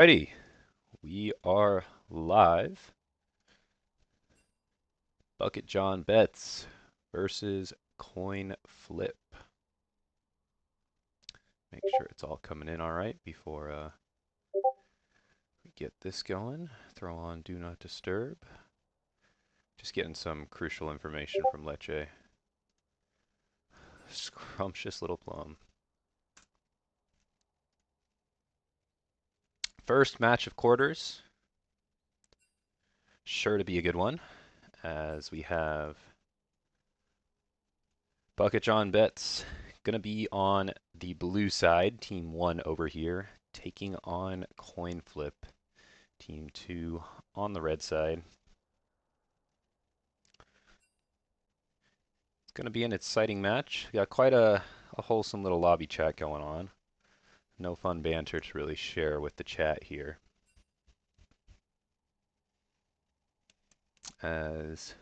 Alrighty, we are live. BucketJonBets versus Coinflip. Make sure it's all coming in all right before we get this going. Throw on Do Not Disturb. Just getting some crucial information from Leche. Scrumptious little plum. First match of quarters. Sure to be a good one, as we have BucketJonBets going to be on the blue side, team 1 over here, taking on Coinflip, team 2 on the red side. It's going to be an exciting match. We got quite a wholesome little lobby chat going on. No fun banter to really share with the chat here, as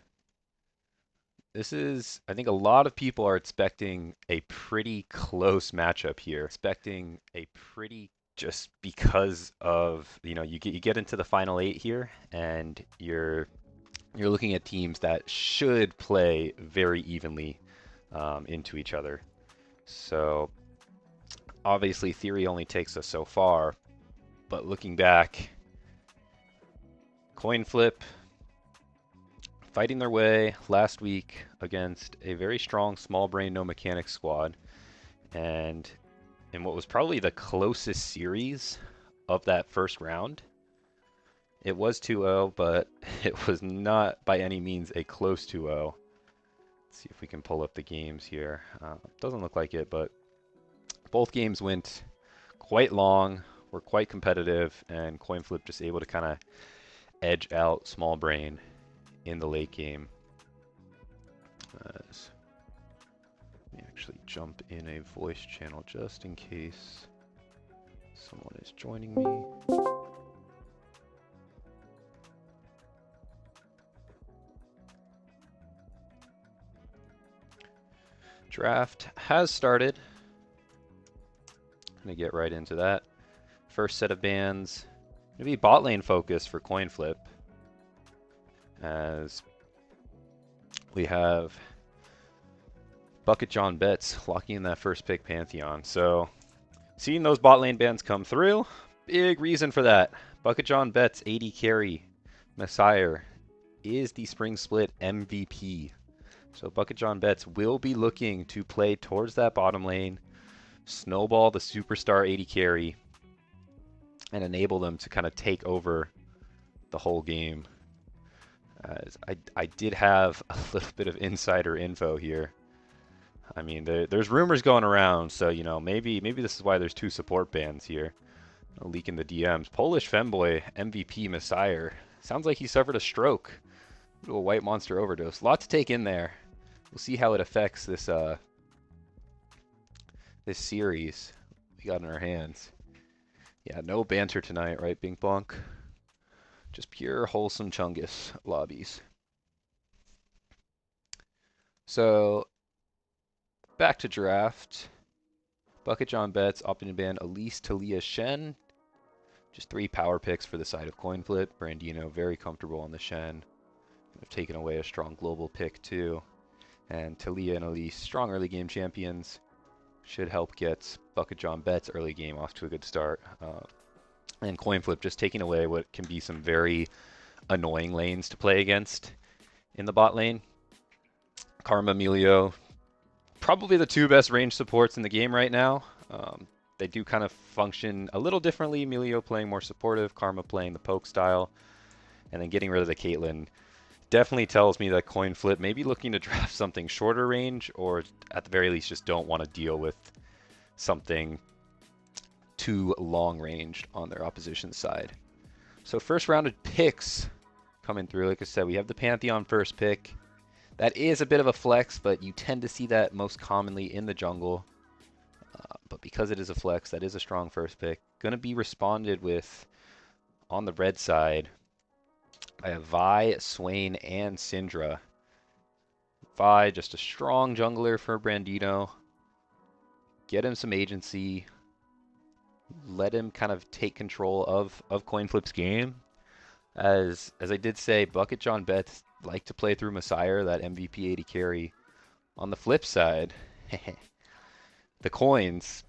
this is, I think a lot of people are expecting a pretty close matchup here. Expecting a pretty, just because of, you get into the final 8 here, and you're looking at teams that should play very evenly into each other. So obviously theory only takes us so far, but looking back, Coinflip fighting their way last week against a very strong small brain no mechanics squad, and in what was probably the closest series of that first round. It was 2-0, but it was not by any means a close 2-0. Let's see if we can pull up the games here. Doesn't look like it, but both games went quite long, were quite competitive, and Coinflip just able to kind of edge out small brain in the late game. Let me actually jump in a voice channel just in case someone is joining me. Draft has started. Gonna get right into that. First set of bans. Gonna be bot lane focus for Coinflip, as we have BucketJonBets locking in that first pick Pantheon. So seeing those bot lane bans come through, big reason for that. BucketJonBets 80 carry Messiah is the spring split MVP. So BucketJonBets will be looking to play towards that bottom lane, snowball the superstar 80 carry, and enable them to kind of take over the whole game. As I did have a little bit of insider info here. I mean, there's rumors going around, so maybe this is why there's 2 support bans here. Leaking the DMs. Polish femboy MVP Messiah. Sounds like he suffered a stroke. A white monster overdose. A lot to take in there. We'll see how it affects this this series we got in our hands. Yeah, no banter tonight, right, Bink Bonk? Just pure wholesome Chungus lobbies. So back to draft. BucketJonBets opting to ban Elise, Talia, Shen. Just 3 power picks for the side of Coinflip. Brandino very comfortable on the Shen. They've taken away a strong global pick too. And Talia and Elise, strong early game champions, should help get BucketJonBets early game off to a good start. And Coinflip just taking away what can be some very annoying lanes to play against in the bot lane. Karma, Emilio, probably the 2 best range supports in the game right now. They do kind of function a little differently. Emilio playing more supportive, Karma playing the poke style, and then getting rid of the Caitlyn definitely tells me that Coinflip may be looking to draft something shorter range, or at the very least just don't want to deal with something too long ranged on their opposition side. So first rounded picks coming through. Like I said, we have the Pantheon first pick. That is a bit of a flex, but you tend to see that most commonly in the jungle. But because it is a flex, that is a strong first pick. Going to be responded with on the red side. I have Vi, Swain, and Syndra. Vi, just a strong jungler for Brandino. Get him some agency. let him kind of take control of Coinflip's game. As I did say, BucketJonBets like to play through Messiah, that MVP 80 carry. On the flip side, the coins,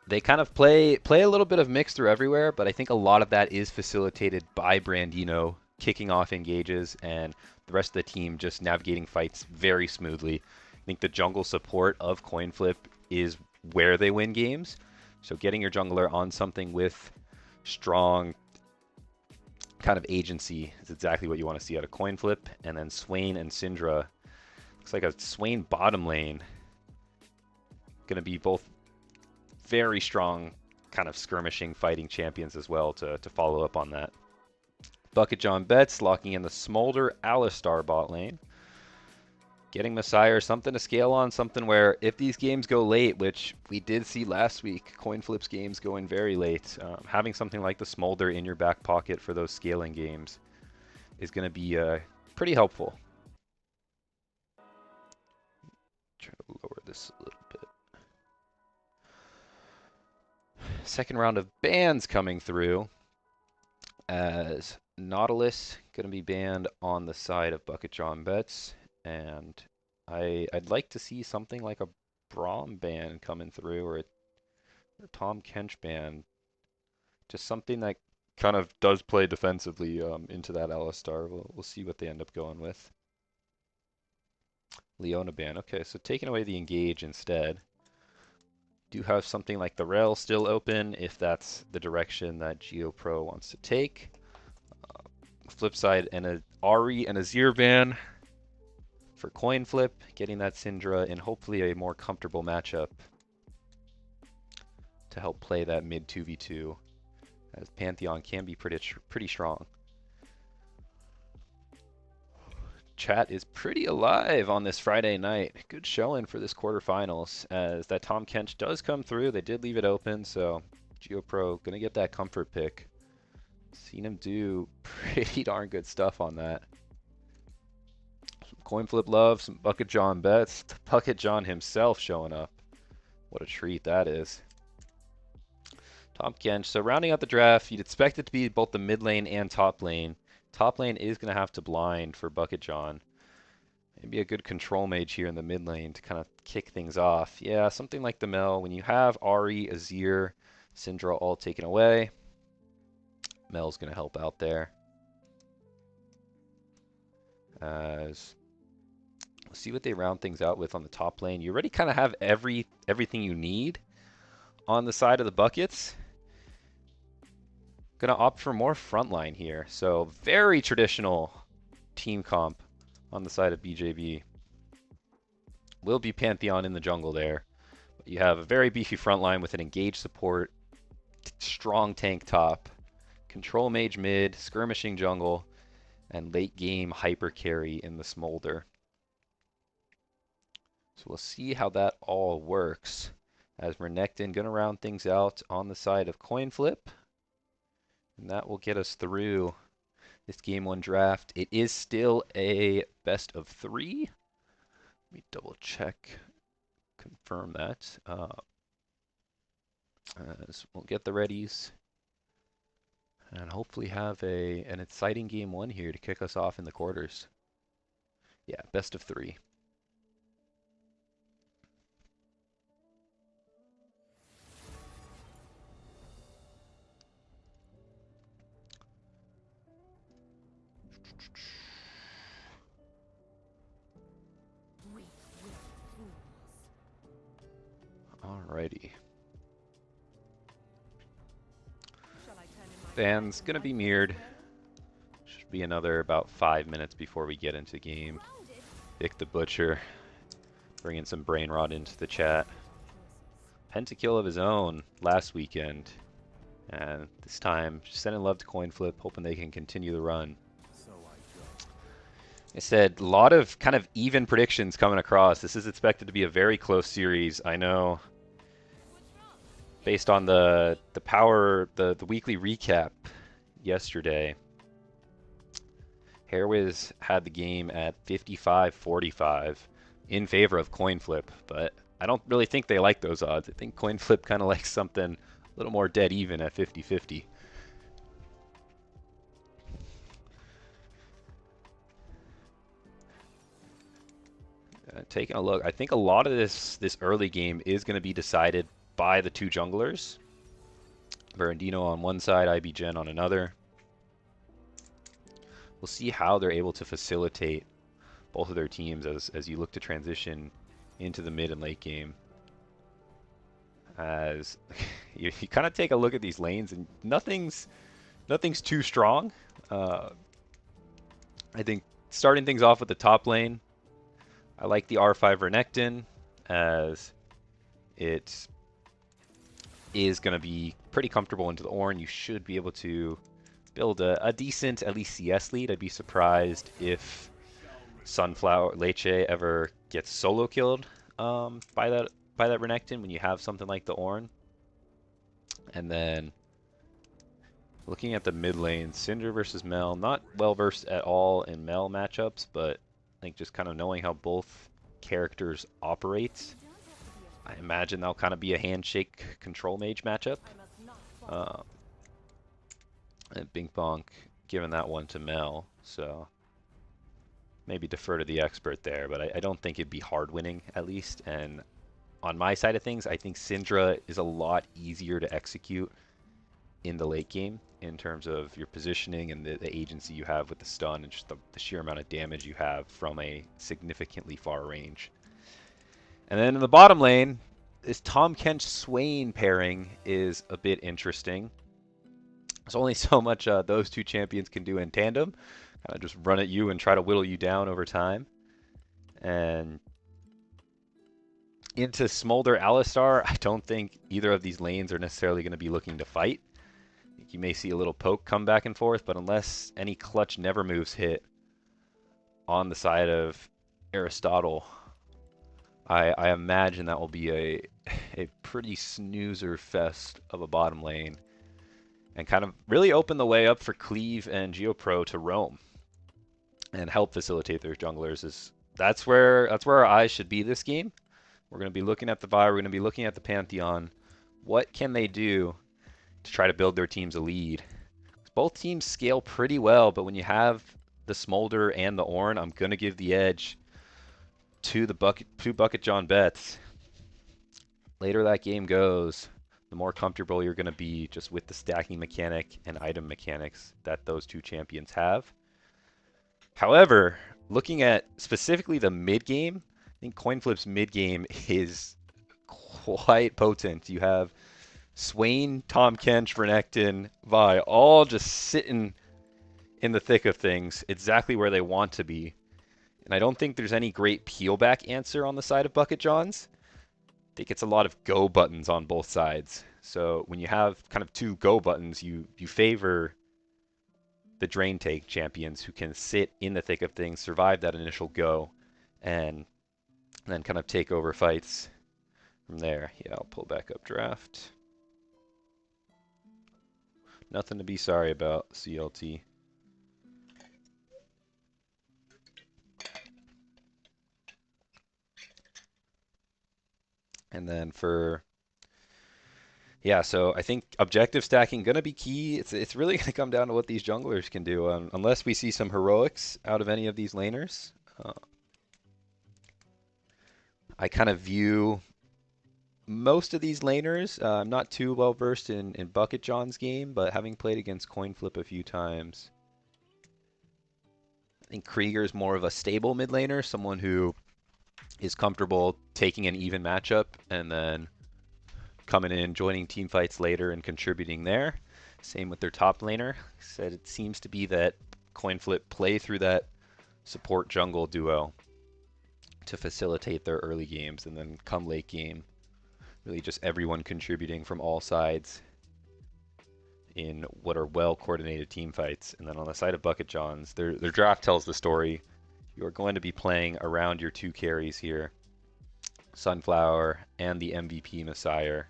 they kind of play a little bit of mix through everywhere, but I think a lot of that is facilitated by Brandino kicking off engages and the rest of the team just navigating fights very smoothly. I think the jungle support of Coinflip is where they win games. So getting your jungler on something with strong kind of agency is exactly what you want to see out of Coinflip. And then Swain and Syndra, looks like a Swain bottom lane, going to be both very strong kind of skirmishing fighting champions as well to follow up on that. BucketJonBets locking in the Smolder Alistar bot lane. Getting Messiah, something to scale on, something where if these games go late, which we did see last week, Coinflip's games going very late, having something like the Smolder in your back pocket for those scaling games is going to be pretty helpful. Try to lower this a little bit. Second round of bans coming through as Nautilus going to be banned on the side of BucketJonBets, and I'd like to see something like a Braum ban coming through, or a Tom Kench ban. Just something that kind of does play defensively into that Alistar. We'll see what they end up going with. Leona ban. Okay, so taking away the engage instead. Do have something like the rail still open if that's the direction that GeoPro wants to take. Flip side, and a Ahri and a Azir ban for Coinflip, getting that Syndra in hopefully a more comfortable matchup to help play that mid 2v2, as Pantheon can be pretty strong. Chat is pretty alive on this Friday night. Good showing for this quarterfinals, as that Tom Kench does come through. They did leave it open, so GeoPro gonna get that comfort pick. Seen him do pretty darn good stuff on that. Some Coinflip love, some BucketJonBets. BucketJon himself showing up. What a treat that is. Tom Kench. So rounding out the draft, you'd expect it to be both the mid lane and top lane. Top lane is going to have to blind for BucketJon. Maybe a good control mage here in the mid lane to kind of kick things off. Yeah, something like the Mel. When you have Ahri, Azir, Syndra all taken away, Mel's going to help out there. As we'll see what they round things out with on the top lane. You already kind of have everything you need on the side of the buckets. Gonna opt for more frontline here. So very traditional team comp on the side of BJB. Will be Pantheon in the jungle there. But you have a very beefy frontline with an engaged support, strong tank top, control mage mid, skirmishing jungle, and late game hyper carry in the Smolder. So we'll see how that all works, as Renekton gonna round things out on the side of Coinflip. And that will get us through this game one draft. It is still a best of 3. Let me double check, confirm that. As we'll get the readies and hopefully have an exciting game one here to kick us off in the quarters. Yeah, best of 3. Alrighty. Ban's gonna be mirrored. Should be another about 5 minutes before we get into game. Vic the Butcher bringing some brain rot into the chat. Pentakill of his own last weekend, and this time just sending love to Coinflip, hoping they can continue the run. I said a lot of kind of even predictions coming across. This is expected to be a very close series. I know, based on the weekly recap yesterday, Hairwiz had the game at 55-45 in favor of Coinflip, but I don't really think they like those odds. I think Coinflip kind of likes something little more dead even at 50-50. Taking a look, I think a lot of this early game is going to be decided by the two junglers. Verandino on one side, IBGen on another. We'll see how they're able to facilitate both of their teams as you look to transition into the mid and late game. As you kind of take a look at these lanes, and nothing's too strong. I think starting things off with the top lane, I like the R5 Renekton, as it is going to be pretty comfortable into the Ornn. You should be able to build a decent, at least CS lead. I'd be surprised if Sunflower Leche ever gets solo killed by that Renekton when you have something like the Ornn. And then looking at the mid lane, Syndra versus Mel, not well versed at all in Mel matchups, but I think just kind of knowing how both characters operate, I imagine that'll kind of be a handshake control mage matchup. And Bing Bonk giving that one to Mel, so maybe defer to the expert there, but I don't think it'd be hard winning at least. And on my side of things, I think Syndra is a lot easier to execute in the late game in terms of your positioning and the agency you have with the stun and just the sheer amount of damage you have from a significantly far range. And then in the bottom lane, this Tahm Kench Swain pairing is a bit interesting. There's only so much those two champions can do in tandem. Kind of just run at you and try to whittle you down over time. And into Smolder Alistar, I don't think either of these lanes are necessarily going to be looking to fight. You may see a little poke come back and forth, but unless any clutch never moves hit on the side of Aristotle, I imagine that will be a pretty snoozer fest of a bottom lane and kind of really open the way up for Cleave and GeoPro to roam and help facilitate their junglers. That's where our eyes should be this game. We're going to be looking at the Vi, we're going to be looking at the Pantheon. What can they do to try to build their teams a lead? Both teams scale pretty well, but when you have the Smolder and the Ornn, I'm going to give the edge to BucketJonBets. Later that game goes, the more comfortable you're going to be just with the stacking mechanic and item mechanics that those two champions have. However, looking at specifically the mid game, I think Coinflip's mid game is quite potent. You have Swain, Tahm Kench, Renekton, Vi, all just sitting in the thick of things, exactly where they want to be. And I don't think there's any great peel back answer on the side of BucketJons. I think it's a lot of go buttons on both sides. So when you have kind of two go buttons, you favor the drain take champions who can sit in the thick of things, survive that initial go, and then kind of take over fights from there. Yeah, I'll pull back up draft. Nothing to be sorry about, CLT. And then so I think objective stacking going to be key. It's really going to come down to what these junglers can do, unless we see some heroics out of any of these laners. I kind of view most of these laners. I'm not too well versed in BucketJon's game, but having played against Coinflip a few times, I think Krieger's more of a stable mid laner, someone who is comfortable taking an even matchup and then coming in, joining team fights later and contributing there. Same with their top laner. Said it seems to be that Coinflip play through that support jungle duo to facilitate their early games, and then come late game, really just everyone contributing from all sides in what are well-coordinated team fights. And then on the side of BucketJons, their draft tells the story. You are going to be playing around your two carries here, Sunflower and the MVP Messiah.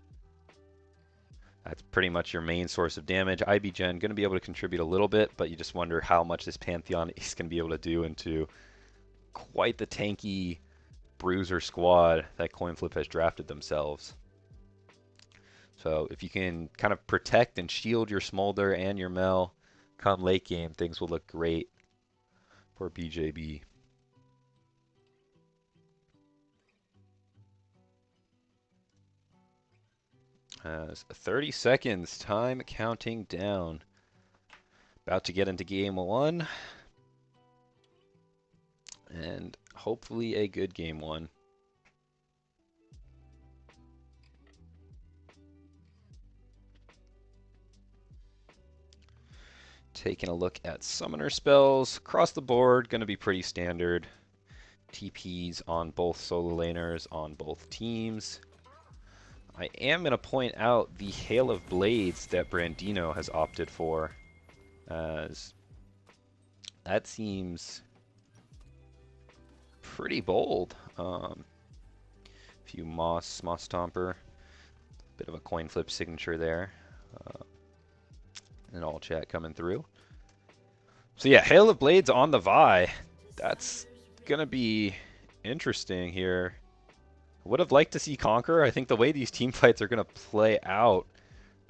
That's pretty much your main source of damage. IBGen going to be able to contribute a little bit, but you just wonder how much this Pantheon is going to be able to do into quite the tanky bruiser squad that Coinflip has drafted themselves. So if you can kind of protect and shield your Smolder and your Mel come late game, things will look great for BJB. 30 seconds, time counting down. About to get into game 1. And hopefully a good game 1. Taking a look at summoner spells. Across the board, going to be pretty standard. TPs on both solo laners on both teams. I am going to point out the Hail of Blades that Brandino has opted for, as that seems pretty bold. Few Moss Stomper, bit of a coin flip signature there. And all chat coming through. So yeah, Hail of Blades on the Vi. That's going to be interesting here. Would have liked to see Conqueror. I think the way these team fights are going to play out,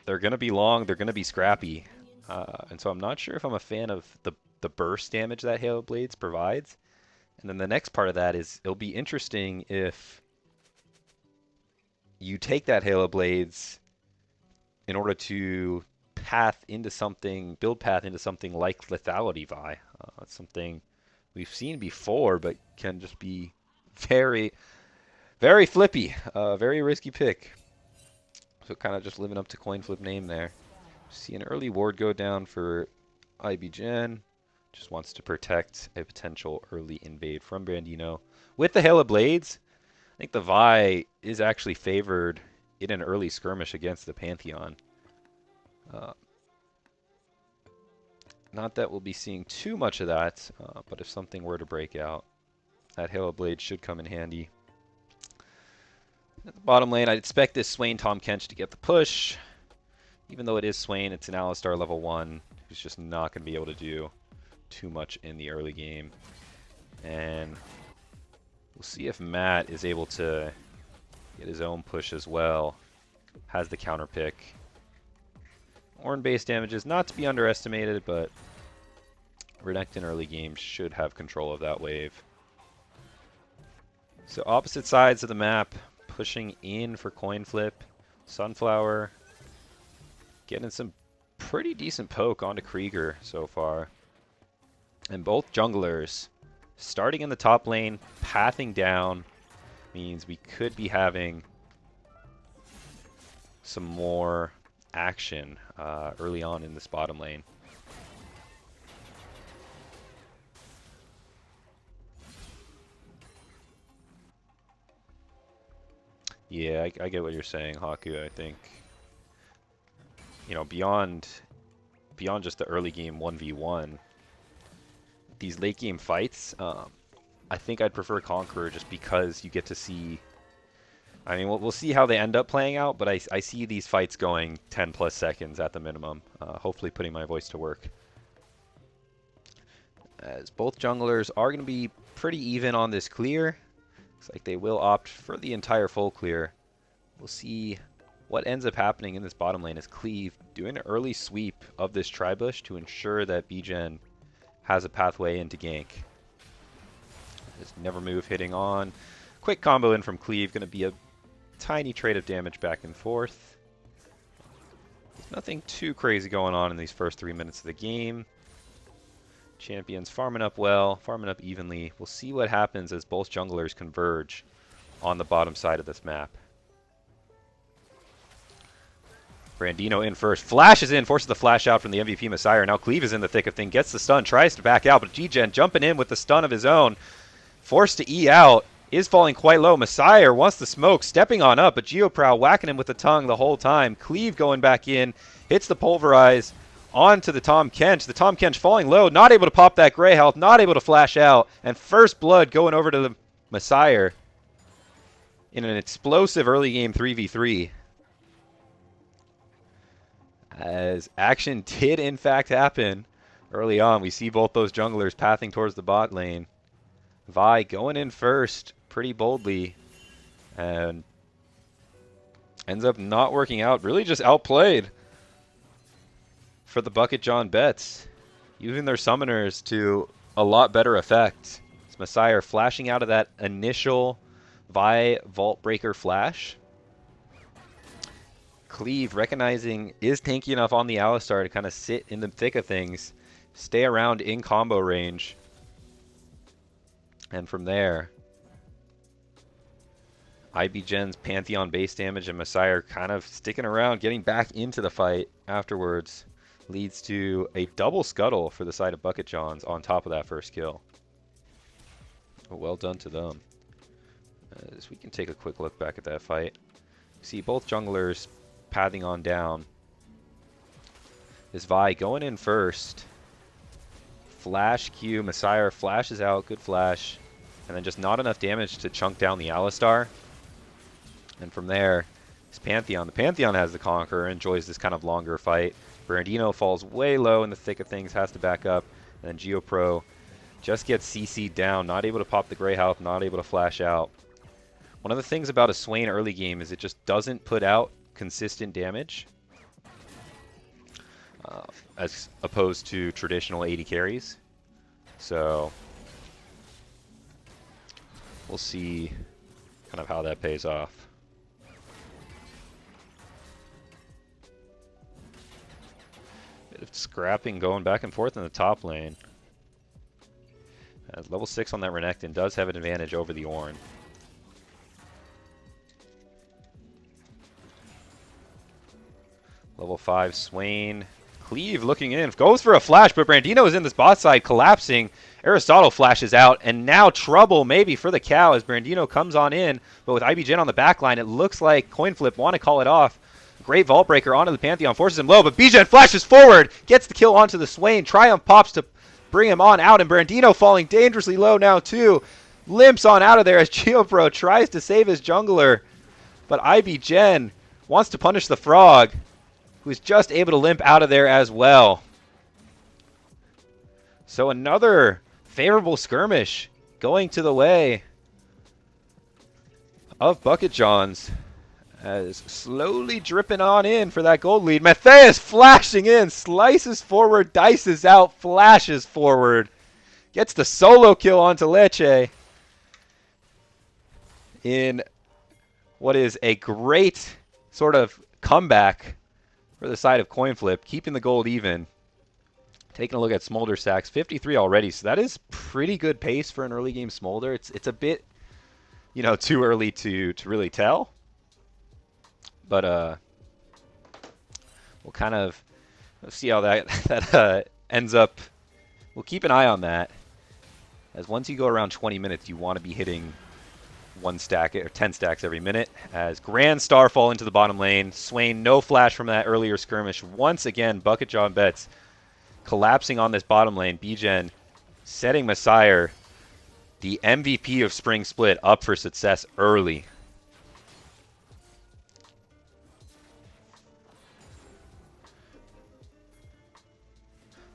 they're going to be long, they're going to be scrappy. And so I'm not sure if I'm a fan of the burst damage that Hail of Blades provides. And then the next part of that is it'll be interesting if you take that Hail of Blades in order to build path into something like Lethality Vi. It's something we've seen before, but can just be very, very flippy, very risky pick. So kind of just living up to Coinflip name there. See an early ward go down for IBGen. Just wants to protect a potential early invade from Brandino. With the Hail of Blades, I think the Vi is actually favored in an early skirmish against the Pantheon. Not that we'll be seeing too much of that, but if something were to break out, that Hail of Blades should come in handy. At the bottom lane, I'd expect this Swain Tahm Kench to get the push. Even though it is Swain, it's an Alistar level 1 who's just not going to be able to do too much in the early game. And we'll see if Matt is able to get his own push as well. Has the counter pick. Ornn-based damage is not to be underestimated, but Renekton early game should have control of that wave. So opposite sides of the map, pushing in for Coinflip. Sunflower getting some pretty decent poke onto Krieger so far. And both junglers starting in the top lane, pathing down, means we could be having some more action early on in this bottom lane. Yeah, I get what you're saying, Haku. I think, you know, beyond just the early game 1v1, these late game fights, I think I'd prefer Conqueror just because you get to see. I mean, we'll see how they end up playing out, but I see these fights going 10 plus seconds at the minimum. Hopefully putting my voice to work. As both junglers are going to be pretty even on this clear. Looks like they will opt for the entire full clear. We'll see what ends up happening in this bottom lane as Cleave doing an early sweep of this Tribush to ensure that BGen has a pathway into gank. Just never move hitting on. Quick combo in from Cleave, going to be a tiny trade of damage back and forth. There's nothing too crazy going on in these first 3 minutes of the game. Champions farming up well, farming up evenly. We'll see what happens as both junglers converge on the bottom side of this map. Brandino in first, flashes in, forces the flash out from the MVP Messiah. Now Cleave is in the thick of things, gets the stun, tries to back out, but G-Gen jumping in with the stun of his own. Forced to E out, is falling quite low. Messiah wants the smoke, stepping on up, but Geoprow whacking him with the tongue the whole time. Cleave going back in, hits the pulverize onto the Tahm Kench. The Tahm Kench falling low, not able to pop that gray health, not able to flash out, and first blood going over to the Messiah in an explosive early game 3v3. As action did in fact happen early on. We see both those junglers pathing towards the bot lane. Vi going in first pretty boldly. And Ends up not working out. Really just outplayed for the BucketJonBets, using their summoners to a lot better effect. It's Messiah flashing out of that initial Vi Vault Breaker flash. Cleave, recognizing, is tanky enough on the Alistar to kind of sit in the thick of things, stay around in combo range. And from there, IBGen's Pantheon base damage and Messiah kind of sticking around, getting back into the fight afterwards, leads to a double scuttle for the side of BucketJon's on top of that first kill. Well done to them. As we can take a quick look back at that fight. See both junglers pathing on down. This Vi going in first. Flash Q, Messiah flashes out, good flash. And then just not enough damage to chunk down the Alistar. And from there, it's Pantheon. The Pantheon has the Conqueror, enjoys this kind of longer fight. Brandino falls way low in the thick of things, has to back up. And then GeoPro just gets CC'd down, not able to pop the Grey Health, not able to flash out. One of the things about a Swain early game is it just doesn't put out consistent damage as opposed to traditional 80 carries. So we'll see kind of how that pays off. Bit of scrapping going back and forth in the top lane. As level 6 on that Renekton does have an advantage over the Ornn. Level 5 Swain. Cleave looking in. Goes for a flash, but Brandino is in this bot side collapsing. Aristotle flashes out, and now trouble maybe for the cow as Brandino comes on in. But with IBGen on the back line, it looks like Coinflip want to call it off. Great Vault Breaker onto the Pantheon, forces him low, but BGen flashes forward, gets the kill onto the Swain. Triumph pops to bring him on out, and Brandino falling dangerously low now too. Limps on out of there as GeoPro tries to save his jungler. But IBGen wants to punish the frog, who's just able to limp out of there as well. So another favorable skirmish going to the way of BucketJon's, as slowly dripping on in for that gold lead. Matthias flashing in, slices forward, dices out, flashes forward. Gets the solo kill onto Leche in what is a great sort of comeback for the side of Coinflip, keeping the gold even. Taking a look at Smolder stacks, 53 already, so that is pretty good pace for an early game Smolder. It's a bit, you know, too early to really tell. But we'll kind of see how that ends up. We'll keep an eye on that, as once you go around 20 minutes, you want to be hitting 1 stack or 10 stacks every minute. As Grand Starfall into the bottom lane. Swain, no flash from that earlier skirmish. Once again, BucketJonBets collapsing on this bottom lane. BGen setting Messiah, the MVP of Spring Split, up for success early.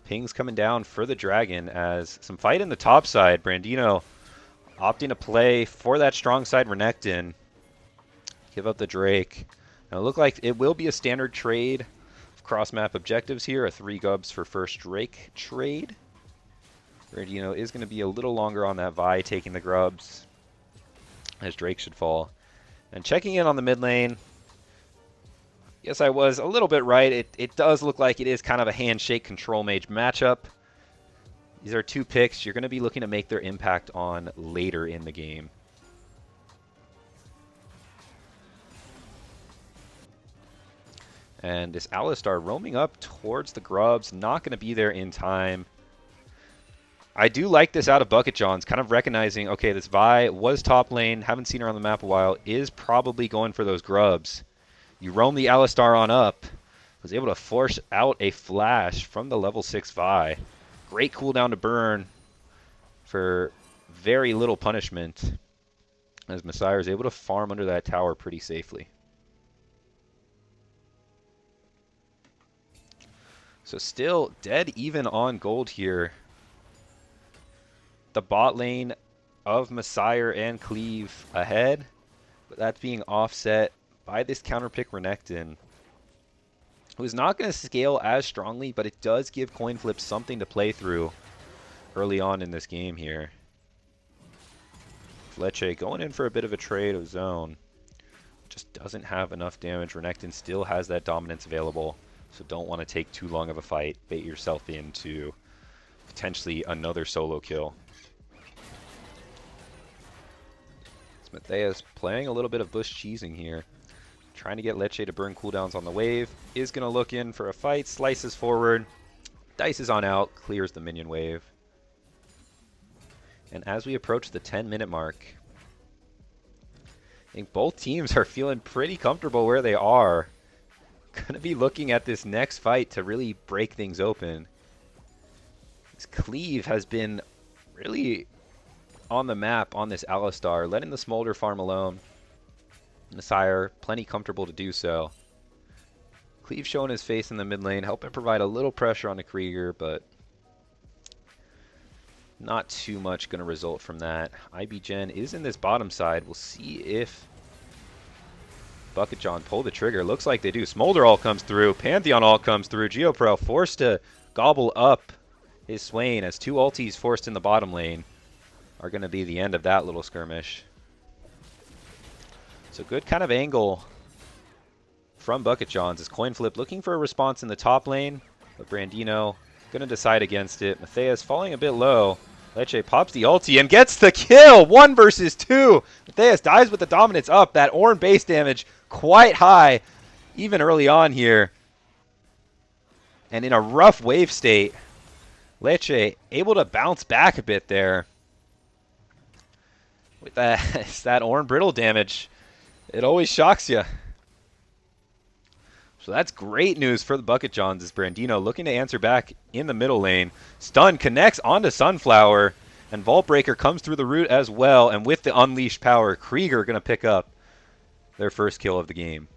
Pings coming down for the Dragon as some fight in the top side. Brandino opting to play for that strong side Renekton. Give up the Drake. Now it looks like it will be a standard trade of cross-map objectives here. A 3 gubs for first Drake trade. Brandino is going to be a little longer on that Vi, taking the grubs, as Drake should fall. And checking in on the mid lane. Yes, I was a little bit right. It does look like it is kind of a handshake control mage matchup. These are 2 picks you're going to be looking to make their impact on later in the game. And this Alistar roaming up towards the grubs, not going to be there in time. I do like this out of BucketJon's, kind of recognizing, okay, this Vi was top lane, haven't seen her on the map a while, is probably going for those grubs. You roam the Alistar on up, was able to force out a flash from the level 6 Vi. Great cooldown to burn for very little punishment, as Messiah is able to farm under that tower pretty safely. So still dead even on gold here. The bot lane of Messiah and Cleave ahead, but that's being offset by this counter pick Renekton, who's not going to scale as strongly, but it does give Coinflip something to play through early on in this game here. Leche going in for a bit of a trade of zone. Just doesn't have enough damage. Renekton still has that dominance available, so don't want to take too long of a fight. Bait yourself into potentially another solo kill. Matthias playing a little bit of bush cheesing here. Trying to get Leche to burn cooldowns on the wave. Is going to look in for a fight. Slices forward. Dices on out. Clears the minion wave. And as we approach the 10-minute mark, I think both teams are feeling pretty comfortable where they are. Going to be looking at this next fight to really break things open. This Cleave has been really on the map on this Alistar, letting the Smolder farm alone. Messiah, plenty comfortable to do so. Cleave showing his face in the mid lane, helping provide a little pressure on the Krieger, but not too much going to result from that. IBGen is in this bottom side. We'll see if BucketJon pull the trigger. Looks like they do. Smolder all comes through. Pantheon all comes through. GeoPro forced to gobble up his Swain as two ultis forced in the bottom lane are going to be the end of that little skirmish. So good kind of angle from BucketJon's as Coinflip looking for a response in the top lane, but Brandino going to decide against it. Matthias falling a bit low. Leche pops the ulti and gets the kill! 1 versus 2! Matthias dies with the dominance up. That Ornn base damage quite high, even early on here. And in a rough wave state, Leche able to bounce back a bit there. With that Ornn brittle damage, it always shocks you. So that's great news for the BucketJons as Brandino looking to answer back in the middle lane. Stun connects onto Sunflower, and Vault Breaker comes through the root as well. And with the unleashed power, Krieger going to pick up their first kill of the game.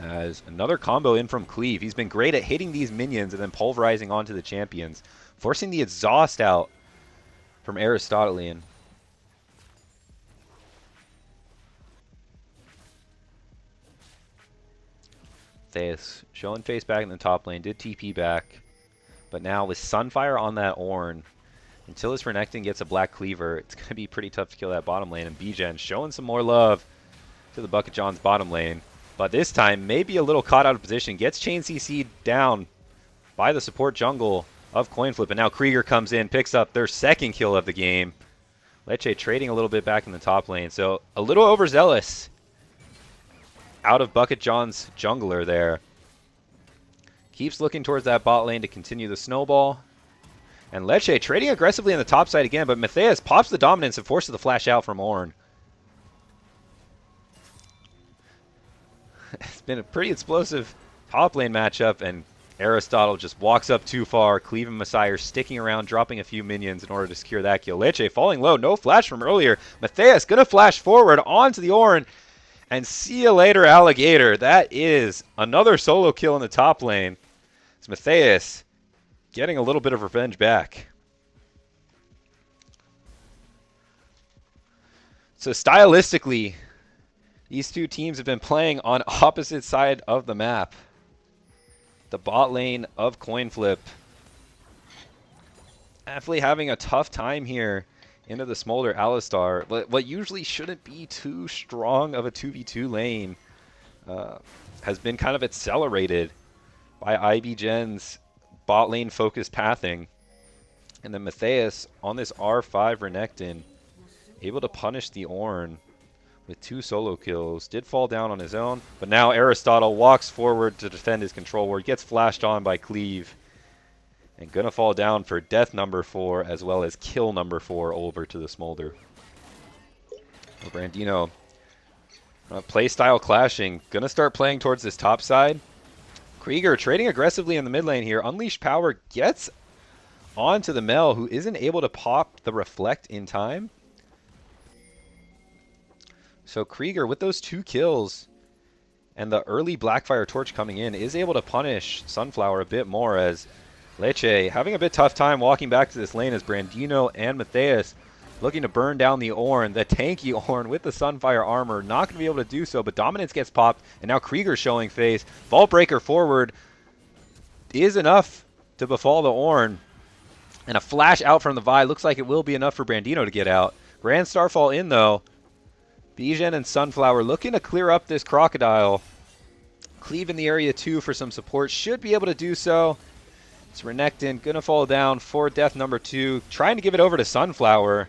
As another combo in from Cleave. He's been great at hitting these minions and then pulverizing onto the champions, forcing the exhaust out from Aristotelian. Theus showing face back in the top lane, did TP back, but now with Sunfire on that Ornn, until this Renekton gets a Black Cleaver, it's going to be pretty tough to kill that bottom lane. And BGen showing some more love to the BucketJon's bottom lane, but this time maybe a little caught out of position. Gets Chain CC down by the support jungle of Coinflip, and now Krieger comes in, picks up their second kill of the game. Leche trading a little bit back in the top lane, so a little overzealous out of BucketJon's jungler there. Keeps looking towards that bot lane to continue the snowball. And Leche trading aggressively on the top side again, but Matthias pops the dominance and forces the flash out from Ornn. It's been a pretty explosive top lane matchup, and Aristotle just walks up too far. Cleave and Messiah sticking around, dropping a few minions in order to secure that kill. Leche falling low, no flash from earlier. Matthias gonna flash forward onto the Ornn, and see you later, alligator. That is another solo kill in the top lane. It's Matthias getting a little bit of revenge back. So stylistically, these two teams have been playing on opposite side of the map. The bot lane of Coinflip definitely having a tough time here into the Smolder Alistar. What usually shouldn't be too strong of a 2v2 lane has been kind of accelerated by IBGen's bot lane focused pathing. And then Matthias on this R5 Renekton, able to punish the Ornn with 2 solo kills. Did fall down on his own, but now Aristotle walks forward to defend his control ward, gets flashed on by Cleave, and gonna fall down for death number 4 as well as kill number 4 over to the Smolder. Well, Brandino, play style clashing, gonna start playing towards this top side. Krieger trading aggressively in the mid lane here. Unleashed power gets onto the Mel, who isn't able to pop the reflect in time. So Krieger, with those 2 kills and the early Blackfire Torch coming in, is able to punish Sunflower a bit more, as Leche having a bit tough time walking back to this lane as Brandino and Matthias looking to burn down the Ornn, the tanky Ornn with the Sunfire armor. Not going to be able to do so, but Dominance gets popped, and now Krieger showing face. Vault Breaker forward is enough to befall the Ornn. And a flash out from the Vi looks like it will be enough for Brandino to get out. Grand Starfall in, though. Bijan and Sunflower looking to clear up this Crocodile. Cleave in the area, too, for some support. Should be able to do so. It's Renekton going to fall down for death number 2. Trying to give it over to Sunflower.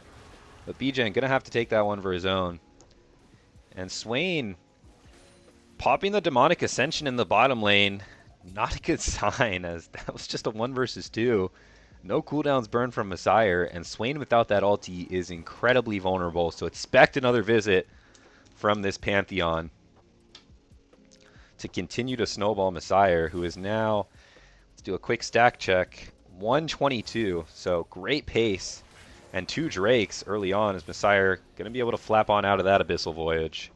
But Bijan going to have to take that one for his own. And Swain popping the Demonic Ascension in the bottom lane. Not a good sign, as that was just a 1 versus 2. No cooldowns burned from Messiah, and Swain without that ulti is incredibly vulnerable. So expect another visit from this Pantheon to continue to snowball Messiah, who is now, let's do a quick stack check, 122. So great pace, and 2 Drakes early on as Messiah going to be able to flap on out of that Abyssal Voyage.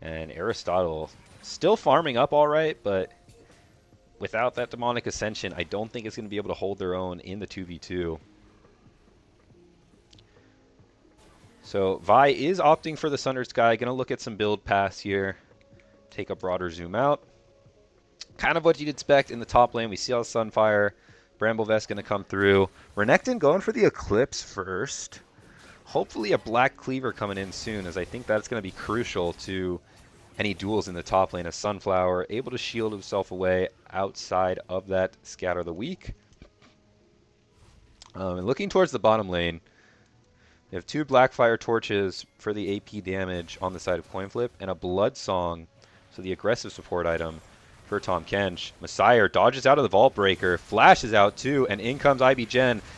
And Aristotle still farming up all right, but without that Demonic Ascension, I don't think it's going to be able to hold their own in the 2v2. So Vi is opting for the Sunder Sky. Going to look at some build paths here. Take a broader zoom out. Kind of what you'd expect in the top lane. We see all Sunfire. Bramblevest going to come through. Renekton going for the Eclipse first. Hopefully a Black Cleaver coming in soon, as I think that's going to be crucial to any duels in the top lane. As Sunflower able to shield himself away outside of that Scatter the Weak. And looking towards the bottom lane, we have 2 Blackfire Torches for the AP damage on the side of Coinflip, and a Blood Song, so the aggressive support item for Tahm Kench. Messiah dodges out of the Vault Breaker, flashes out too, and in comes IB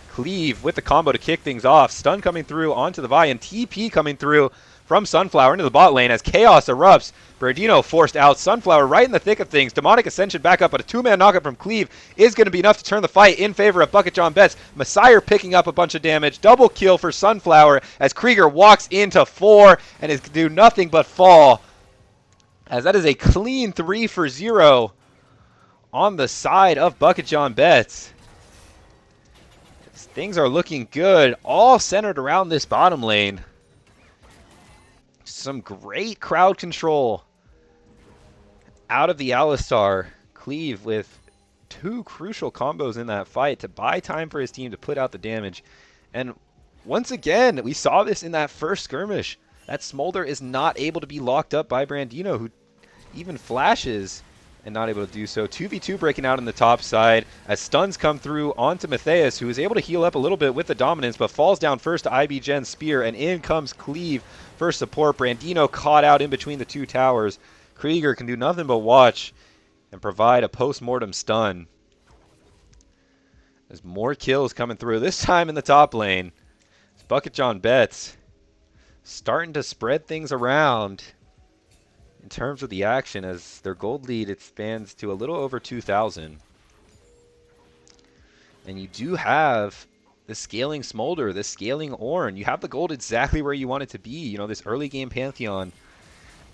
Cleave with the combo to kick things off. Stun coming through onto the Vi, and TP coming through from Sunflower into the bot lane as chaos erupts. Bernardino forced out. Sunflower right in the thick of things. Demonic Ascension back up, but a 2-man knockup from Cleave is going to be enough to turn the fight in favor of BucketJonBets. Messiah picking up a bunch of damage. Double kill for Sunflower as Krieger walks into 4 and is do nothing but fall. As that is a clean 3 for 0 on the side of BucketJonBets. Things are looking good, all centered around this bottom lane. Some great crowd control out of the Alistar. Cleave with 2 crucial combos in that fight to buy time for his team to put out the damage. And once again, we saw this in that first skirmish. That Smolder is not able to be locked up by Brandino, who even flashes and not able to do so. 2v2 breaking out on the top side as stuns come through onto Matthias, who is able to heal up a little bit with the dominance, but falls down first to IB Spear, and in comes Cleave for support. Brandino caught out in between the 2 towers. Krieger can do nothing but watch and provide a post-mortem stun. There's more kills coming through, this time in the top lane. It's BucketJonBets starting to spread things around in terms of the action, as their gold lead expands to a little over 2,000. And you do have the scaling Smolder, the scaling Ornn. You have the gold exactly where you want it to be. You know, this early game Pantheon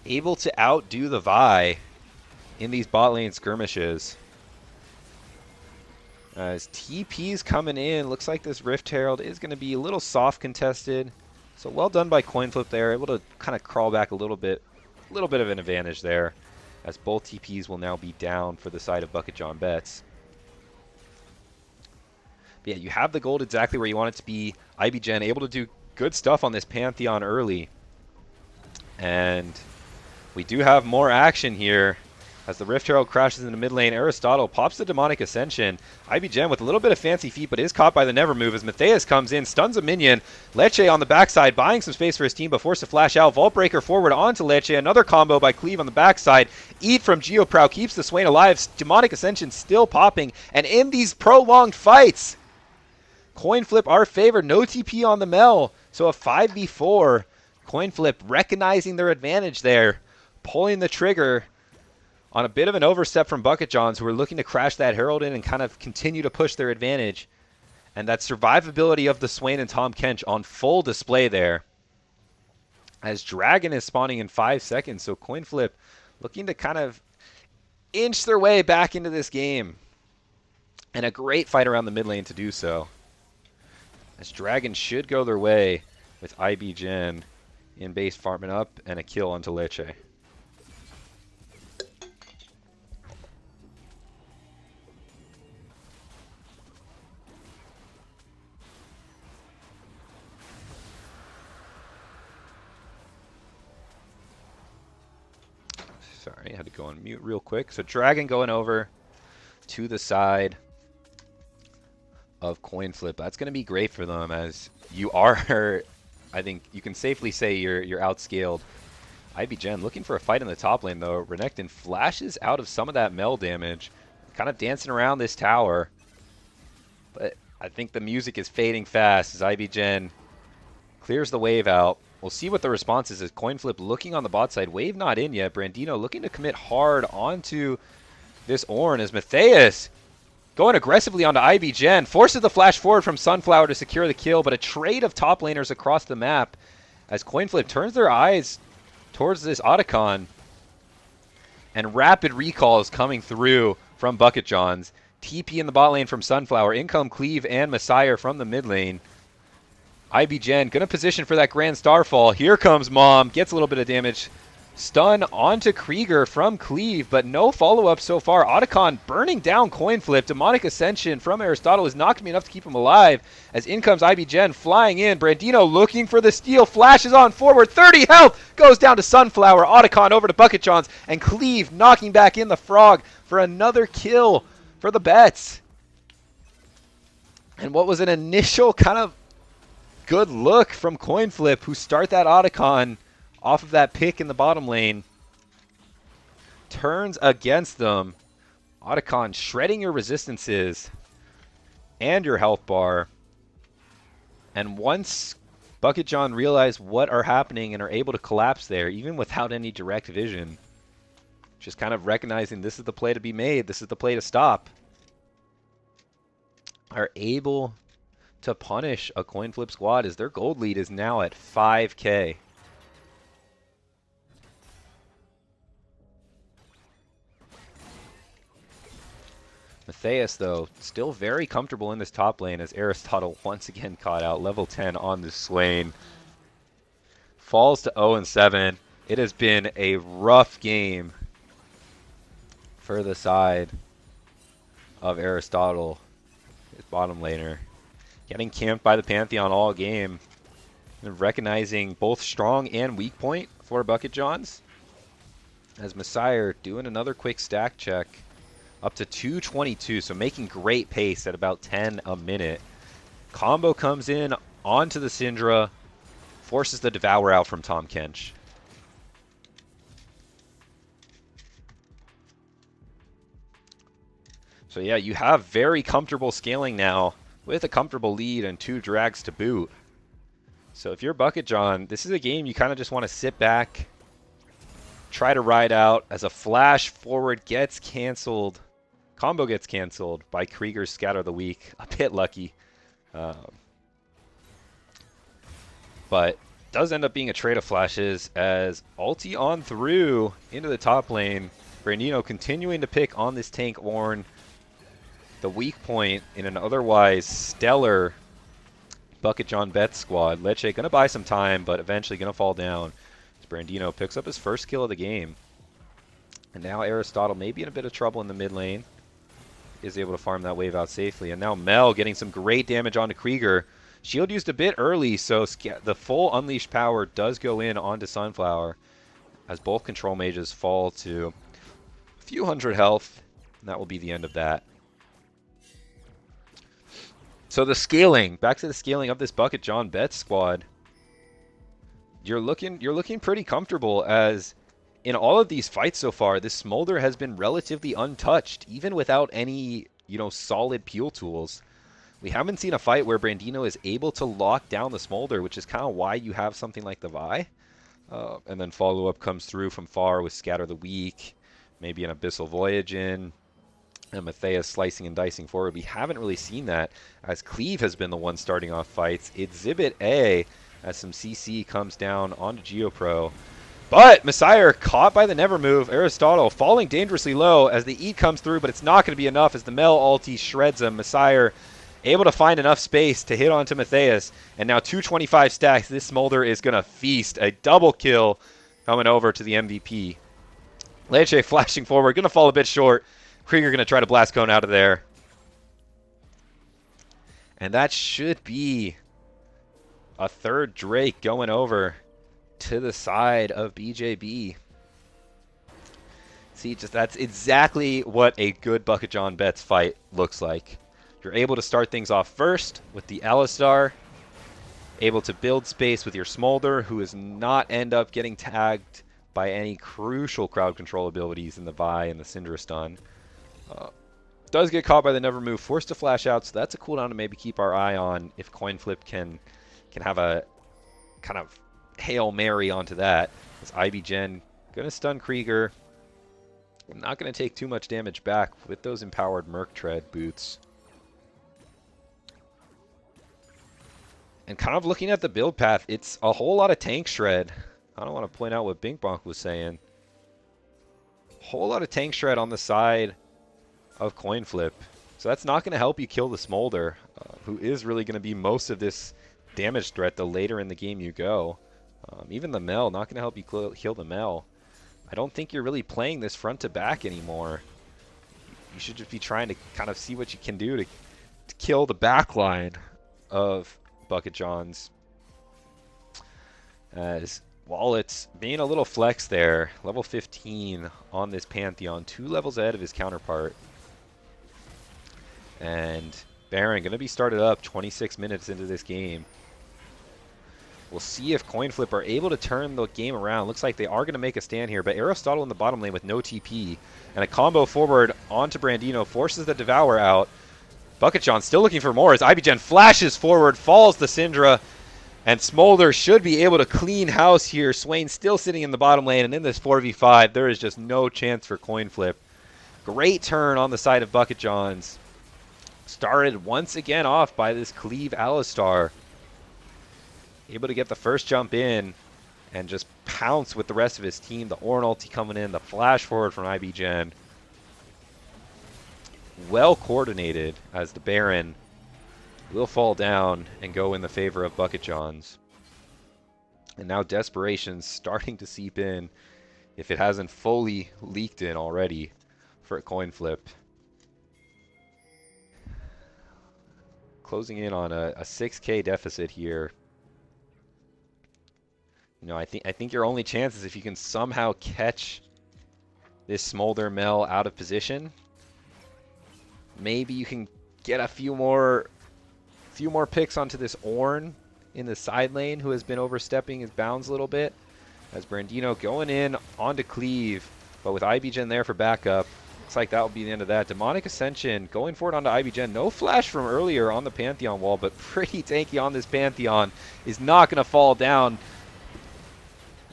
able to outdo the Vi in these bot lane skirmishes. As TP's coming in, looks like this Rift Herald is going to be a little soft contested. So well done by Coinflip there, able to kind of crawl back a little bit of an advantage there, as both TPs will now be down for the side of BucketJonBets. But yeah, you have the gold exactly where you want it to be. IBGen able to do good stuff on this Pantheon early. And we do have more action here as the Rift Herald crashes into mid lane. Aristotle pops the Demonic Ascension. IBGen with a little bit of fancy feet, but is caught by the Never Move as Matthias comes in, stuns a minion. Lecce on the backside, buying some space for his team, but forced to flash out. Vault Breaker forward onto Lecce. Another combo by Cleave on the backside. Eat from Geoprow keeps the Swain alive. Demonic Ascension still popping. And in these prolonged fights, Coinflip our favor. No TP on the Mel. So a 5v4. Coinflip recognizing their advantage there, pulling the trigger on a bit of an overstep from BucketJons, who are looking to crash that Herald in and kind of continue to push their advantage. And that survivability of the Swain and Tahm Kench on full display there, as Dragon is spawning in 5 seconds. So Coinflip looking to kind of inch their way back into this game. And a great fight around the mid lane to do so. As Dragons should go their way with IBGen in base farming up and a kill onto Leche. Sorry, I had to go on mute real quick. So Dragon going over to the side of Coinflip. That's going to be great for them, as you are, I think you can safely say you're outscaled. IBGen looking for a fight in the top lane, though. Renekton flashes out of some of that Mel damage, kind of dancing around this tower. But I think the music is fading fast as IBGen clears the wave out. We'll see what the response is as Coinflip looking on the bot side. Wave not in yet. Brandino looking to commit hard onto this Ornn as Matthias going aggressively onto IBGen. Forces the flash forward from Sunflower to secure the kill, but a trade of top laners across the map as Coinflip turns their eyes towards this Otacon. And rapid recalls coming through from BucketJons. TP in the bot lane from Sunflower. Income Cleave and Messiah from the mid lane. IBGen going to position for that Grand Starfall. Here comes Mom. Gets a little bit of damage. Stun onto Krieger from Cleave, but no follow-up so far. Otacon burning down Coinflip. Demonic Ascension from Aristotle is not going to be enough to keep him alive. As in comes IBGen flying in. Brandino looking for the steal. Flashes on forward. 30 health. Goes down to Sunflower. Otacon over to BucketJons. And Cleave knocking back in the Frog for another kill for the bets. And what was an initial kind of good look from Coinflip, who start that Otacon off of that pick in the bottom lane, turns against them. Otacon shredding your resistances and your health bar. And once BucketJon realize what are happening and are able to collapse there, even without any direct vision, just kind of recognizing this is the play to be made, this is the play to stop, are able to punish a Coinflip squad as their gold lead is now at 5K. Matthias, though, still very comfortable in this top lane as Aristotle once again caught out. Level 10 on the Swain. Falls to 0-7. It has been a rough game for the side of Aristotle, his bottom laner. Getting camped by the Pantheon all game. And recognizing both strong and weak point for BucketJons. As Messiah doing another quick stack check. Up to 222, so making great pace at about 10 a minute. Combo comes in onto the Syndra. Forces the Devour out from Tahm Kench. So yeah, you have very comfortable scaling now with a comfortable lead and 2 drags to boot. So if you're BucketJon, this is a game you kind of just want to sit back, try to ride out as a flash forward gets canceled. Combo gets canceled by Krieger's Scatter the Weak. A bit lucky. But does end up being a trade of flashes as ulti on through into the top lane. Brandino continuing to pick on this tank Ornn. The weak point in an otherwise stellar BucketJonBets squad. Leche going to buy some time, but eventually going to fall down. As Brandino picks up his first kill of the game. And now Aristotle may be in a bit of trouble in the mid lane. Is able to farm that wave out safely. And now Mel getting some great damage onto Krieger. Shield used a bit early, so the full unleashed power does go in onto Sunflower as both control mages fall to a few hundred health. And that will be the end of that. So the scaling, back to the scaling of this BucketJonBets squad. You're looking pretty comfortable as in all of these fights so far, this Smolder has been relatively untouched, even without any, solid peel tools. We haven't seen a fight where Brandino is able to lock down the Smolder, which is kind of why you have something like the Vi. And then follow-up comes through from far with Scatter the Weak, maybe an Abyssal Voyage in, and Matthias slicing and dicing forward. We haven't really seen that, as Cleave has been the one starting off fights. Exhibit A, as some CC comes down onto GeoPro. But Messiah caught by the never move. Aristotle falling dangerously low as the Eat comes through, but it's not going to be enough as the Mel ulti shreds him. Messiah able to find enough space to hit onto Matthias. And now 225 stacks. This Smolder is going to feast. A double kill coming over to the MVP. Leche flashing forward. Going to fall a bit short. Krieger going to try to blast cone out of there. And that should be a third Drake going over to the side of BJB. See, that's exactly what a good BucketJonBets fight looks like. You're able to start things off first with the Alistar, able to build space with your Smolder, who does not end up getting tagged by any crucial crowd control abilities in the Vi and the Syndra stun. Does get caught by the Never Move, forced to flash out, so that's a cooldown to maybe keep our eye on if Coinflip can have a kind of Hail Mary onto that. As IBGen going to stun Krieger. I'm not going to take too much damage back with those empowered Merc Tread boots. And kind of looking at the build path, it's a whole lot of tank shred. I don't want to point out what Binkbonk was saying. Whole lot of tank shred on the side of Coinflip. So that's not going to help you kill the Smolder, who is really going to be most of this damage threat the later in the game you go. Even the Mel, not going to help you kill the Mel. I don't think you're really playing this front to back anymore. You should just be trying to kind of see what you can do to kill the back line of BucketJon's. As Wallet's being a little flex there, level 15 on this Pantheon, 2 levels ahead of his counterpart. And Baron going to be started up 26 minutes into this game. We'll see if Coinflip are able to turn the game around. Looks like they are going to make a stand here, but Aristotle in the bottom lane with no TP. And a combo forward onto Brandino forces the Devour out. BucketJon still looking for more as IBGen flashes forward, falls the Syndra, and Smolder should be able to clean house here. Swain still sitting in the bottom lane, and in this 4v5, there is just no chance for Coinflip. Great turn on the side of BucketJon's. Started once again off by this Cleave Alistar. Able to get the first jump in and just pounce with the rest of his team. The Ornn ulti coming in, the flash forward from IBGen. Well coordinated as the Baron will fall down and go in the favor of BucketJon's. And now Desperation's starting to seep in, if it hasn't fully leaked in already, for a Coinflip. Closing in on a 6K deficit here. You know, I think your only chance is if you can somehow catch this Smolder Mel out of position. Maybe you can get a few more picks onto this Ornn in the side lane, who has been overstepping his bounds a little bit. As Brandino going in onto Cleave, but with IBGen there for backup. Looks like that will be the end of that. Demonic Ascension going for it onto IBGen. No flash from earlier on the Pantheon wall, but pretty tanky on this Pantheon. Is not going to fall down.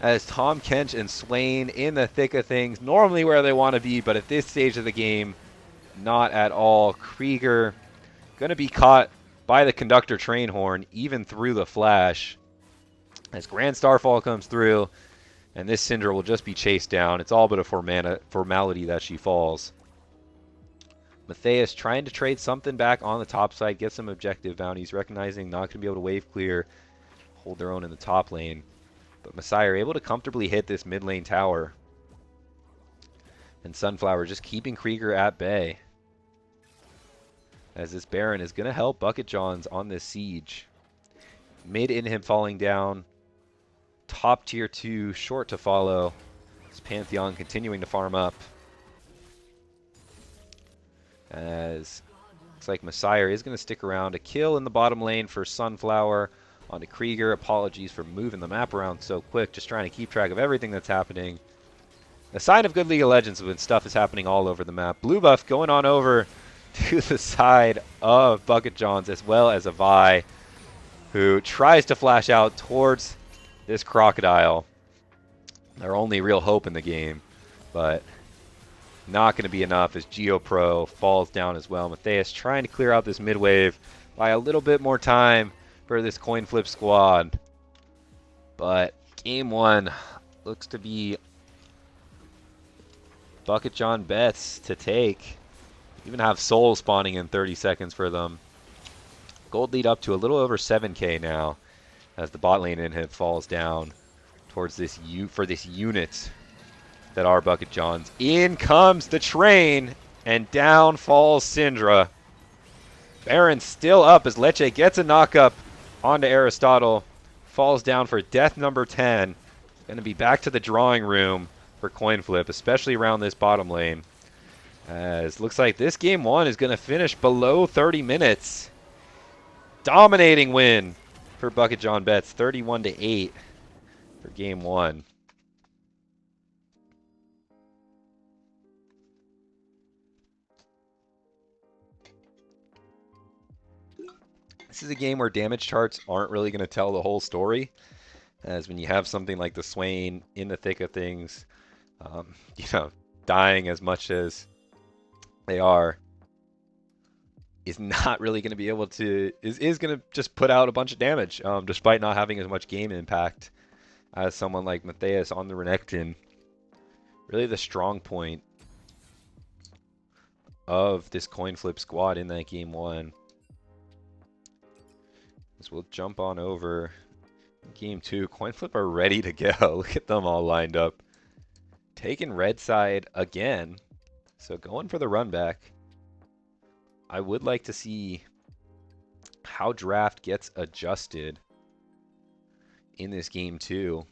As Tom Kench and Swain in the thick of things, normally where they want to be, but at this stage of the game, not at all. Krieger going to be caught by the Conductor Train Horn, even through the flash. As Grand Starfall comes through, and this Syndra will just be chased down. It's all but a formality that she falls. Matthias trying to trade something back on the top side, get some objective bounties, recognizing not going to be able to wave clear, hold their own in the top lane. But Messiah able to comfortably hit this mid lane tower. And Sunflower just keeping Krieger at bay. As this Baron is going to help BucketJon's on this siege. Mid in him falling down. Top tier 2, short to follow. This Pantheon continuing to farm up. As looks like Messiah is going to stick around. A kill in the bottom lane for Sunflower. Onto Krieger. Apologies for moving the map around so quick. Just trying to keep track of everything that's happening. A sign of good League of Legends when stuff is happening all over the map. Blue buff going on over to the side of BucketJon's, as well as a Vi, who tries to flash out towards this Crocodile. Their only real hope in the game, but not going to be enough as GeoPro falls down as well. Matthias trying to clear out this mid wave by a little bit more time for this Coinflip squad. But game 1 looks to be BucketJonBets to take. Even have Soul spawning in 30 seconds for them. Gold lead up to a little over 7K now as the bot lane inhib falls down towards this for this unit that are Bucket Johns. In comes the train, and down falls Syndra. Baron still up as Leche gets a knock-up onto Aristotle. Falls down for death number 10. Going to be back to the drawing room for Coinflip, especially around this bottom lane. As looks like this game 1 is going to finish below 30 minutes. Dominating win for BucketJonBets, 31-8 for game 1. This is a game where damage charts aren't really going to tell the whole story, as when you have something like the Swain in the thick of things, you know, dying as much as they are, is not really going to be able to, is going to just put out a bunch of damage, despite not having as much game impact as someone like Matthias on the Renekton. Really the strong point of this Coinflip squad in that game 1. As we'll jump on over game 2. Coinflip are ready to go. Look at them all lined up. Taking red side again. So going for the run back. I would like to see how draft gets adjusted in this game 2.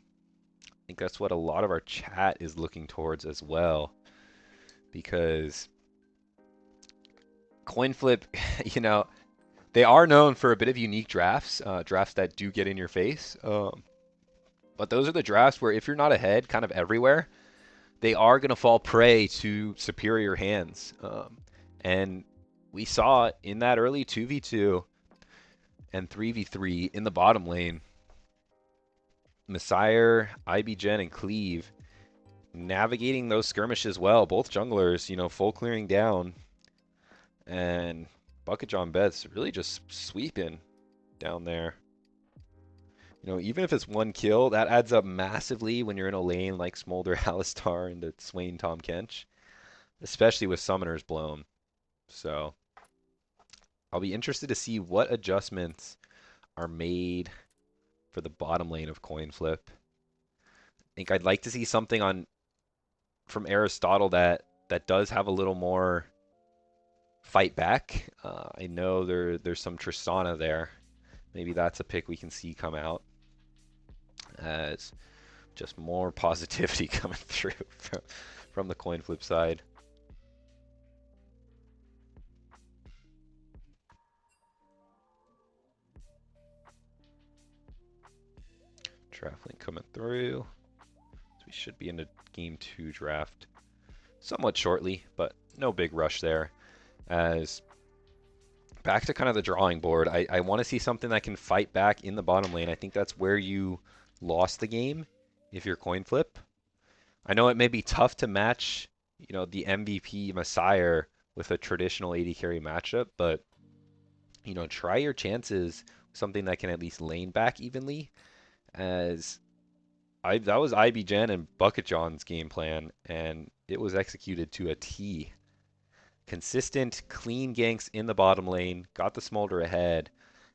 I think that's what a lot of our chat is looking towards as well. Because Coinflip, you know, they are known for a bit of unique drafts, drafts that do get in your face. But those are the drafts where if you're not ahead kind of everywhere, they are going to fall prey to superior hands. And we saw in that early 2v2 and 3v3 in the bottom lane, Messiah, IBGen, and Cleave navigating those skirmishes well. Both junglers, you know, full clearing down. And BucketJonBets really just sweeping down there. You know, even if it's one kill, that adds up massively when you're in a lane like Smolder, Alistar, and the Swain, Tom Kench. Especially with Summoners blown. So, I'll be interested to see what adjustments are made for the bottom lane of Coinflip. I think I'd like to see something from Aristotle that does have a little more fight back. I know there's some Tristana there. Maybe that's a pick we can see come out as just more positivity coming through from the Coinflip side. Draft link coming through. So we should be in a game 2 draft somewhat shortly, but no big rush there. As back to kind of the drawing board, I want to see something that can fight back in the bottom lane. I think that's where you lost the game if you're Coinflip. I know it may be tough to match, you know, the MVP Messiah with a traditional AD carry matchup, but, you know, try your chances with something that can at least lane back evenly. As that was IBGen and BucketJon's game plan, and it was executed to a T. Consistent, clean ganks in the bottom lane, got the Smolder ahead,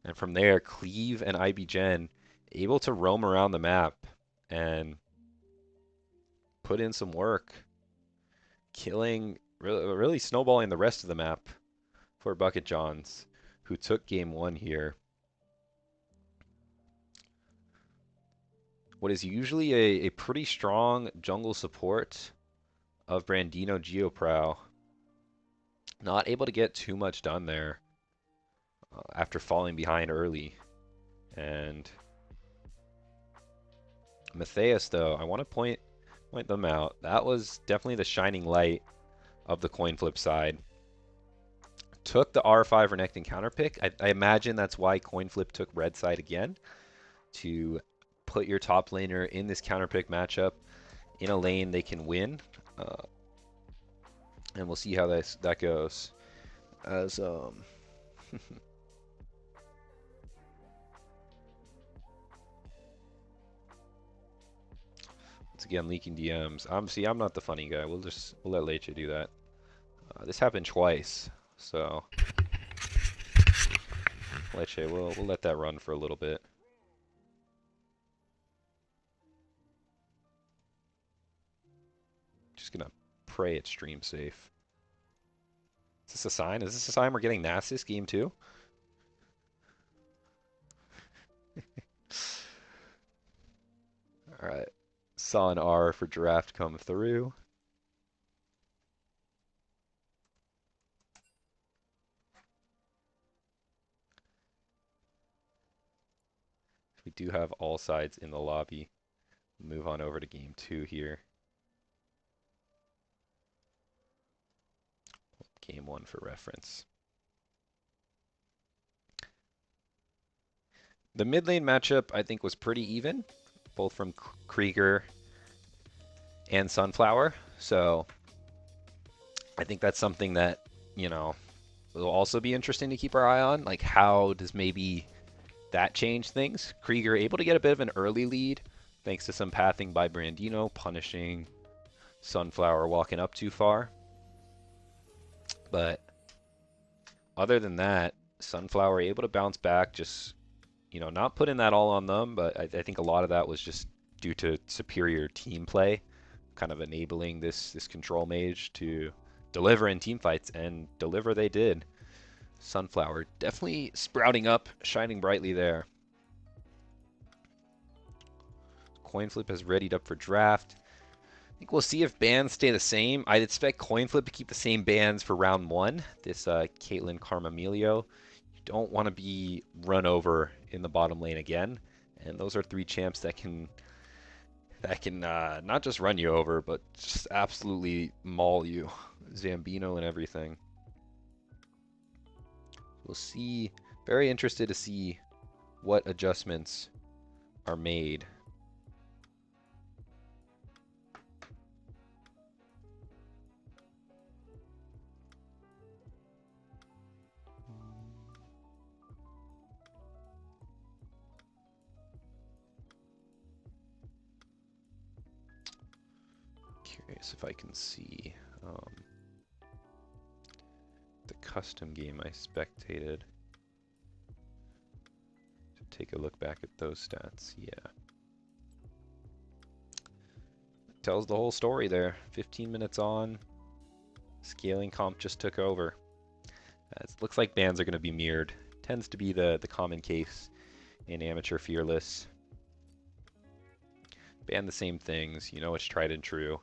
and from there, Cleave and IBGen able to roam around the map and put in some work, killing, really snowballing the rest of the map for BucketJons, who took game 1 here. What is usually a pretty strong jungle support of Brandino Geoprow. Not able to get too much done there after falling behind early. And Matthias, though, I want to point them out. That was definitely the shining light of the Coinflip side. Took the R5 Renekton counter pick. I imagine that's why Coinflip took red side again, to put your top laner in this counter pick matchup in a lane they can win. And we'll see how that goes. As once again, leaking DMs. See, I'm not the funny guy. We'll let Leche do that. This happened twice, so Leche, we'll let that run for a little bit. Just gonna pray it's stream safe. Is this a sign? Is this a sign we're getting Nasus game 2? Alright. Saw an R for draft come through. We do have all sides in the lobby. Move on over to game 2 here. Game 1 for reference. The mid lane matchup, I think, was pretty even, both from Krieger and Sunflower. So I think that's something that, you know, will also be interesting to keep our eye on. Like, how does maybe that change things? Krieger able to get a bit of an early lead thanks to some pathing by Brandino, punishing Sunflower walking up too far. But other than that, Sunflower able to bounce back, just, you know, not putting that all on them, but I think a lot of that was just due to superior team play, kind of enabling this control mage to deliver in team fights, and deliver they did. Sunflower definitely sprouting up, shining brightly there. Coinflip has readied up for draft. I think we'll see if bans stay the same. I'd expect Coinflip to keep the same bans for round 1. This Caitlyn Carmamilio. You don't want to be run over in the bottom lane again. And those are 3 champs that can not just run you over, but just absolutely maul you. Zambino and everything. We'll see. Very interested to see what adjustments are made. Curious if I can see the custom game I spectated. Take a look back at those stats. Yeah. Tells the whole story there. 15 minutes on. Scaling comp just took over. It looks like bans are going to be mirrored. Tends to be the common case in Amateur Fearless. Ban the same things. You know it's tried and true.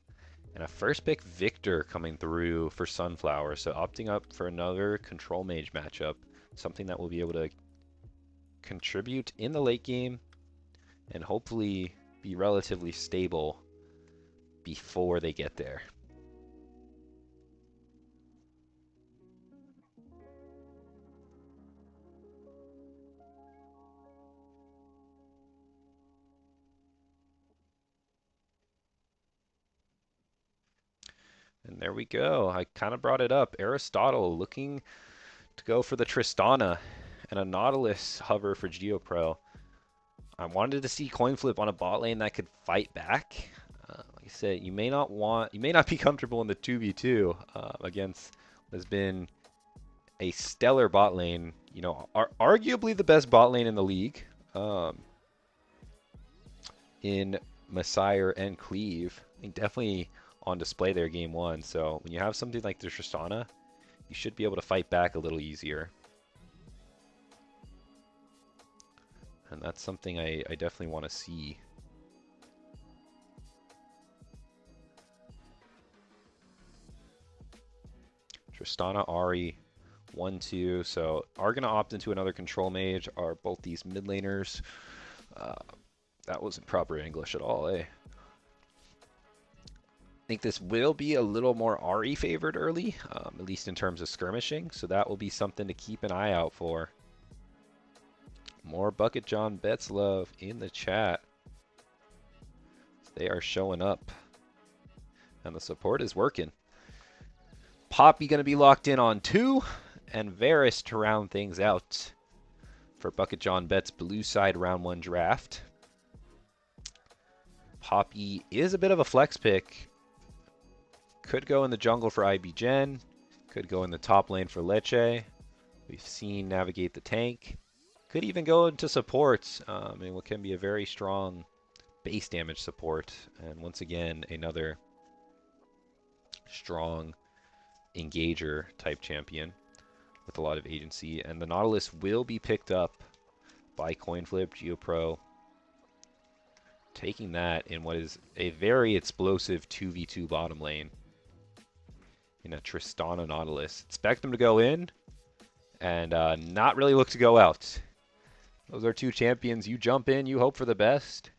And a first pick Victor coming through for Sunflower. So opting up for another control mage matchup. Something that will be able to contribute in the late game and hopefully be relatively stable before they get there. And there we go. I kind of brought it up. Aristotle looking to go for the Tristana and a Nautilus hover for GeoPro. I wanted to see Coinflip on a bot lane that could fight back. Like I said, you may not be comfortable in the 2v2 against what has been a stellar bot lane. You know, arguably the best bot lane in the league. In Messiah and Cleave. I think definitely on display there game 1. So when you have something like the Tristana, you should be able to fight back a little easier. And that's something I definitely want to see. Tristana, Ahri, 1-2. So are going to opt into another control mage. Are both these mid laners. That wasn't proper English at all, eh? I think this will be a little more Ahri favored early, at least in terms of skirmishing. So that will be something to keep an eye out for. More BucketJonBets love in the chat. They are showing up. And the support is working. Poppy going to be locked in on 2. And Varus to round things out for BucketJonBets blue side round 1 draft. Poppy is a bit of a flex pick. Could go in the jungle for IBGen. Could go in the top lane for Leche. We've seen navigate the tank. Could even go into support, and what can be a very strong base damage support. And once again, another strong engager type champion with a lot of agency. And the Nautilus will be picked up by Coinflip, GeoPro, taking that in what is a very explosive 2v2 bottom lane in a Tristana Nautilus. Expect them to go in and not really look to go out. Those are two champions. You jump in, you hope for the best,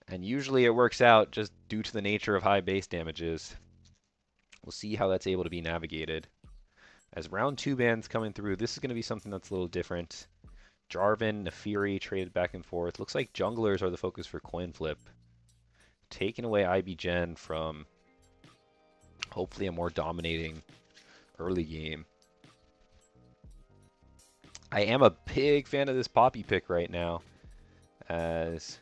and usually it works out just due to the nature of high base damages. We'll see how that's able to be navigated. As round 2 bans coming through, this is going to be something that's a little different. Jarvan, Nefiri traded back and forth. Looks like junglers are the focus for Coinflip. Taking away IBGen from hopefully a more dominating early game. I am a big fan of this Poppy pick right now, as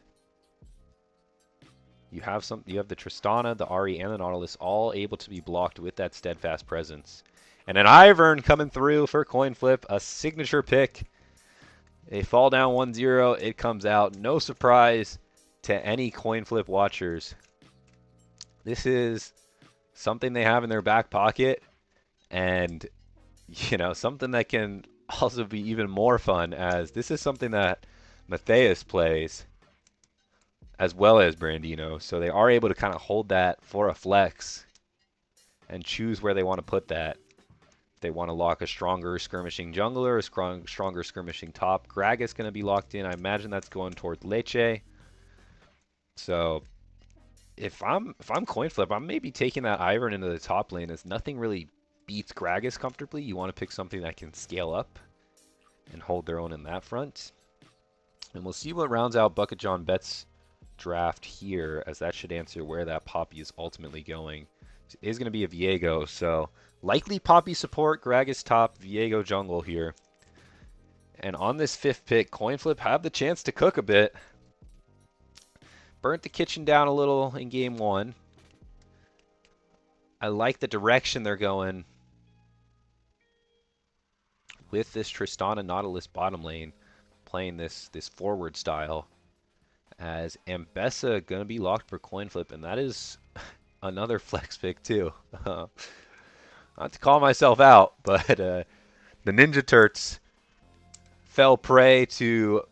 you have the Tristana, the Ahri, and the Nautilus all able to be blocked with that steadfast presence. And an Ivern coming through for Coinflip, a signature pick. They fall down 1-0, it comes out. No surprise to any Coinflip watchers. This is something they have in their back pocket, and you know, something that can also be even more fun, as this is something that Matthias plays as well as Brandino, so they are able to kind of hold that for a flex and choose where they want to put that. If they want to lock a stronger skirmishing jungler, a stronger skirmishing top, Gragas going to be locked in. I imagine that's going towards Leche. So if I'm Coinflip, I'm maybe taking that Ivern into the top lane, as nothing really beats Gragas comfortably. You want to pick something that can scale up and hold their own in that front. And we'll see what rounds out BucketJonBets draft here, as that should answer where that Poppy is ultimately going. It is going to be a Viego, so likely Poppy support, Gragas top, Viego jungle here. And on this 5th pick, Coinflip have the chance to cook a bit. Burnt the kitchen down a little in game 1. I like the direction they're going with this Tristana Nautilus bottom lane, playing this forward style, as Ambessa going to be locked for Coinflip, and that is another flex pick too. Not to call myself out, but the Ninja Turks fell prey to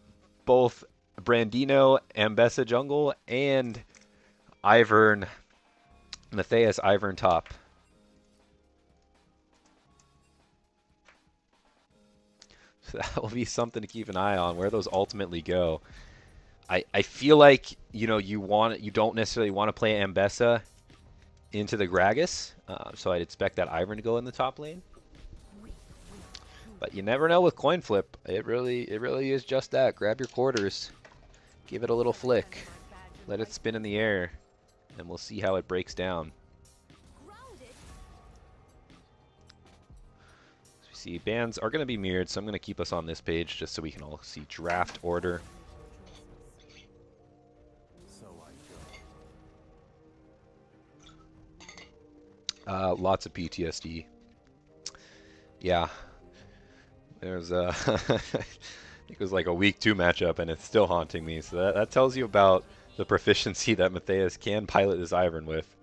both Brandino, Ambessa jungle, and Ivern, Matthias Ivern top. So that will be something to keep an eye on, where those ultimately go. I feel like, you know, you don't necessarily want to play Ambessa into the Gragas, so I'd expect that Ivern to go in the top lane. But you never know with Coinflip. It really is just that. Grab your quarters, give it a little flick, let it spin in the air, and we'll see how it breaks down. So we see bans are going to be mirrored, so I'm going to keep us on this page just so we can all see draft order. Lots of PTSD. Yeah. There's I think it was like a week 2 matchup, and it's still haunting me. So that tells you about the proficiency that Matthias can pilot this Ivern with.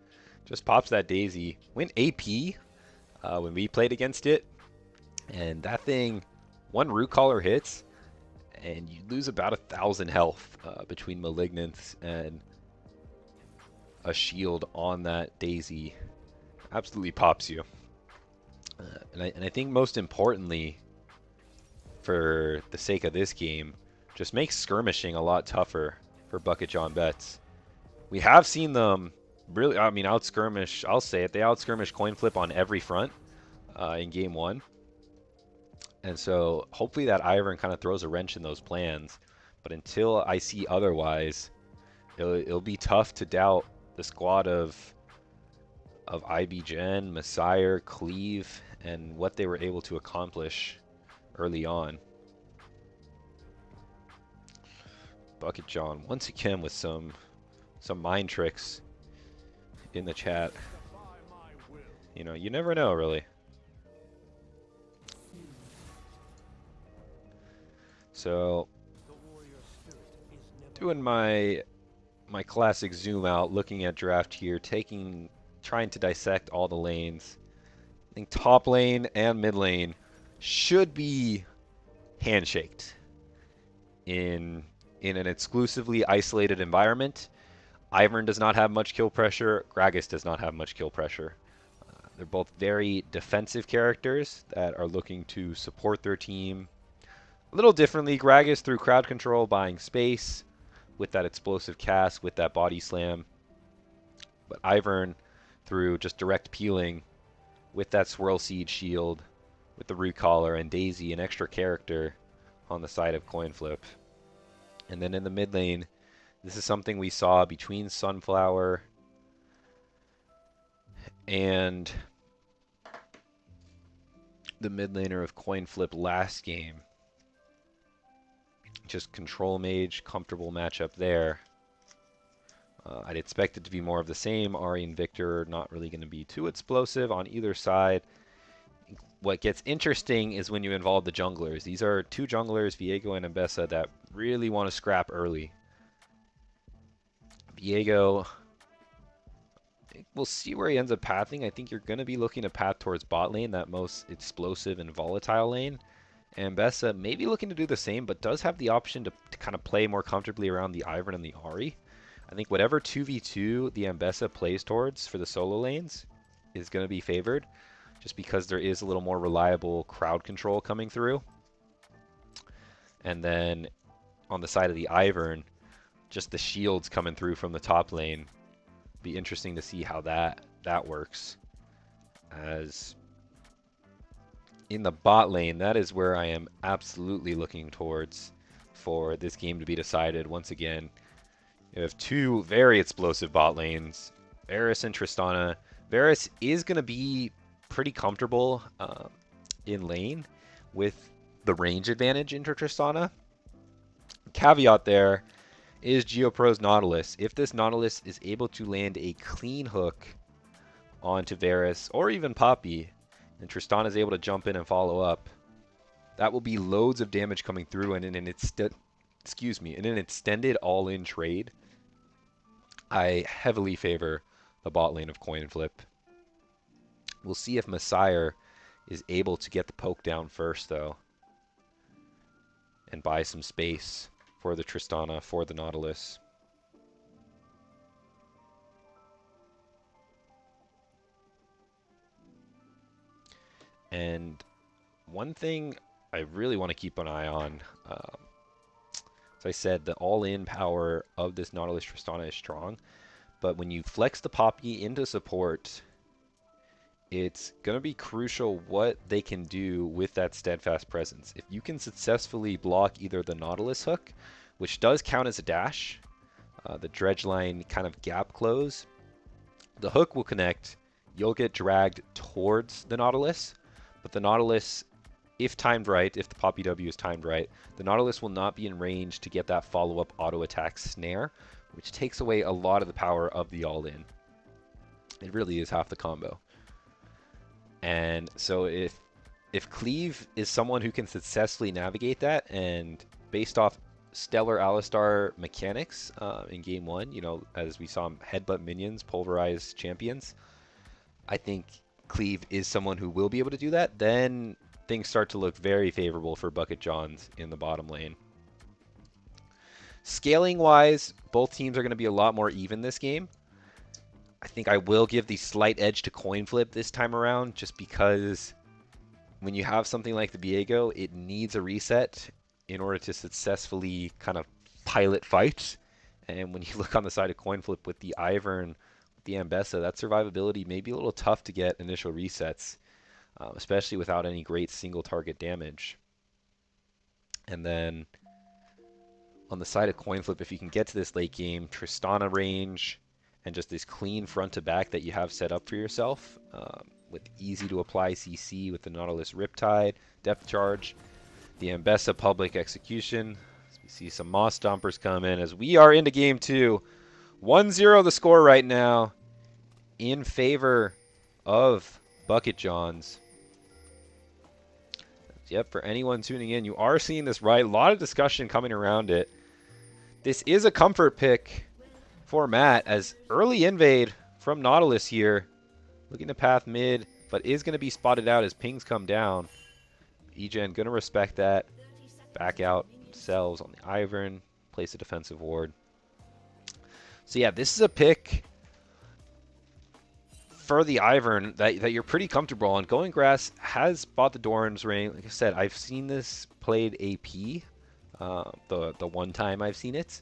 Just pops that Daisy. Went AP when we played against it, and that thing, one root collar hits, and you lose about 1,000 health between Malignance and a shield on that Daisy. Absolutely pops you. And I think most importantly, for the sake of this game, just makes skirmishing a lot tougher for BucketJonBets. We have seen them really, I mean, out-skirmish, I'll say it, they out-skirmish Coinflip on every front in game 1. And so hopefully that Ivern kind of throws a wrench in those plans. But until I see otherwise, it'll be tough to doubt the squad of IBGen, Messiah, Cleave, and what they were able to accomplish early on. BucketJon once again with some mind tricks in the chat. You know, you never know, really. So doing my classic zoom out, looking at draft here, trying to dissect all the lanes. I think top lane and mid lane should be handshaked in an exclusively isolated environment. Ivern does not have much kill pressure. Gragas does not have much kill pressure. They're both very defensive characters that are looking to support their team a little differently. Gragas through crowd control, buying space with that explosive cast, with that body slam. But Ivern through just direct peeling with that swirl seed shield, with the root collar, and Daisy, an extra character on the side of Coinflip. And then in the mid lane, this is something we saw between Sunflower and the mid laner of Coinflip last game. Just control mage, comfortable matchup there. I'd expect it to be more of the same. Ahri and Victor not really going to be too explosive on either side. What gets interesting is when you involve the junglers. These are two junglers, Viego and Ambessa, that really want to scrap early. Viego, we'll see where he ends up pathing. I think you're going to be looking to path towards bot lane, that most explosive and volatile lane. Ambessa may be looking to do the same, but does have the option to kind of play more comfortably around the Ivern and the Ahri. I think whatever 2v2 the Ambessa plays towards for the solo lanes is going to be favored, just because there is a little more reliable crowd control coming through. And then on the side of the Ivern, just the shields coming through from the top lane. Be interesting to see how that works. As in the bot lane, that is where I am absolutely looking towards for this game to be decided. Once again, you have two very explosive bot lanes, Varus and Tristana. Varus is going to be pretty comfortable in lane with the range advantage into Tristana. Caveat there is GeoPro's Nautilus. If this Nautilus is able to land a clean hook onto Varus or even Poppy, and Tristana is able to jump in and follow up, that will be loads of damage coming through, and in an extended all-in trade, I heavily favor the bot lane of Coinflip. We'll see if Messiah is able to get the poke down first, though, and buy some space for the Tristana, for the Nautilus. And one thing I really want to keep an eye on, as I said, the all-in power of this Nautilus Tristana is strong, but when you flex the Poppy into support, it's going to be crucial what they can do with that steadfast presence. If you can successfully block either the Nautilus hook, which does count as a dash, the dredge line kind of gap close, the hook will connect, you'll get dragged towards the Nautilus, but the Nautilus, if timed right, if the Poppy W is timed right, the Nautilus will not be in range to get that follow-up auto attack snare, which takes away a lot of the power of the all-in. It really is half the combo. And so if Cleave is someone who can successfully navigate that, and based off stellar Alistar mechanics in game one, you know, as we saw him headbutt minions, pulverize champions, I think Cleave is someone who will be able to do that. Then things start to look very favorable for BucketJons in the bottom lane. Scaling wise, both teams are going to be a lot more even this game. I think I will give the slight edge to Coinflip this time around, just because when you have something like the Viego, it needs a reset in order to successfully kind of pilot fights. And when you look on the side of Coinflip with the Ivern, with the Ambessa, that survivability may be a little tough to get initial resets, especially without any great single target damage. And then on the side of Coinflip, if you can get to this late game, Tristana range, and just this clean front to back that you have set up for yourself, with easy to apply CC with the Nautilus Riptide, Depth Charge, the Ambessa Public Execution. As we see some Moss Stompers come in as we are into game two. 1-0 the score right now in favor of BucketJons. Yep, for anyone tuning in, you are seeing this right. A lot of discussion coming around it. This is a comfort pick for Matt as early invade from Nautilus here. Looking to path mid, but is going to be spotted out as pings come down. Egen going to respect that. Back out themselves on the Ivern. Place a defensive ward. So yeah, this is a pick for the Ivern that you're pretty comfortable on. Going Grass has bought the Doran's Ring. Like I said, I've seen this played AP the one time I've seen it.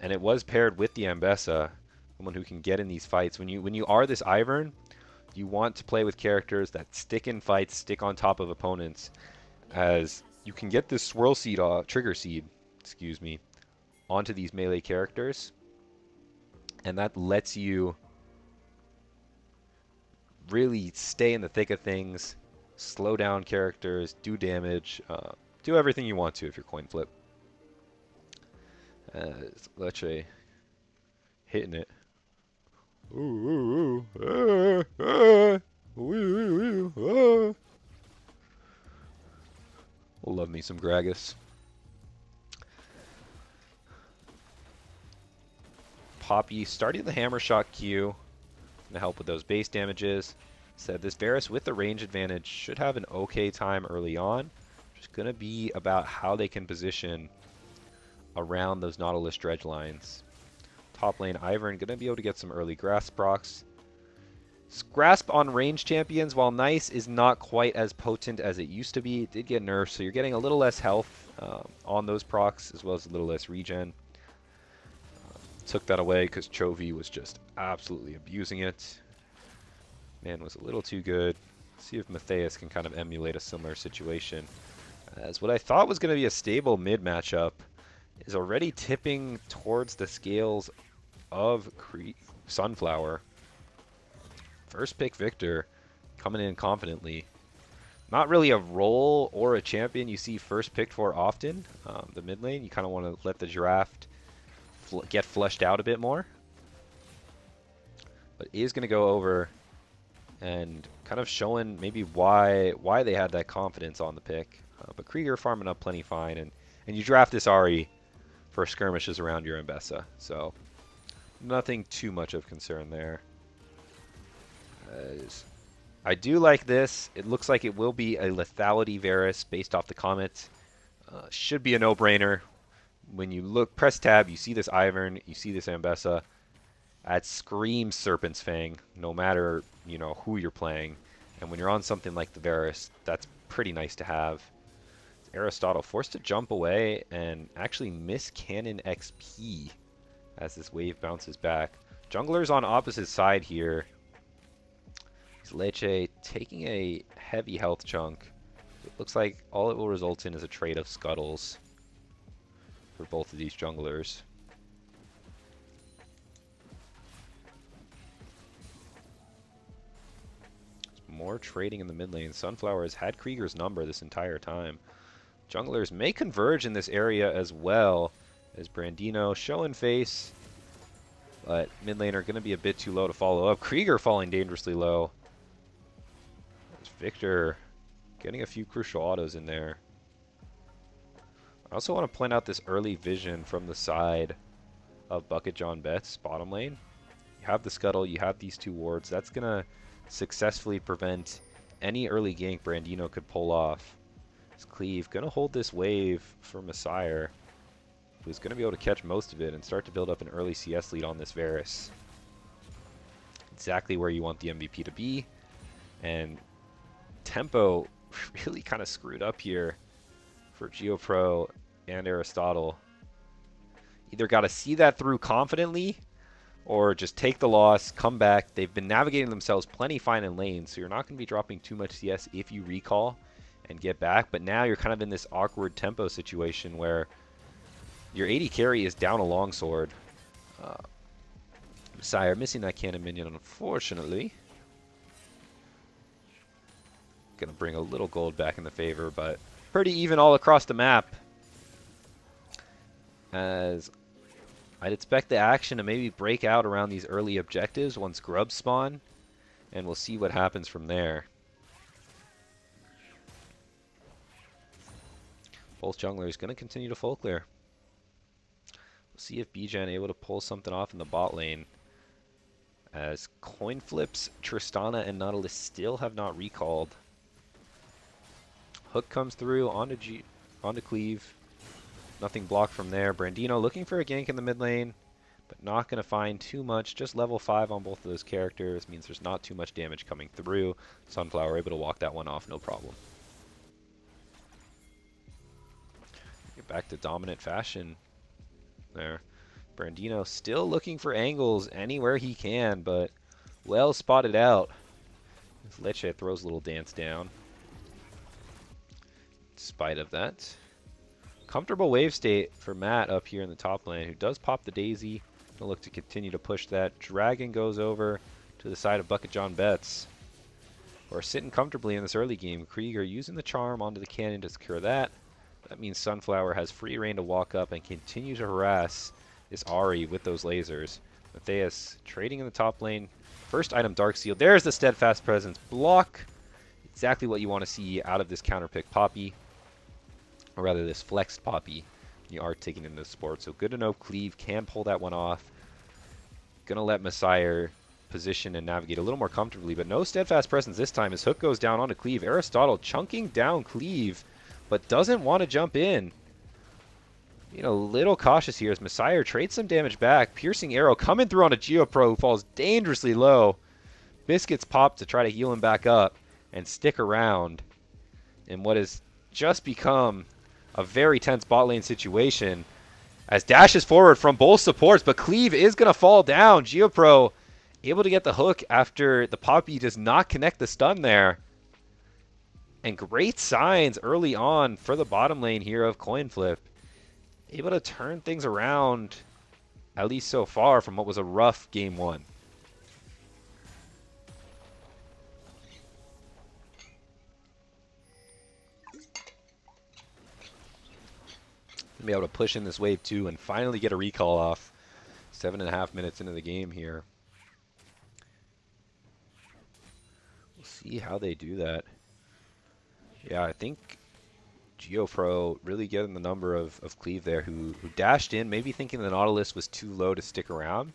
And it was paired with the Ambessa, someone who can get in these fights. When you are this Ivern, you want to play with characters that stick in fights, stick on top of opponents, as you can get this Swirl Seed, Trigger Seed, excuse me, onto these melee characters, and that lets you really stay in the thick of things, slow down characters, do damage, do everything you want to if you're Coinflip. Leche hitting it. Ooh, ooh, ooh, love me some Gragas. Poppy starting the Hammer Shot Q to help with those base damages. Said this Varus with the range advantage should have an okay time early on. Just going to be about how they can position around those Nautilus dredge lines. Top lane Ivern going to be able to get some early Grasp procs. Grasp on range champions, while nice, is not quite as potent as it used to be. It did get nerfed, so you're getting a little less health on those procs, as well as a little less regen. Took that away because Chovy was just absolutely abusing it. Man was a little too good. See if Matthias can kind of emulate a similar situation. As what I thought was going to be a stable mid matchup is already tipping towards the scales of Sunflower. First pick Victor coming in confidently. Not really a role or a champion you see first picked for often. The mid lane, you kind of want to let the draft get fleshed out a bit more. But is going to go over and kind of showing maybe why they had that confidence on the pick. But Krieger farming up plenty fine, and you draft this Ahri for skirmishes around your Ambessa. So nothing too much of concern there. I do like this. It looks like it will be a lethality Varus based off the comments. Should be a no-brainer. When you look, press tab, you see this Ivern, you see this Ambessa. That screams Serpent's Fang, no matter who you're playing. And when you're on something like the Varus, that's pretty nice to have. Aristotle forced to jump away and actually miss Cannon XP as this wave bounces back. Jungler's on opposite side here. Leche taking a heavy health chunk. It looks like all it will result in is a trade of scuttles for both of these junglers. More trading in the mid lane. Sunflower has had Krieger's number this entire time. Junglers may converge in this area as well as Brandino showing face, but mid lane are going to be a bit too low to follow up. Krieger falling dangerously low. There's Victor getting a few crucial autos in there. I also want to point out this early vision from the side of BucketJonBets bottom lane. You have the scuttle, you have these two wards. That's going to successfully prevent any early gank Brandino could pull off. Cleave going to hold this wave for Messiah, who's going to be able to catch most of it and start to build up an early CS lead on this Varus. Exactly where you want the MVP to be. And tempo really kind of screwed up here for GeoPro and Aristotle. Either got to see that through confidently or just take the loss, come back. They've been navigating themselves plenty fine in lane, so you're not going to be dropping too much CS if you recall and get back. But now you're kind of in this awkward tempo situation where your AD carry is down a longsword. Messiah missing that cannon minion, unfortunately. Gonna bring a little gold back in the favor, but pretty even all across the map. As I'd expect the action to maybe break out around these early objectives once grubs spawn, and we'll see what happens from there. Both junglers going to continue to full clear. We'll see if BucketJon able to pull something off in the bot lane. As Coinflips, Tristana, and Nautilus still have not recalled. Hook comes through onto Cleave. Nothing blocked from there. Brandino looking for a gank in the mid lane, but not going to find too much. Just level 5 on both of those characters means there's not too much damage coming through. Sunflower able to walk that one off, no problem. Get back to dominant fashion there. Brandino still looking for angles anywhere he can, but well spotted out. Leche throws a little dance down. In spite of that. Comfortable wave state for Matt up here in the top lane, who does pop the Daisy. Gonna look to continue to push that. Dragon goes over to the side of BucketJonBets. We're sitting comfortably in this early game. Krieger using the charm onto the cannon to secure that. That means Sunflower has free reign to walk up and continue to harass this Ahri with those lasers. Matthias trading in the top lane. First item, Dark Seal. There's the Steadfast Presence block. Exactly what you want to see out of this counterpick Poppy. Or rather, this flexed Poppy. You are taking into the sport. So good to know Cleave can pull that one off. Gonna let Messiah position and navigate a little more comfortably, but no Steadfast Presence this time as Hook goes down onto Cleave. Aristotle chunking down Cleave, but doesn't want to jump in. Being a little cautious here as Messiah trades some damage back. Piercing Arrow coming through on a GeoPro who falls dangerously low. Biscuits pop to try to heal him back up and stick around in what has just become a very tense bot lane situation as dashes forward from both supports, but Cleave is going to fall down. GeoPro able to get the hook after the Poppy does not connect the stun there. And great signs early on for the bottom lane here of Coinflip. Able to turn things around, at least so far, from what was a rough game one. Be able to push in this wave 2 and finally get a recall off. 7.5 minutes into the game here. We'll see how they do that. Yeah, I think GeoPro really getting the number of Cleave there, who dashed in, maybe thinking the Nautilus was too low to stick around.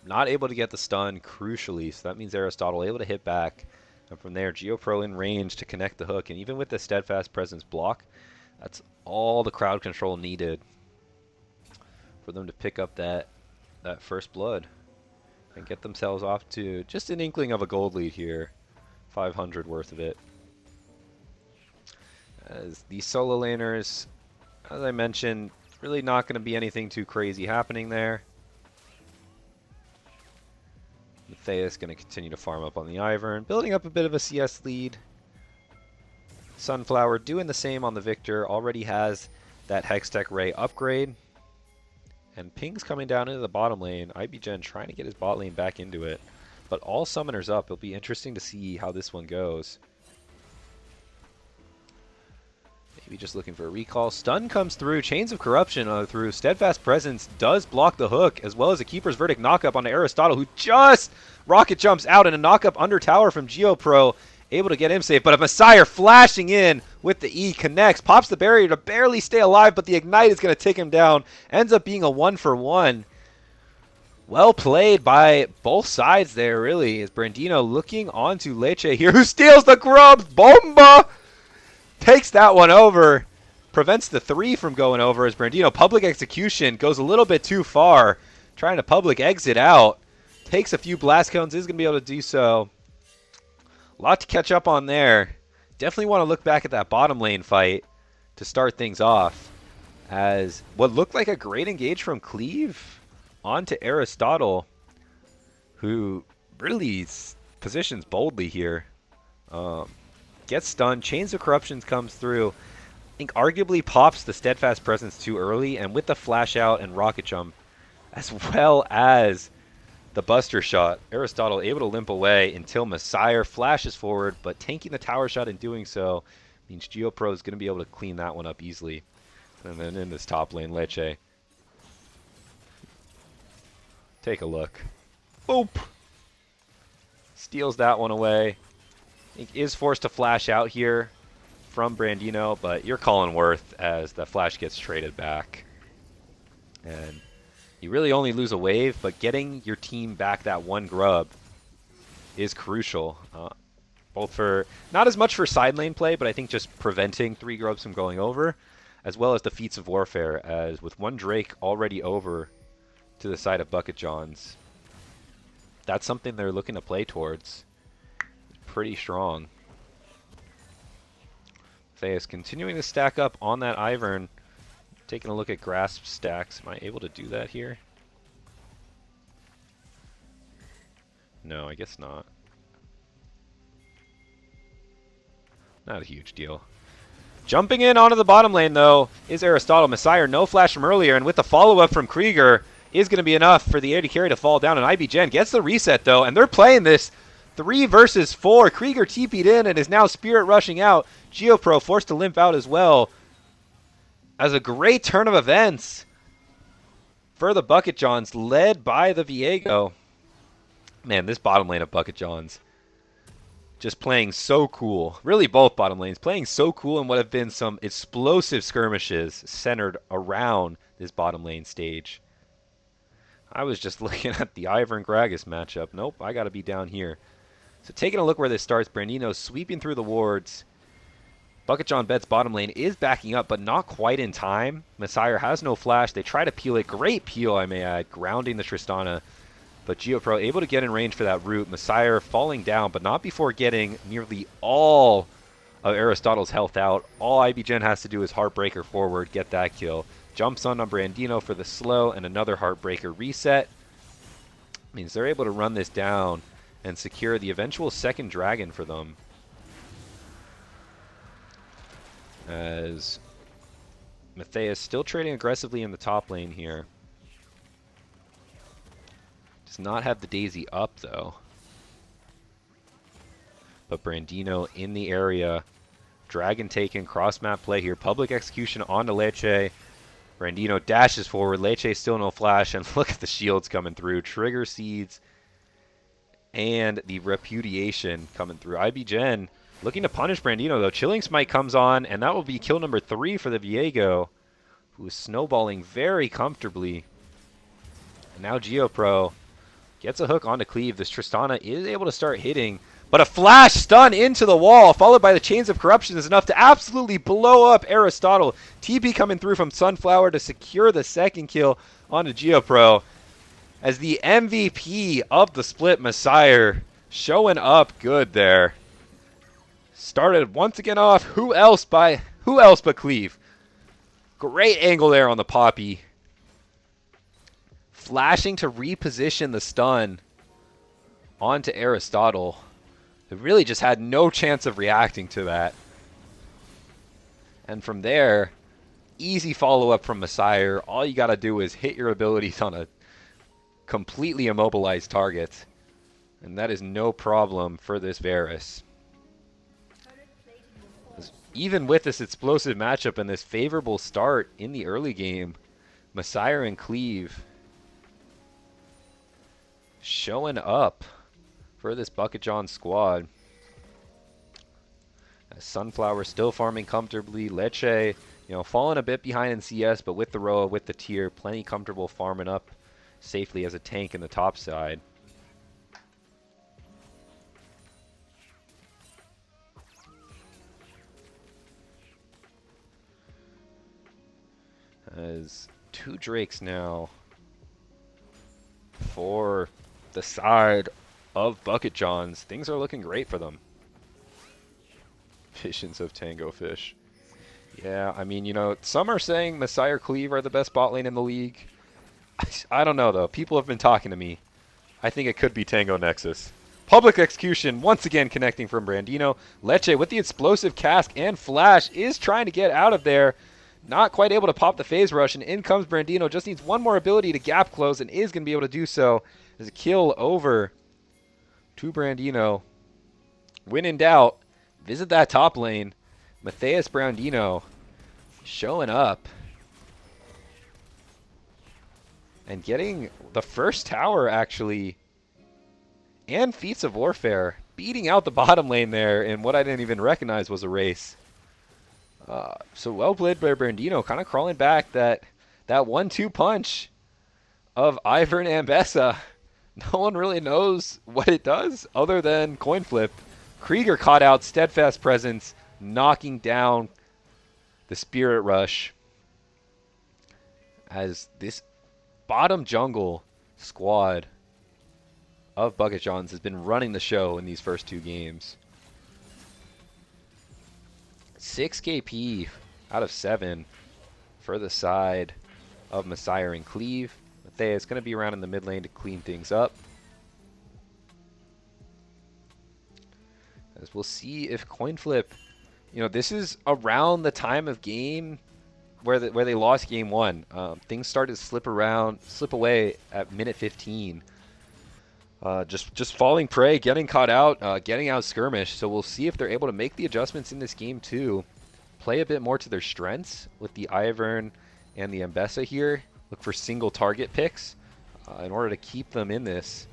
Not able to get the stun, crucially, so that means Aristotle able to hit back. And from there, GeoPro in range to connect the hook. And even with the Steadfast Presence block, that's all the crowd control needed for them to pick up that first blood and get themselves off to just an inkling of a gold lead here. 500 worth of it. As these solo laners, as I mentioned, really not going to be anything too crazy happening there. Matthias going to continue to farm up on the Ivern, building up a bit of a CS lead. Sunflower doing the same on the Victor, already has that Hextech Ray upgrade. And Ping's coming down into the bottom lane. BucketJon trying to get his bot lane back into it. But all summoners up. It'll be interesting to see how this one goes. Maybe just looking for a recall. Stun comes through. Chains of Corruption through. Steadfast Presence does block the hook, as well as a Keeper's Verdict knockup onto Aristotle, who just rocket jumps out, and a knockup under tower from GeoPro. Able to get him safe, but a Messiah flashing in with the E connects, pops the barrier to barely stay alive, but the Ignite is going to take him down. Ends up being a 1-for-1. Well played by both sides there, really, as Brandino looking onto Leche here, who steals the grubs. Bomba! Takes that one over. Prevents the 3 from going over as Brandino, public execution, goes a little bit too far. Trying to public exit out. Takes a few blast cones, is going to be able to do so. A lot to catch up on there. Definitely want to look back at that bottom lane fight to start things off. As what looked like a great engage from Cleave onto Aristotle, who really positions boldly here. Gets stunned. Chains of Corruptions comes through. I think arguably pops the Steadfast Presence too early, and with the flash out and rocket jump, as well as the Buster Shot, Aristotle able to limp away until Messiah flashes forward, but tanking the tower shot in doing so means GeoPro is going to be able to clean that one up easily. And then in this top lane, Leche. Take a look. Boop! Steals that one away. I think is forced to flash out here. from Brandino, but you're calling worth as the flash gets traded back. And you really only lose a wave, but getting your team back that one grub is crucial. Both for, not as much for side lane play, but I think just preventing 3 grubs from going over, as well as the feats of warfare, as with 1 Drake already over to the side of BucketJon's, that's something they're looking to play towards. Pretty strong. Theus continuing to stack up on that Ivern. Taking a look at grasp stacks. Am I able to do that here? No, I guess not. Not a huge deal. Jumping in onto the bottom lane, though, is Aristotle. Messiah, no flash from earlier, and with the follow-up from Krieger, is going to be enough for the AD carry to fall down. And IBGen gets the reset, though, and they're playing this 3 versus 4. Krieger TP'd in and is now Spirit rushing out. GeoPro forced to limp out as well. As a great turn of events for the BucketJons, led by the Viego. Man, this bottom lane of BucketJons just playing so cool. Really both bottom lanes playing so cool in what have been some explosive skirmishes centered around this bottom lane stage. I was just looking at the Ivern Gragas matchup. Nope, I got to be down here. So taking a look where this starts, Brandino sweeping through the wards. BucketJonBets bottom lane is backing up, but not quite in time. Messiah has no flash. They try to peel it. Great peel, I may add, grounding the Tristana. But GeoPro able to get in range for that root. Messiah falling down, but not before getting nearly all of Aristotle's health out. All IBGen has to do is Heartbreaker forward, get that kill. Jumps on Brandino for the slow, and another Heartbreaker reset. Means they're able to run this down and secure the eventual second dragon for them. As Matthias still trading aggressively in the top lane here. Does not have the Daisy up, though. But Brandino in the area. Dragon taken, cross-map play here. Public execution onto Leche. Brandino dashes forward. Leche still no flash, and look at the shields coming through. Trigger seeds and the repudiation coming through. IBGen looking to punish Brandino, though. Chilling Smite comes on, and that will be kill number 3 for the Viego, who is snowballing very comfortably. And now GeoPro gets a hook onto Cleave. This Tristana is able to start hitting, but a flash stun into the wall, followed by the Chains of Corruption, is enough to absolutely blow up Aristotle. TP coming through from Sunflower to secure the second kill onto GeoPro. As the MVP of the split, Messiah, showing up good there. Started once again off. Who else but Cleave? Great angle there on the Poppy. Flashing to reposition the stun onto Aristotle. It really just had no chance of reacting to that. And from there, easy follow-up from Messiah. All you got to do is hit your abilities on a completely immobilized target. And that is no problem for this Varus. Even with this explosive matchup and this favorable start in the early game, Messiah and Cleave showing up for this BucketJon squad. As Sunflower still farming comfortably. Leche, falling a bit behind in CS, but with the Roa, with the tier, plenty comfortable farming up safely as a tank in the top side. As 2 Drakes now for the side of BucketJon's. Things are looking great for them. Visions of Tango Fish. Yeah, I mean, some are saying Messiah Cleave are the best bot lane in the league. I don't know, though. People have been talking to me. I think it could be Tango Nexus. Public execution once again connecting from Brandino. Leche with the explosive cask and flash is trying to get out of there. Not quite able to pop the phase rush, and in comes Brandino. Just needs one more ability to gap close, and is going to be able to do so. There's a kill over to Brandino. When in doubt, visit that top lane. Matthias Brandino showing up. And getting the first tower, actually. And feats of warfare. Beating out the bottom lane there in what I didn't even recognize was a race. So well played by Brandino, kind of crawling back that 1-2 punch of Ivern and Bessa. No one really knows what it does other than Coinflip. Krieger caught out, Steadfast Presence, knocking down the Spirit Rush as this bottom jungle squad of Bucket Johns has been running the show in these first 2 games. 6 KP out of 7 for the side of Messiah and Cleve. Matthias going to be around in the mid lane to clean things up. As we'll see if Coinflip, this is around the time of game where they lost game 1. Things started to slip away at minute 15. Just falling prey, getting caught out, getting out skirmished. So we'll see if they're able to make the adjustments in this game too. Play a bit more to their strengths with the Ivern and the Mbessa here. Look for single target picks in order to keep them in this.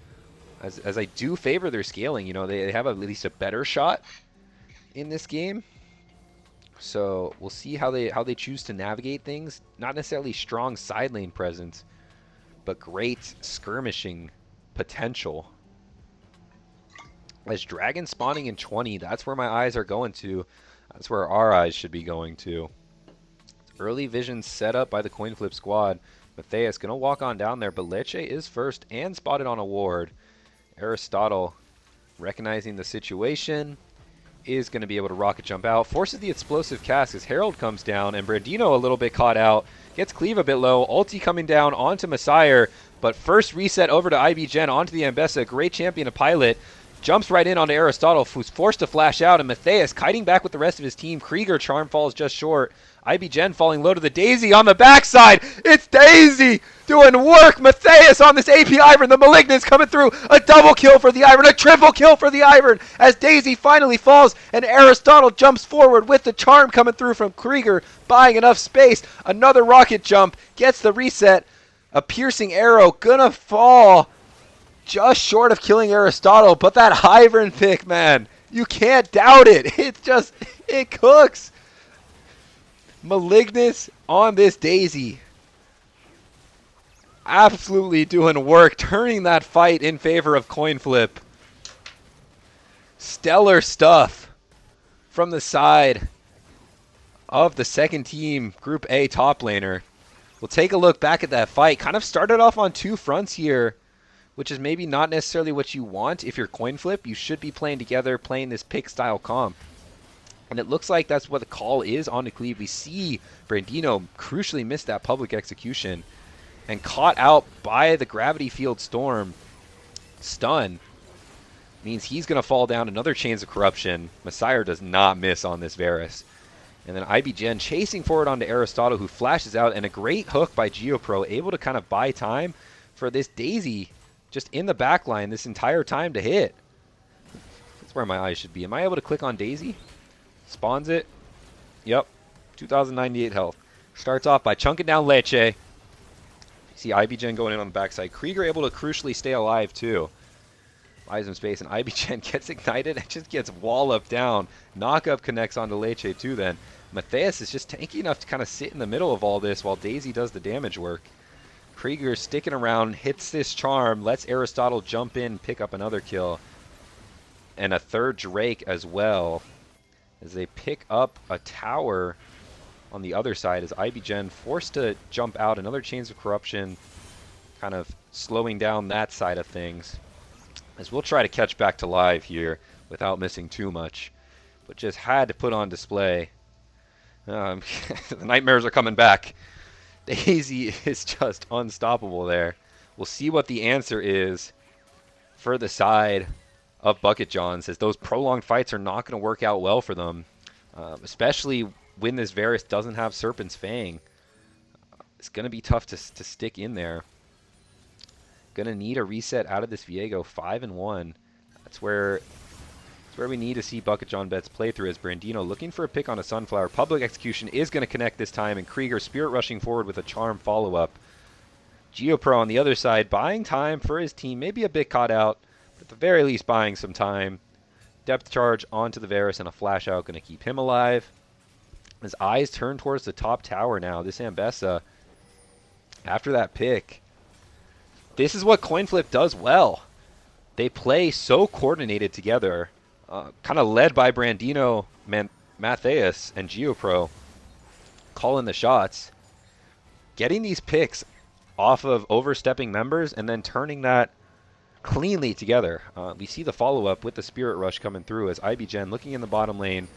As I do favor their scaling, they have at least a better shot in this game. So we'll see how they choose to navigate things. Not necessarily strong side lane presence, but great skirmishing potential. As Dragon spawning in 20, that's where my eyes are going to. That's where our eyes should be going to. Early vision set up by the Coinflip squad. Matthias going to walk on down there, but Leche is first and spotted on a ward. Aristotle, recognizing the situation, is going to be able to rocket jump out. Forces the explosive cast as Herald comes down, and Brandino a little bit caught out. Gets Cleve a bit low. Ulti coming down onto Messiah, but first reset over to IBGen onto the Mbessa. Great champion of Pilot. Jumps right in onto Aristotle, who's forced to flash out, and Matthias kiting back with the rest of his team. Krieger charm falls just short. IBGen falling low to the Daisy on the backside. It's Daisy doing work. Matthias on this AP Ivern. The Malignant's coming through. A double kill for the Ivern. A triple kill for the Ivern as Daisy finally falls and Aristotle jumps forward with the charm coming through from Krieger, buying enough space. Another rocket jump. Gets the reset. A piercing arrow gonna fall just short of killing Aristotle. But that Ivern pick, man, you can't doubt it. It cooks. Malignus on this Daisy. Absolutely doing work, turning that fight in favor of Coinflip. Stellar stuff from the side of the second team, Group A top laner. We'll take a look back at that fight. Kind of started off on 2 fronts here, which is maybe not necessarily what you want if you're Coinflip. You should be playing together, playing this pick style comp. And it looks like that's what the call is on the Cleve. We see Brandino crucially missed that public execution and caught out by the Gravity Field Storm. Stun means he's going to fall down. Another Chains of Corruption. Messiah does not miss on this Varus. And then IBGen chasing forward onto Aristotle, who flashes out. And a great hook by GeoPro, able to kind of buy time for this Daisy just in the back line this entire time to hit. That's where my eyes should be. Am I able to click on Daisy? Spawns it. Yep. 2,098 health. Starts off by chunking down Leche. See IBGen going in on the backside. Krieger able to crucially stay alive too. Buys him space, and IBGen gets ignited and just gets walloped down. Knock-up connects onto Leche too then. Matthias is just tanky enough to kind of sit in the middle of all this while Daisy does the damage work. Krieger sticking around, hits this charm, lets Aristotle jump in, pick up another kill. And a third Drake as well, as they pick up a tower on the other side, as IBGen forced to jump out. Another Chains of Corruption kind of slowing down that side of things. As we'll try to catch back to live here without missing too much, but just had to put on display. The nightmares are coming back. Daisy is just unstoppable there. We'll see what the answer is for the side of Bucket Johns, as those prolonged fights are not going to work out well for them, especially when this Varus doesn't have Serpent's Fang. It's going to be tough to stick in there. Going to need a reset out of this Viego. 5-1. That's where we need to see BucketJonBets play through, as Brandino looking for a pick on a Sunflower. Public execution is going to connect this time, and Krieger spirit rushing forward with a charm follow-up. GeoPro on the other side buying time for his team, maybe a bit caught out, but at the very least buying some time. Depth charge onto the Varus and a flash out going to keep him alive. His eyes turn towards the top tower now. This Ambessa, after that pick, this is what Coinflip does well. They play so coordinated together, kind of led by Brandino, Matthias, and GeoPro, calling the shots, getting these picks off of overstepping members and then turning that cleanly together. We see the follow-up with the Spirit Rush coming through as IBGen looking in the bottom lane.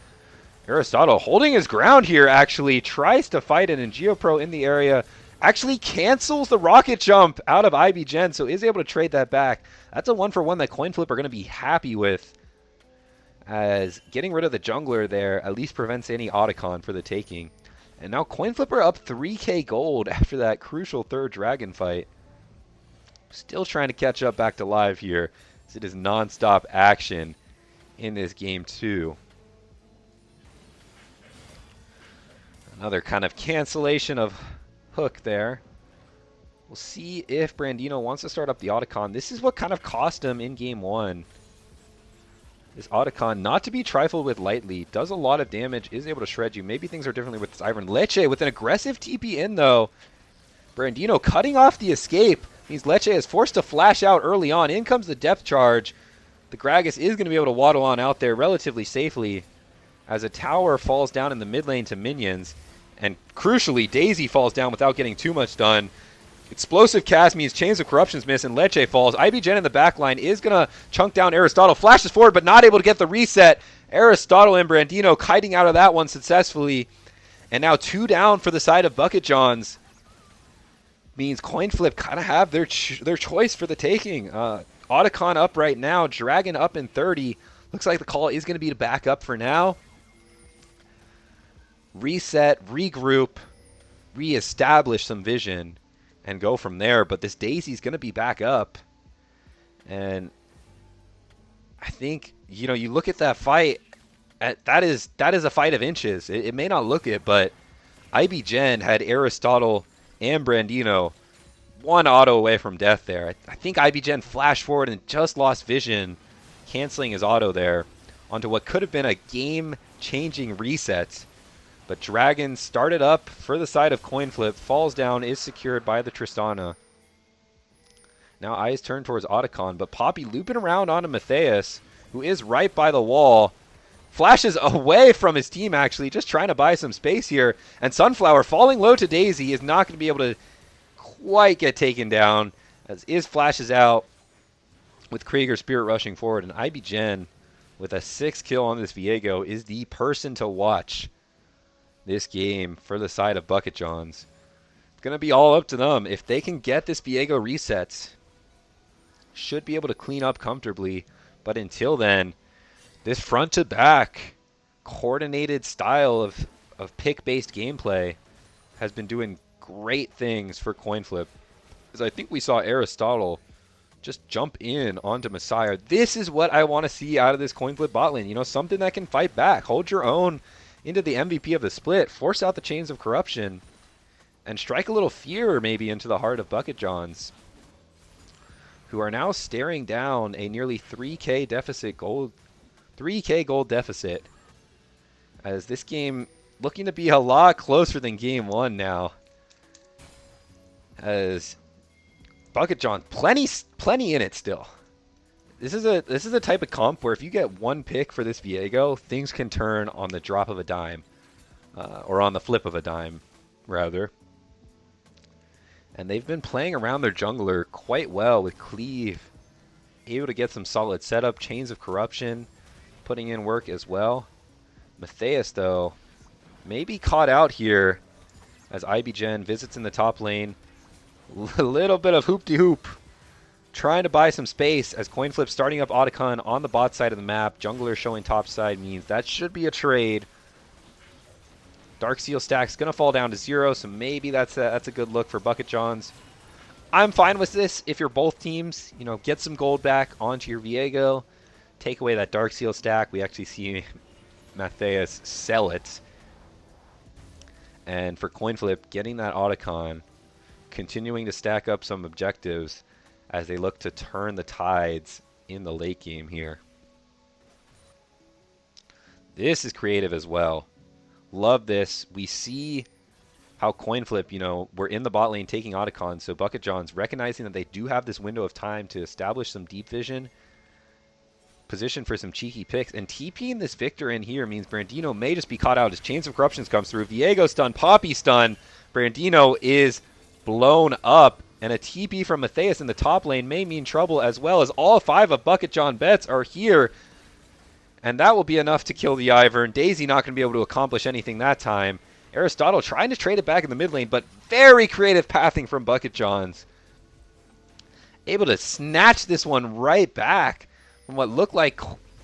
Aristotle holding his ground here, actually tries to fight it, and GeoPro in the area actually cancels the rocket jump out of IBGen, so is able to trade that back. That's a 1-for-1 that Coinflip are going to be happy with, as getting rid of the jungler there at least prevents any Otacon for the taking. And now Coinflip are up 3k gold after that crucial third dragon fight. Still trying to catch up back to live here, as it is non-stop action in this game 2. Another kind of cancellation of hook there. We'll see if Brandino wants to start up the Otacon. This is what kind of cost him in game 1. This Otacon, not to be trifled with lightly, does a lot of damage, is able to shred you. Maybe things are differently with this Ivern. Leche with an aggressive TP in, though. Brandino cutting off the escape means Leche is forced to flash out early on. In comes the depth charge. The Gragas is going to be able to waddle on out there relatively safely as a tower falls down in the mid lane to minions. And crucially, Daisy falls down without getting too much done. Explosive cast means Chains of Corruption's miss and Leche falls. IBGen in the back line is going to chunk down Aristotle. Flashes forward but not able to get the reset. Aristotle and Brandino kiting out of that one successfully. And now 2 down for the side of BucketJons. Means Coinflip kind of have their choice for the taking. Otacon up right now. Dragon up in 30. Looks like the call is going to be to back up for now. Reset, regroup, reestablish some vision, and go from there. But this Daisy's going to be back up. And I think, you know, you look at that fight, that is a fight of inches. It may not look it, but IBGen had Aristotle and Brandino 1 auto away from death there. I think IBGen flashed forward and just lost vision, canceling his auto there onto what could have been a game-changing reset. But Dragon started up for the side of Coinflip, falls down, is secured by the Tristana. Now eyes turn towards Otacon, but Poppy looping around onto Matthias, who is right by the wall. Flashes away from his team, actually, just trying to buy some space here. And Sunflower falling low to Daisy is not going to be able to quite get taken down, as Iz flashes out with Krieger Spirit rushing forward. And IBGen, with a 6 kill on this Viego, is the person to watch this game for the side of BucketJons. It's going to be all up to them. If they can get this Viego reset, should be able to clean up comfortably. But until then, this front-to-back coordinated style of pick-based gameplay has been doing great things for Coinflip. As I think we saw Aristotle just jump in onto Messiah. This is what I want to see out of this Coinflip bot lane. You know, something that can fight back. Hold your own into the MVP of the split. Force out the Chains of Corruption. And strike a little fear maybe into the heart of BucketJons, who are now staring down a nearly 3k gold deficit, as this game looking to be a lot closer than game 1 now, as BucketJon plenty in it still. This is a type of comp where if you get 1 pick for this Viego, things can turn on the drop of a dime, or on the flip of a dime rather. And they've been playing around their jungler quite well with Cleave able to get some solid setup. Chains of Corruption putting in work as well. Matthias, though, may be caught out here as IBGen visits in the top lane. A little bit of hoop-de-hoop. Trying to buy some space as Coinflip starting up Otacon on the bot side of the map. Jungler showing top side means that should be a trade. Dark Seal stack's going to fall down to 0, so maybe that's a good look for BucketJons. I'm fine with this if you're both teams. You know, get some gold back onto your Viego. Take away that Dark Seal stack. We actually see Matthias sell it. And for Coinflip, getting that Otacon, continuing to stack up some objectives as they look to turn the tides in the late game here. This is creative as well. Love this. We see how Coinflip, you know, we're in the bot lane taking Otacon, so BucketJon's recognizing that they do have this window of time to establish some deep vision, position for some cheeky picks, and TPing this Victor in here means Brandino may just be caught out as Chains of Corruptions comes through. Viego stun, Poppy stun. Brandino is blown up, and a TP from Matthias in the top lane may mean trouble, as well as all 5 of BucketJonBets are here. And that will be enough to kill the Ivern. Daisy not going to be able to accomplish anything that time. Aristotle trying to trade it back in the mid lane, but very creative pathing from BucketJon's. Able to snatch this one right back from what looked like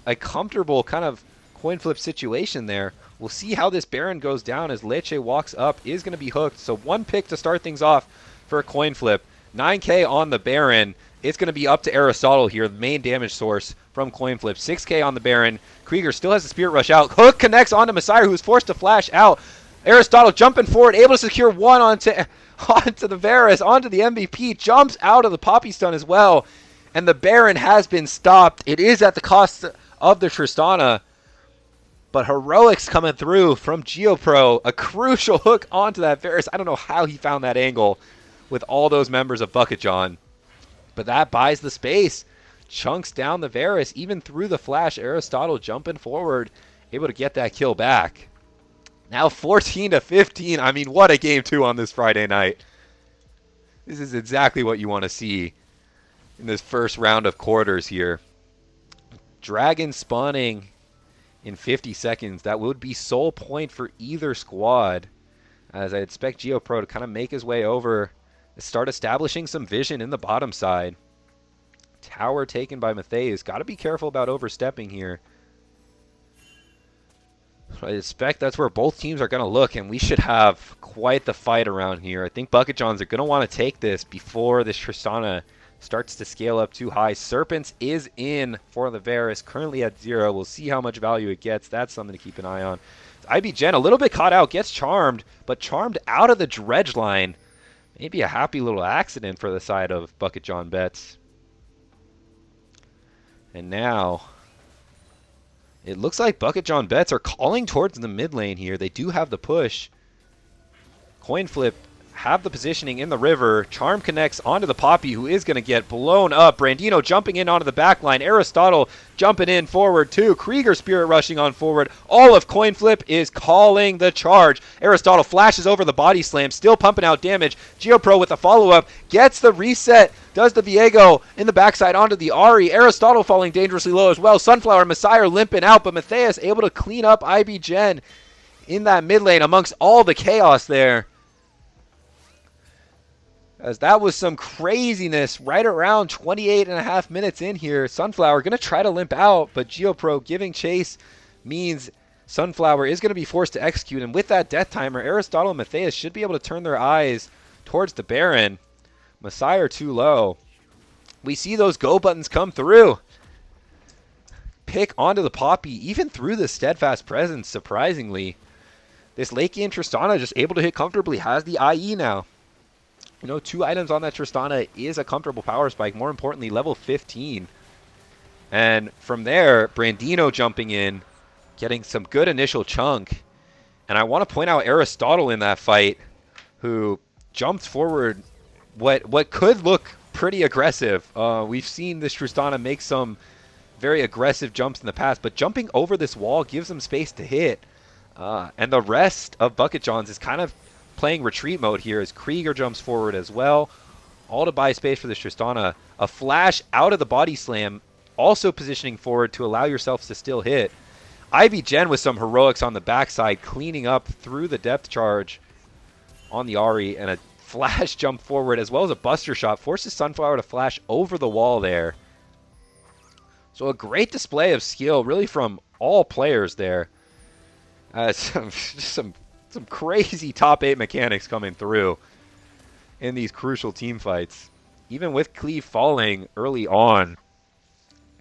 a comfortable kind of coin flip situation there. We'll see how this Baron goes down as Leche walks up, is going to be hooked. So 1 pick to start things off for a coin flip. 9K on the Baron. It's going to be up to Aristotle here, the main damage source from Coinflip. 6K on the Baron. Krieger still has the Spirit Rush out. Hook connects onto Messiah, who's forced to flash out. Aristotle jumping forward, able to secure one onto the Varus, onto the MVP. Jumps out of the Poppy Stun as well. And the Baron has been stopped. It is at the cost of the Tristana. But heroics coming through from GeoPro. A crucial hook onto that Varus. I don't know how he found that angle with all those members of BucketJon. But that buys the space. Chunks down the Varus, even through the flash. Aristotle jumping forward, able to get that kill back. Now 14-15. I mean, what a game 2 on this Friday night. This is exactly what you want to see in this first round of quarters here. Dragon spawning in 50 seconds. That would be sole point for either squad, as I expect GeoPro to kind of make his way over, start establishing some vision in the bottom side. Tower taken by Matthias. Got to be careful about overstepping here. So I expect that's where both teams are going to look, and we should have quite the fight around here. I think BucketJons are going to want to take this before this Tristana starts to scale up too high. Serpents is in for the Varus, currently at 0. We'll see how much value it gets. That's something to keep an eye on. IBGen a little bit caught out, gets charmed, but charmed out of the dredge line. Maybe a happy little accident for the side of BucketJonBets. And now it looks like BucketJonBets are calling towards the mid lane here. They do have the push. Coinflip have the positioning in the river. Charm connects onto the Poppy, who is going to get blown up. Brandino jumping in onto the back line. Aristotle jumping in forward too. Krieger Spirit rushing on forward. All of Coinflip is calling the charge. Aristotle flashes over the body slam, still pumping out damage. GeoPro with the follow-up, gets the reset, does the Viego in the backside onto the Ahri. Aristotle falling dangerously low as well. Sunflower, Messiah limping out, but Matthias able to clean up IBGen in that mid lane amongst all the chaos there. As that was some craziness right around 28.5 minutes in here. Sunflower going to try to limp out, but GeoPro giving chase means Sunflower is going to be forced to execute. And with that death timer, Aristotle and Matthias should be able to turn their eyes towards the Baron. Messiah too low. We see those go buttons come through. Pick onto the Poppy, even through the Steadfast Presence, surprisingly. This Lakey and Tristana just able to hit comfortably, has the IE now. You know, 2 items on that Tristana is a comfortable power spike. More importantly, level 15. And from there, Brandino jumping in, getting some good initial chunk. And I want to point out Aristotle in that fight, who jumped forward what could look pretty aggressive. We've seen this Tristana make some very aggressive jumps in the past, but jumping over this wall gives him space to hit. And the rest of BucketJon's is kind of playing retreat mode here as Krieger jumps forward as well. All to buy space for this Tristana. A flash out of the body slam, also positioning forward to allow yourselves to still hit. IBGen with some heroics on the backside, cleaning up through the depth charge on the Ahri, and a flash jump forward as well as a buster shot. Forces Sunflower to flash over the wall there. So a great display of skill really from all players there. Some crazy top 8 mechanics coming through in these crucial team fights. Even with Cleve falling early on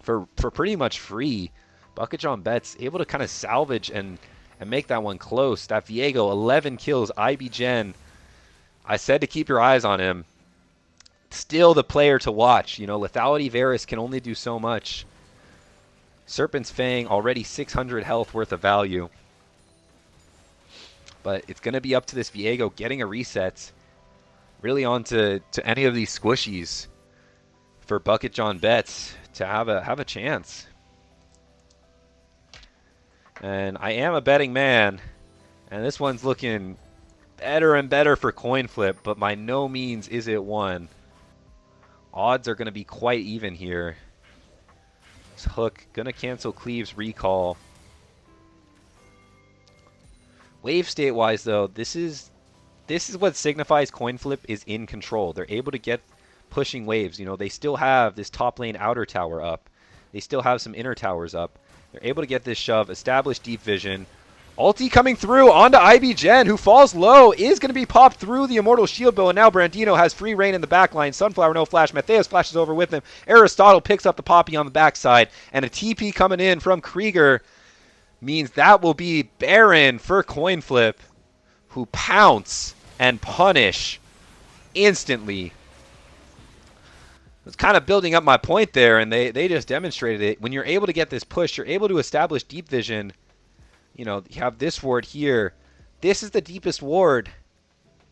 for pretty much free, BucketJonBets able to kind of salvage and make that one close. That Viego, 11 kills. IBGen, I said to keep your eyes on him. Still the player to watch. You know, Lethality Varus can only do so much. Serpent's Fang, already 600 health worth of value. But it's going to be up to this Viego getting a reset, really onto any of these squishies for BucketJonBets to have a chance. And I am a betting man, and this one's looking better and better for Coinflip, but by no means is it one. Odds are going to be quite even here. This hook going to cancel Cleave's recall. Wave state-wise, though, this is what signifies Coinflip is in control. They're able to get pushing waves. You know, they still have this top lane outer tower up. They still have some inner towers up. They're able to get this shove, establish deep vision. Ulti coming through onto IBGen, who falls low, is going to be popped through the Immortal Shield Bow, and now Brandino has free reign in the backline. Sunflower, no flash. Matthias flashes over with him. Aristotle picks up the Poppy on the backside, and a TP coming in from Krieger means that will be Baron for Coinflip, who pounce and punish instantly. I was kind of building up my point there, and they just demonstrated it. When you're able to get this push, you're able to establish deep vision. You know, you have this ward here. This is the deepest ward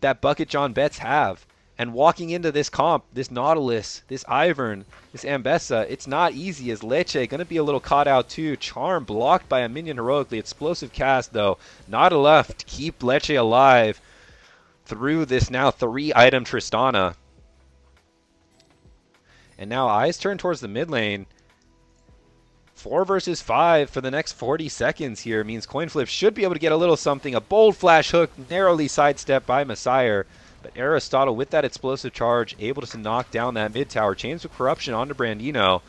that BucketJonBets have. And walking into this comp, this Nautilus, this Ivern, this Ambessa, it's not easy as Leche going to be a little caught out too. Charm blocked by a minion heroically. Explosive cast, though. Not enough to keep Leche alive through this now 3-item Tristana. And now eyes turn towards the mid lane. 4 versus 5 for the next 40 seconds here means Coinflip should be able to get a little something. A bold flash hook, narrowly sidestepped by Messiah. But Aristotle, with that explosive charge, able to knock down that mid tower. Chains of Corruption onto Brandino.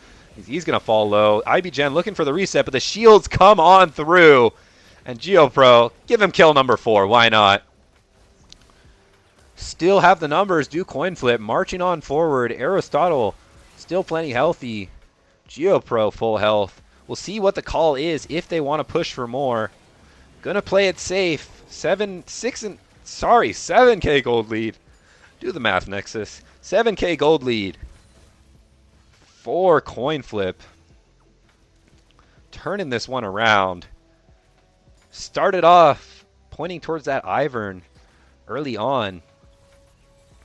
He's going to fall low. IBGen looking for the reset, but the shields come on through. And GeoPro, give him kill number 4. Why not? Still have the numbers, do Coinflip. Marching on forward. Aristotle still plenty healthy. GeoPro full health. We'll see what the call is if they want to push for more. Gonna play it safe. 7K gold lead. Do the math, Nexus. 7K gold lead for Coinflip. Turning this one around. Started off pointing towards that Ivern early on.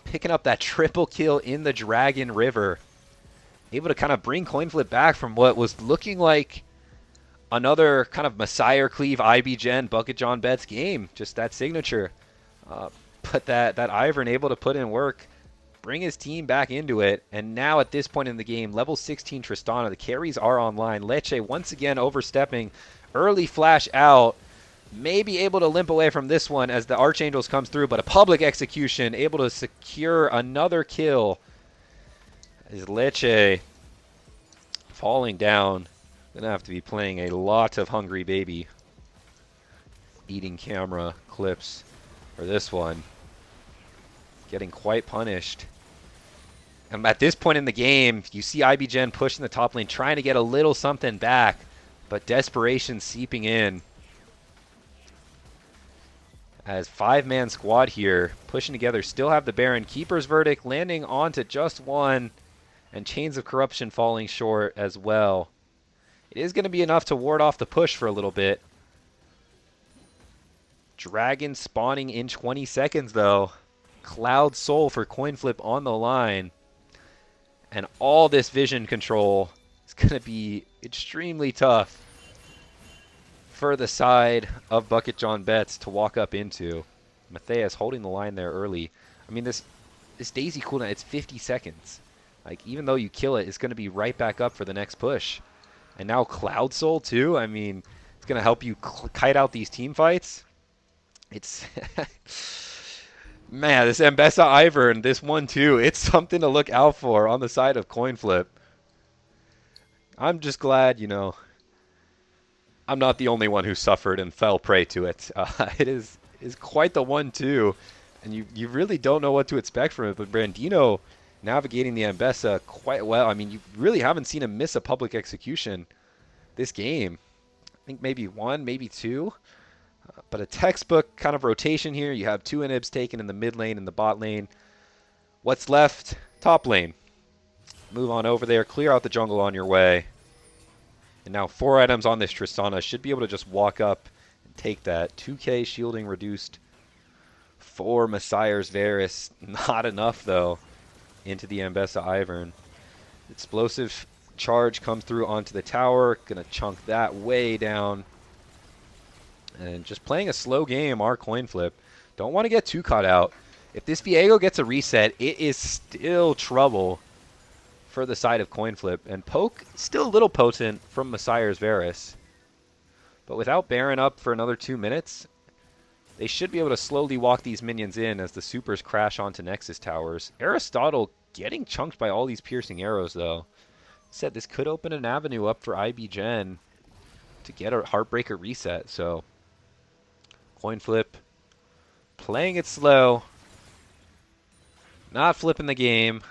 Picking up that triple kill in the Dragon River. Able to kind of bring Coinflip back from what was looking like another kind of Messiah Cleave IBGen BucketJonBets game. Just that signature. But that Ivern able to put in work, bring his team back into it. And now at this point in the game, level 16 Tristana, the carries are online. Leche once again overstepping. Early flash out. Maybe able to limp away from this one as the Archangels comes through, but a public execution, able to secure another kill. Is Leche falling down. Gonna have to be playing a lot of Hungry Baby eating camera clips for this one. Getting quite punished. And at this point in the game, you see IBGen pushing the top lane, trying to get a little something back, but desperation seeping in. As 5-man squad here, pushing together, still have the Baron. Keeper's Verdict landing onto just one. And Chains of Corruption falling short as well. It is going to be enough to ward off the push for a little bit. Dragon spawning in 20 seconds, though. Cloud Soul for Coinflip on the line. And all this vision control is going to be extremely tough for the side of BucketJonBets to walk up into. Matthias holding the line there early. I mean, this Daisy cooldown, it's 50 seconds. Like, even though you kill it, it's going to be right back up for the next push. And now Cloud Soul, too. I mean, it's going to help you kite out these team fights. It's... Man, this Ambessa Ivern, this one, too, it's something to look out for on the side of Coinflip. I'm just glad, you know, I'm not the only one who suffered and fell prey to it. It is quite the 1-2. And you really don't know what to expect from it. But Brandino navigating the Ambessa quite well. I mean, you really haven't seen him miss a public execution this game. I think maybe 1, maybe 2. But a textbook kind of rotation here. You have 2 inhibs taken in the mid lane and the bot lane. What's left? Top lane. Move on over there. Clear out the jungle on your way. And now 4 items on this Tristana. Should be able to just walk up and take that. 2K shielding reduced for Messiah's Varus. Not enough, though, into the Ambessa Ivern. Explosive charge comes through onto the tower. Gonna chunk that way down. And just playing a slow game, our Coinflip. Don't want to get too caught out. If this Viego gets a reset, it is still trouble for the side of Coinflip. And Poke, still a little potent from Messiah's Varus. But without Baron up for another 2 minutes, they should be able to slowly walk these minions in as the supers crash onto Nexus towers. Aristotle getting chunked by all these piercing arrows, though. Said this could open an avenue up for IB Gen to get a Heartbreaker reset. So Coinflip playing it slow, not flipping the game.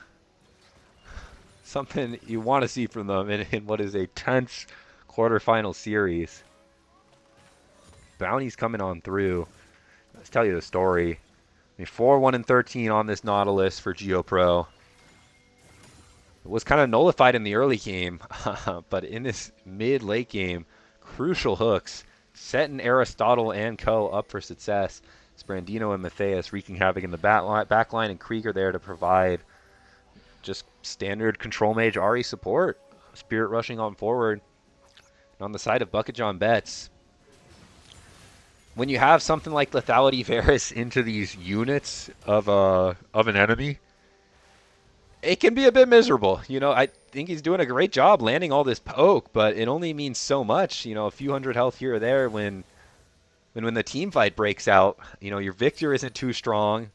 Something you want to see from them in what is a tense quarterfinal series. Bounty's coming on through. Let's tell you the story. I mean, 4-1-13 on this Nautilus for GeoPro. It was kind of nullified in the early game, but in this mid-late game, crucial hooks, setting Aristotle and co up for success. Sprandino and Matthias wreaking havoc in the back line, and Krieger there to provide just standard control mage Ahri support. Spirit rushing on forward. And on the side of BucketJonBets, when you have something like Lethality Varus into these units of an enemy, it can be a bit miserable. You know, I think he's doing a great job landing all this poke, but it only means so much. You know, a few hundred health here or there when the team fight breaks out. You know, your Victor isn't too strong,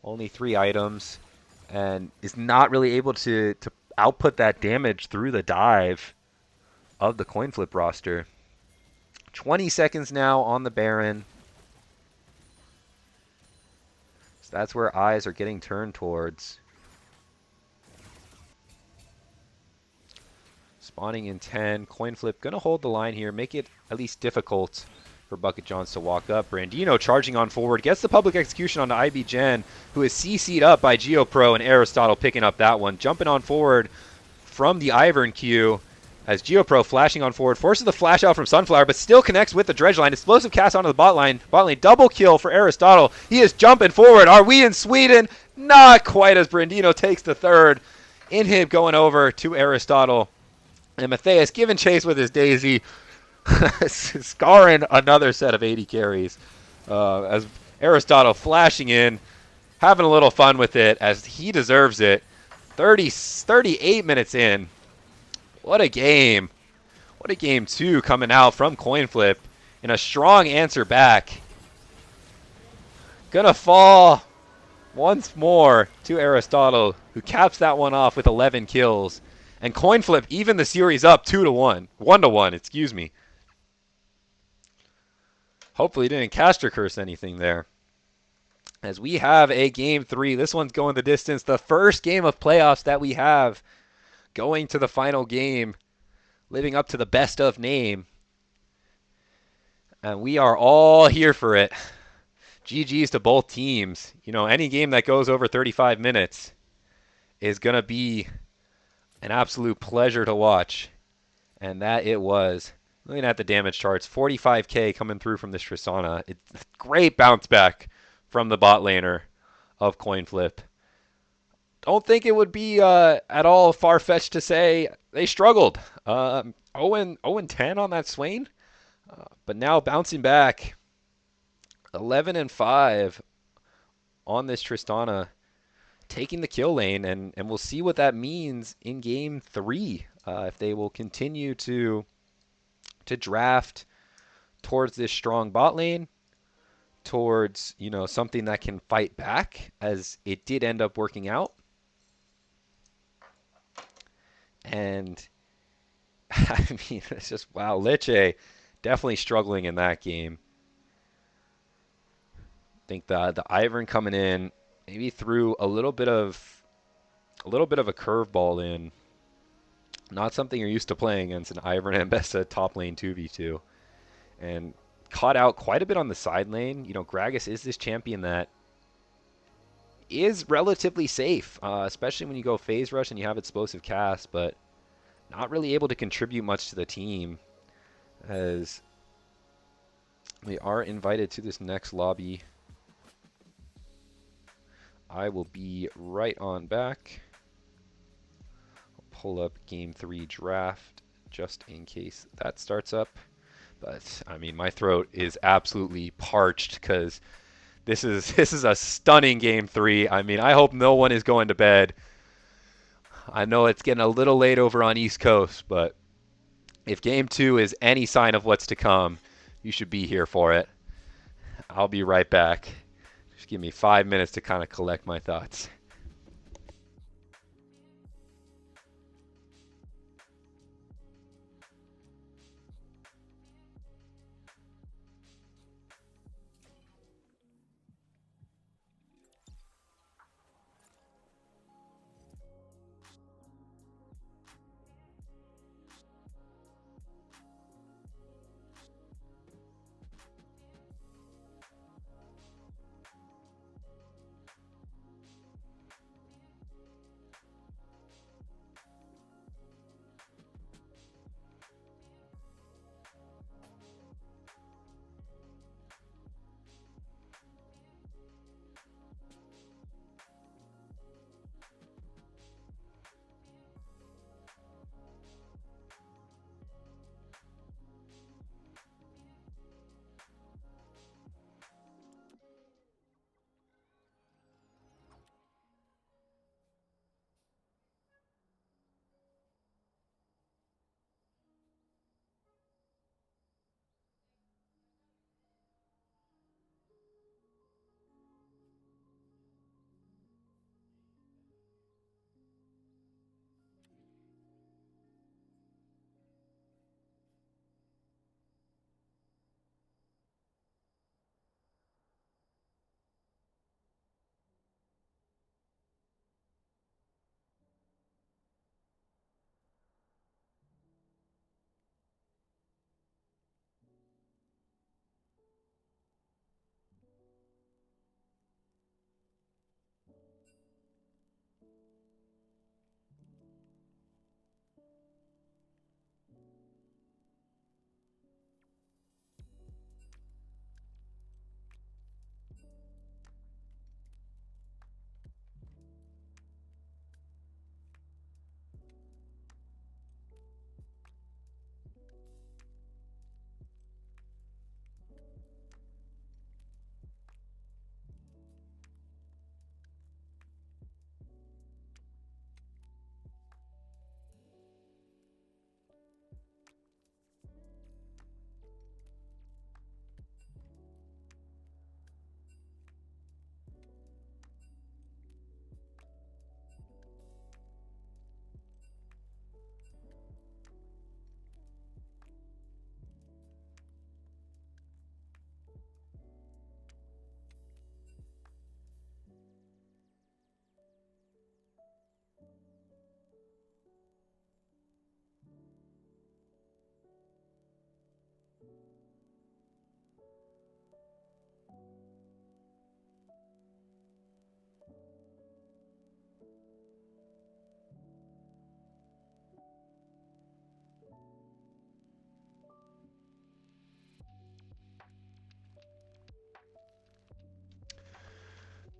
only 3 items, and is not really able to output that damage through the dive of the Coinflip roster. 20 seconds now on the Baron. So that's where eyes are getting turned towards. Spawning in 10. Coinflip going to hold the line here. Make it at least difficult for BucketJons to walk up. Brandino charging on forward. Gets the public execution onto IB Gen, who is CC'd up by GeoPro, and Aristotle picking up that one. Jumping on forward from the Ivern queue as GeoPro flashing on forward. Forces the flash out from Sunflower, but still connects with the dredge line. Explosive cast onto the bot lane. Bot lane double kill for Aristotle. He is jumping forward. Are we in Sweden? Not quite, as Brandino takes the third. Inhib going over to Aristotle. And Matthias giving chase with his Daisy. Scarring another set of 80 carries. As Aristotle flashing in. Having a little fun with it as he deserves it. 38 minutes in. What a game. What a game 2 coming out from Coinflip. And a strong answer back. Gonna fall once more to Aristotle, who caps that one off with 11 kills. And Coinflip even the series up 2-1. 1-1, excuse me. Hopefully didn't caster curse anything there. As we have a game 3. This one's going the distance. The first game of playoffs that we have going to the final game. Living up to the best of name. And we are all here for it. GG's to both teams. You know, any game that goes over 35 minutes is going to be an absolute pleasure to watch. And that it was. Looking at the damage charts, 45k coming through from this Tristana. It's a great bounce back from the bot laner of Coinflip. Don't think it would be at all far-fetched to say they struggled. 0-10 on that Swain. But now bouncing back. 11-5 on this Tristana. Taking the kill lane, and we'll see what that means in game 3. If they will continue to draft towards this strong bot lane, towards, you know, something that can fight back, as it did end up working out. And I mean, it's just, wow, Liche definitely struggling in that game. I think the Ivern coming in maybe threw a little bit of a curveball in. Not something you're used to playing against an Ivern Ambessa top lane 2v2. And caught out quite a bit on the side lane. You know, Gragas is this champion that is relatively safe, especially when you go phase rush and you have explosive cast, but not really able to contribute much to the team, as we are invited to this next lobby. I will be right on back. I'll pull up Game 3 draft just in case that starts up. But I mean, my throat is absolutely parched because this is a stunning Game 3. I mean, I hope no one is going to bed. I know it's getting a little late over on East Coast, but if Game 2 is any sign of what's to come, you should be here for it. I'll be right back. Just give me 5 minutes to kind of collect my thoughts.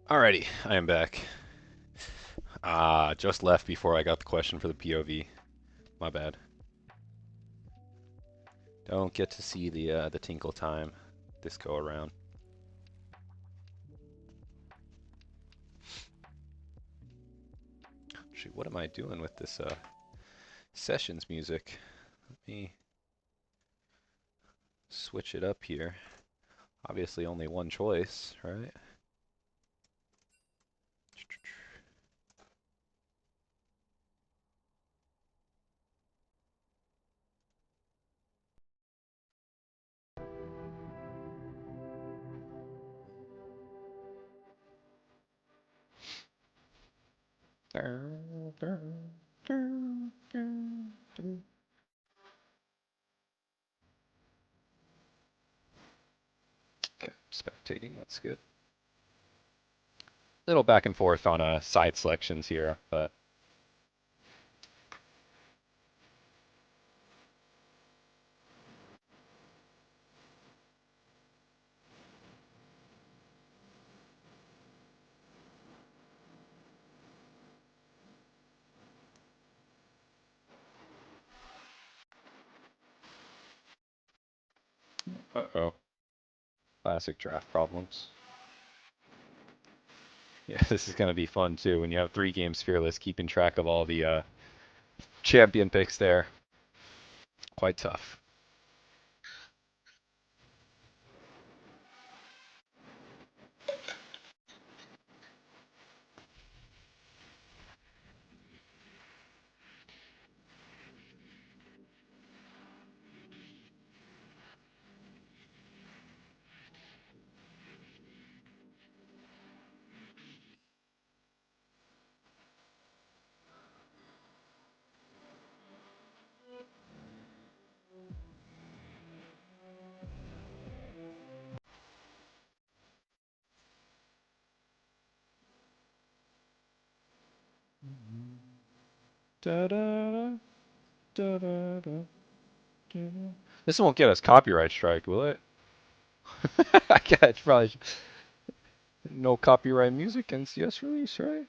Alrighty, I am back. Just left before I got the question for the POV. My bad. Don't get to see the tinkle time this go around. Shoot, what am I doing with this sessions music? Let me switch it up here. Obviously only one choice, right? Okay, spectating, that's good. Little back and forth on side selections here, but Uh-oh. Classic draft problems. Yeah, this is going to be fun too when you have 3 games fearless, keeping track of all the champion picks there. Quite tough. Da, da, da, da, da, da, da. This won't get us copyright strike, will it? I guess probably no copyright music and CS release, right?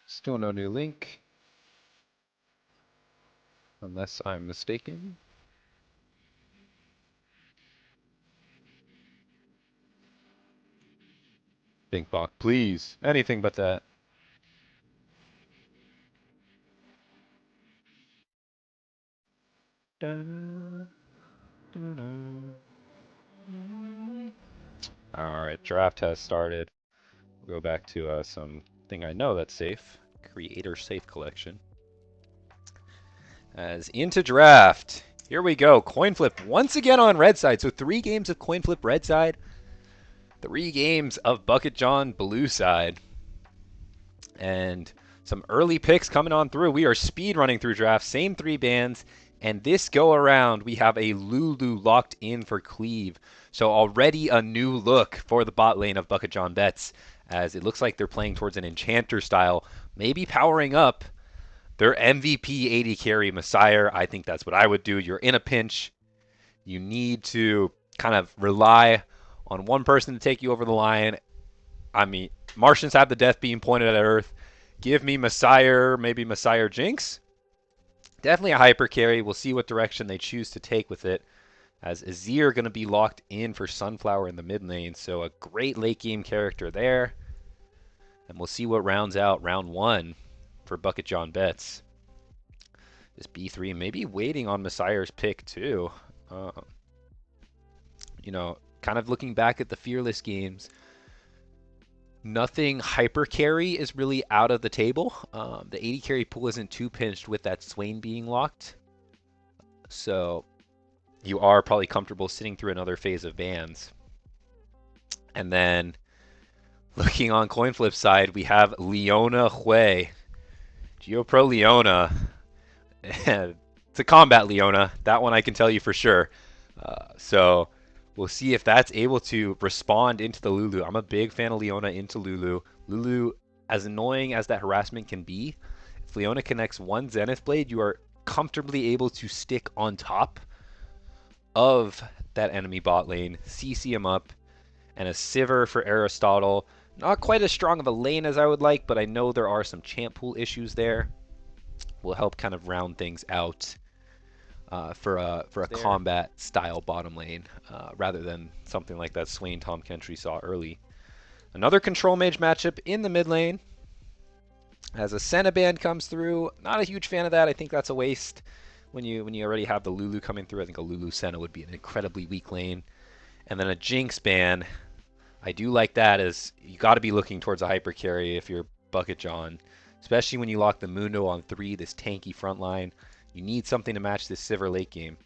Still no new link, unless I'm mistaken. Pinkbach, please. Anything but that. Da, da, da. All right, draft has started. We'll go back to something I know that's safe. Creator safe collection. As into draft. Here we go. Coinflip once again on red side. So 3 games of Coinflip red side. 3 games of BucketJon blue side. And some early picks coming on through. We are speed running through drafts. Same 3 bands. And this go around, we have a Lulu locked in for Cleave. So already a new look for the bot lane of BucketJonBets, as it looks like they're playing towards an Enchanter style, maybe powering up their MVP 80 carry Messiah. I think that's what I would do. You're in a pinch. You need to kind of rely on one person to take you over the line. I mean, Martians have the death beam pointed at Earth. Give me Messiah, maybe Messiah Jinx. Definitely a hyper carry. We'll see what direction they choose to take with it. As Azir going to be locked in for Sunflower in the mid lane. So a great late game character there. And we'll see what rounds out round 1 for BucketJonBets. This B3 maybe waiting on Messiah's pick too. You know, kind of looking back at the Fearless games, nothing hyper carry is really out of the table. The 80 carry pool isn't too pinched with that Swain being locked. So you are probably comfortable sitting through another phase of bans. And then looking on Coinflip side, we have Leona Hui. GeoPro Leona. It's a combat Leona. That one I can tell you for sure. So we'll see if that's able to respond into the Lulu. I'm a big fan of Leona into Lulu. Lulu, as annoying as that harassment can be, if Leona connects one Zenith Blade, you are comfortably able to stick on top of that enemy bot lane, CC him up, and a Sivir for Aristotle. Not quite as strong of a lane as I would like, but I know there are some champ pool issues there. Will help kind of round things out for a combat style bottom lane rather than something like that Swain Tom Kentry saw early. Another control mage matchup in the mid lane as a Senna band comes through. Not a huge fan of that. I think that's a waste when you already have the Lulu coming through. I think a Lulu Senna would be an incredibly weak lane. And then a Jinx ban. I do like that, as you got to be looking towards a hyper carry if you're BucketJon, especially when you lock the Mundo on 3, this tanky front line. You need something to match this Sivir late game.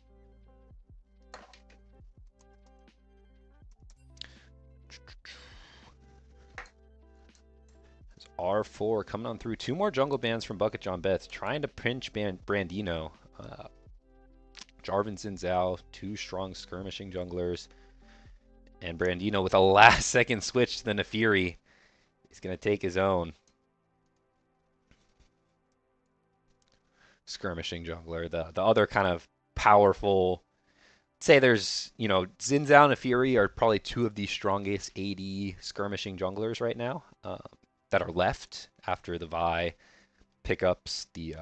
R4 coming on through. 2 more jungle bans from BucketJonBets, trying to pinch Brandino. Jarvan's and Zhao, 2 strong skirmishing junglers. And Brandino with a last-second switch to the Nefiri. He's going to take his own. skirmishing jungler. The other kind of powerful, say there's, Xin Zhao and Fury are probably two of the strongest AD skirmishing junglers right now that are left after the Vi pickups, the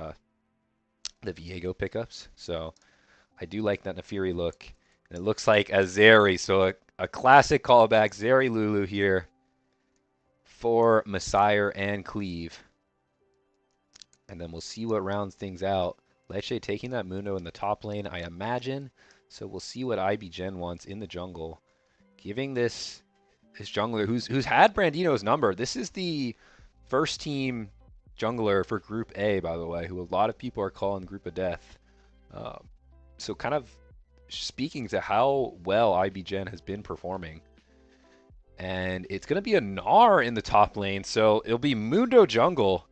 Viego pickups. So I do like that Nefiri look. And it looks like a Zeri, so a classic callback, Zeri Lulu here for Messiah and Cleave. And then we'll see what rounds things out. Leche taking that Mundo in the top lane, I imagine. So we'll see what IB wants in the jungle. Giving this jungler who's had Brandino's number. This is the first team jungler for Group A, by the way, who a lot of people are calling Group of Death. So kind of speaking to how well IB has been performing. And it's going to be a Gnar in the top lane. So it'll be Mundo jungle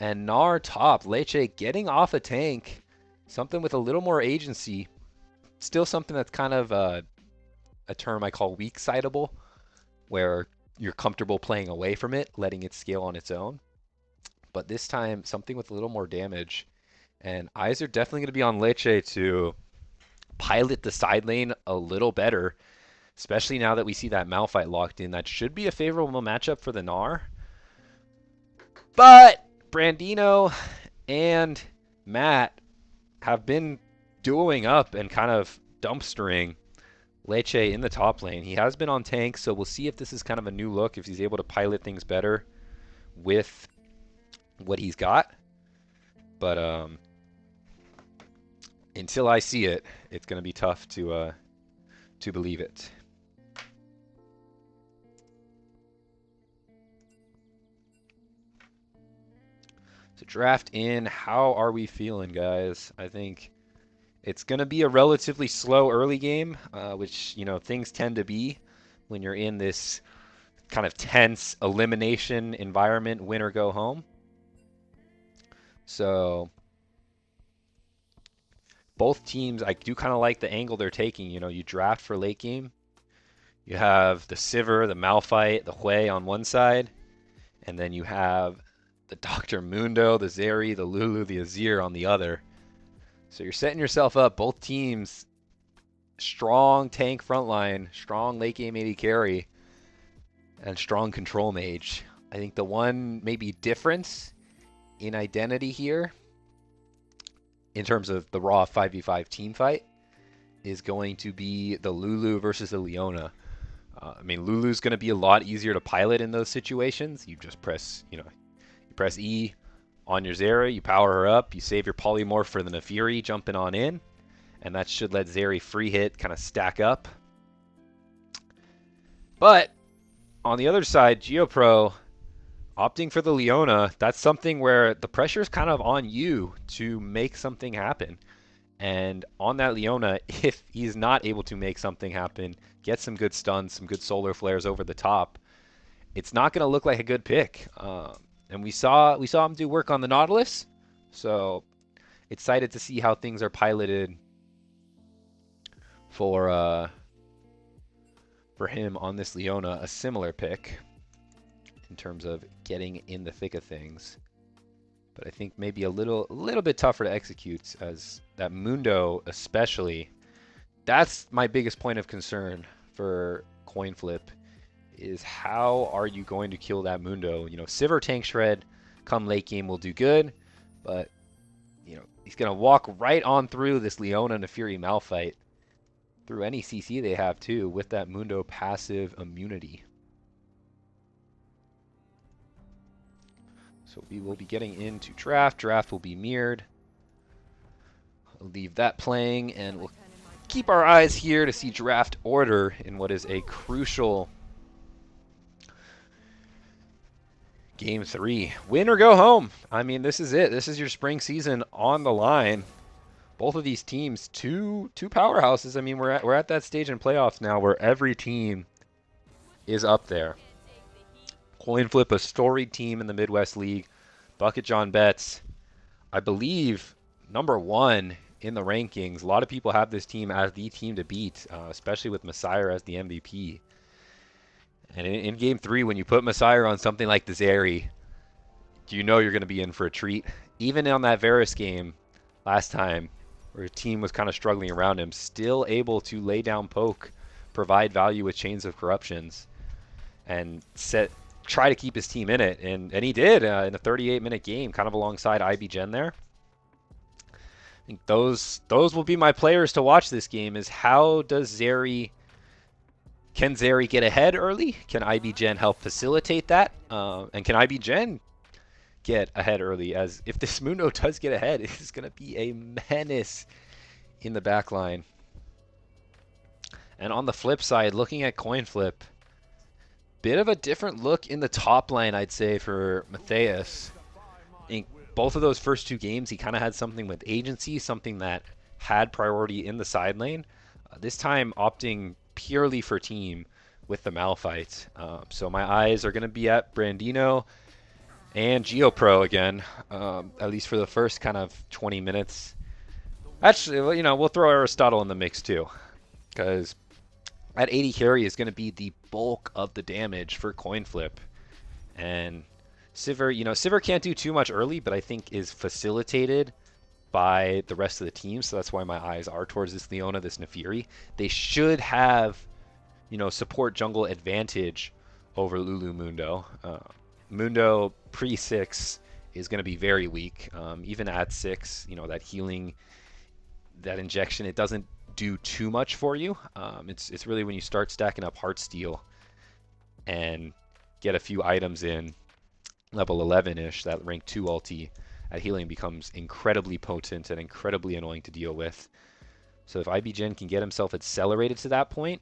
and Gnar top. Leche getting off a tank. Something with a little more agency. Still something that's kind of a term I call weak-sidable, where you're comfortable playing away from it, letting it scale on its own. But this time, something with a little more damage. And eyes are definitely going to be on Leche to pilot the side lane a little better, especially now that we see that Malphite locked in. That should be a favorable matchup for the Gnar. But Brandino and Matt have been dueling up and kind of dumpstering Leche in the top lane. He has been on tank, so we'll see if this is kind of a new look, if he's able to pilot things better with what he's got. But until I see it, it's going to be tough to believe it. So draft in, how are we feeling, guys? I think it's going to be a relatively slow early game, which, things tend to be when you're in this kind of tense elimination environment, win or go home. So both teams, I do kind of like the angle they're taking. You draft for late game. You have the Sivir, the Malphite, the Hui on one side, and then you have the Dr. Mundo, the Zeri, the Lulu, the Azir on the other. So you're setting yourself up, both teams, strong tank front line, strong late game AD carry, and strong control mage. I think the one maybe difference in identity here, in terms of the raw 5v5 team fight, is going to be the Lulu versus the Leona. Lulu's going to be a lot easier to pilot in those situations. You just press, you press E on your Zeri, you power her up, you save your polymorph for the Nefiri jumping on in, and that should let Zeri free hit kind of stack up. But on the other side, GeoPro opting for the Leona, that's something where the pressure is kind of on you to make something happen. And on that Leona, if he's not able to make something happen, get some good stuns, some good solar flares over the top, it's not going to look like a good pick. And we saw him do work on the Nautilus, so excited to see how things are piloted for him on this Leona, a similar pick in terms of getting in the thick of things. But I think maybe a little bit tougher to execute, as that Mundo especially. That's my biggest point of concern for Coinflip, is how are you going to kill that Mundo? Sivir tank shred come late game will do good, but he's going to walk right on through this Leona Nefiri Malphite, through any CC they have too, with that Mundo passive immunity. So we will be getting into draft. Draft will be mirrored. I'll leave that playing, and we'll keep our eyes here to see draft order in what is a crucial Game 3. Win or go home. This is it. This is your spring season on the line. Both of these teams, two powerhouses. We're at that stage in playoffs now where every team is up there. Coinflip, a storied team in the Midwest League. BucketJonBets, I believe, #1 in the rankings. A lot of people have this team as the team to beat, especially with Messiah as the MVP. And in Game 3, when you put Messiah on something like the Zeri, you're going to be in for a treat. Even on that Varus game, last time, where his team was kind of struggling around him, still able to lay down poke, provide value with chains of corruptions, and try to keep his team in it. And he did in a 38-minute game, kind of alongside IBGen there. I think those will be my players to watch this game. Is how does Zeri... Can Zeri get ahead early? Can IBGen help facilitate that? And can IBGen get ahead early? As if this Mundo does get ahead, it's going to be a menace in the back line. And on the flip side, looking at Coinflip, bit of a different look in the top lane, I'd say, for Matthias. In both of those first two games, he kind of had something with agency, something that had priority in the side lane. This time, opting purely for team with the Malphite. So my eyes are going to be at Brandino and GeoPro again, at least for the first kind of 20 minutes. Actually, you know, we'll throw Aristotle in the mix too, because at 80 carry is going to be the bulk of the damage for Coinflip. And Sivir, you know, Sivir can't do too much early, but I think is facilitated by the rest of the team, so that's why my eyes are towards this Leona, this Nefiri. They should have, you know, support jungle advantage over Lulu Mundo. Mundo pre-6 is going to be very weak. Even at 6, you know, that healing, that injection, it doesn't do too much for you. It's really when you start stacking up Heartsteel and get a few items in level 11-ish, that rank 2 ulti, that healing becomes incredibly potent and incredibly annoying to deal with. So if IBGen can get himself accelerated to that point,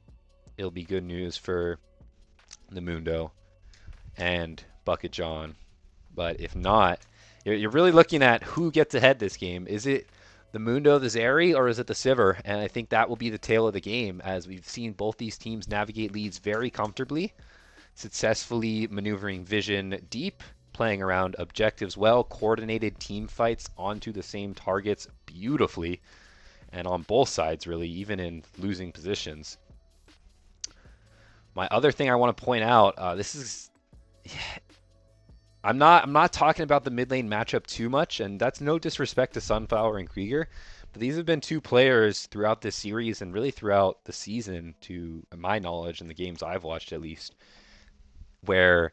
it'll be good news for the Mundo and BucketJon. But if not, you're really looking at who gets ahead this game. Is it the Mundo, the Zeri, or is it the Sivir? And I think that will be the tale of the game, as we've seen both these teams navigate leads very comfortably, successfully maneuvering vision deep, playing around objectives well, coordinated team fights onto the same targets beautifully, and on both sides really, even in losing positions. My other thing I want to point out, this is, I'm not talking about the mid lane matchup too much, and that's no disrespect to Sunflower and Krieger, but these have been two players throughout this series and really throughout the season, to my knowledge and the games I've watched at least, where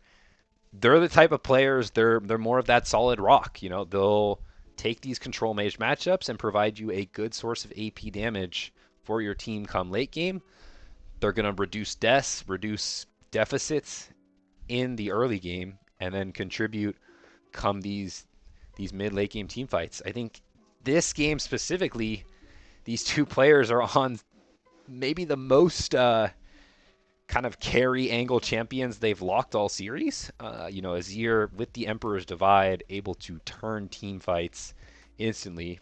they're the type of players, they're more of that solid rock. You know, they'll take these control mage matchups and provide you a good source of AP damage for your team come late game. They're going to reduce deaths, reduce deficits in the early game, and then contribute come these mid-late game team fights. I think this game specifically, these two players are on maybe the most kind of carry angle champions they've locked all series. You know, Azir with the Emperor's Divide able to turn team fights instantly,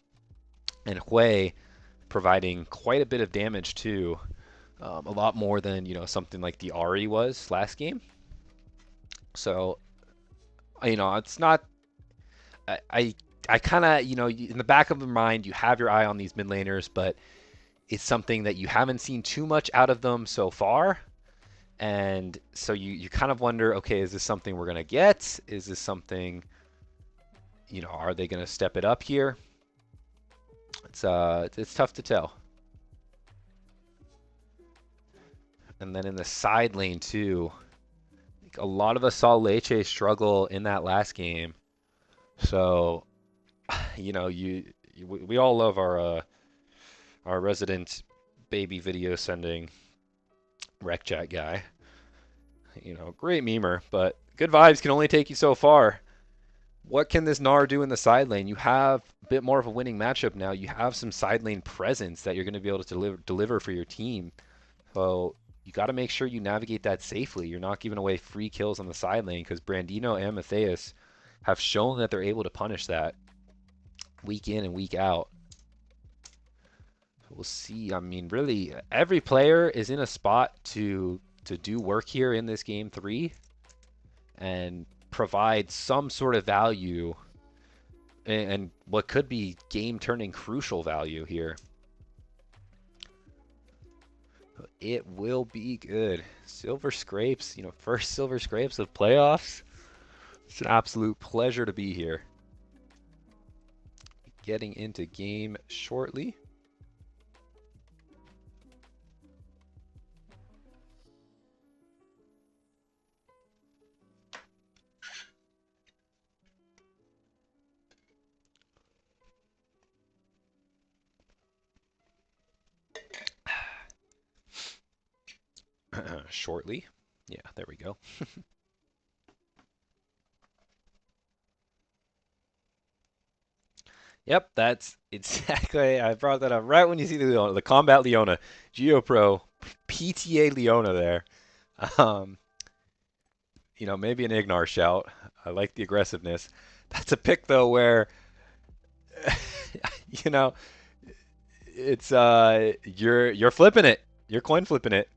and Hui providing quite a bit of damage too, a lot more than, you know, something like the Ahri was last game. So, you know, it's not. I kind of, you know, in the back of your mind, you have your eye on these mid laners, but it's something that you haven't seen too much out of them so far. And so you kind of wonder, okay, is this something we're going to get? Is this something, you know, are they going to step it up here? It's tough to tell. And then in the side lane too, a lot of us saw Leche struggle in that last game. So, you know, we all love our resident baby video sending rec chat guy. You know, great memer, but good vibes can only take you so far. What can this Gnar do in the side lane? You have a bit more of a winning matchup now. You have some side lane presence that you're going to be able to deliver for your team. So you got to make sure you navigate that safely. You're not giving away free kills on the side lane, because Brandino and Matthias have shown that they're able to punish that week in and week out. We'll see. I mean, really, every player is in a spot to do work here in this game 3 and provide some sort of value and what could be game-turning crucial value here. It will be good. Silver Scrapes, you know, first Silver Scrapes of playoffs. It's an absolute pleasure to be here. getting into game shortly. Shortly. Yeah, there we go. Yep, that's exactly. I brought that up right when you see the Leona, the Combat Leona, GeoPro, PTA Leona there. Um, maybe an Ignar shout. I like the aggressiveness. That's a pick though where, you know, it's you're flipping it. You're coin flipping it.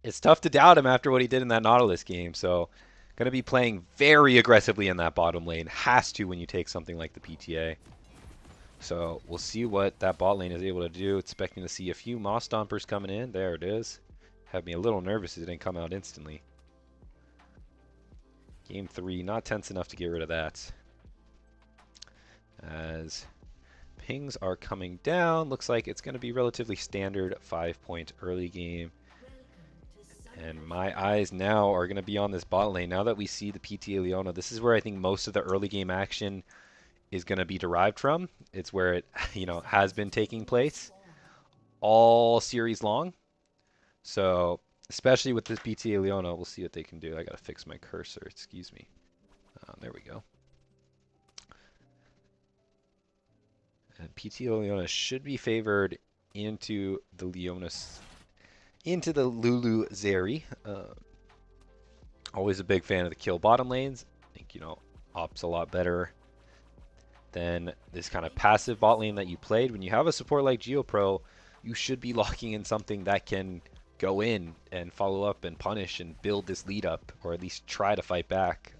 It's tough to doubt him after what he did in that Nautilus game. So, going to be playing very aggressively in that bottom lane. Has to when you take something like the PTA. So we'll see what that bot lane is able to do. Expecting to see a few Moss Stompers coming in. There it is. Had me a little nervous it didn't come out instantly. Game 3, not tense enough to get rid of that. As pings are coming down, looks like it's going to be relatively standard 5-point early game. And my eyes now are going to be on this bot lane. Now that we see the PTA Leona, this is where I think most of the early game action is going to be derived from. It's where it, has been taking place all series long. So, especially with this PTA Leona, we'll see what they can do. I got to fix my cursor. Excuse me. There we go. And PTA Leona should be favored into the Lulu Zeri. Always a big fan of the kill bottom lanes. I think, Op's a lot better than this kind of passive bot lane that you played. When you have a support like GeoPro, you should be locking in something that can go in and follow up and punish and build this lead up, or at least try to fight back.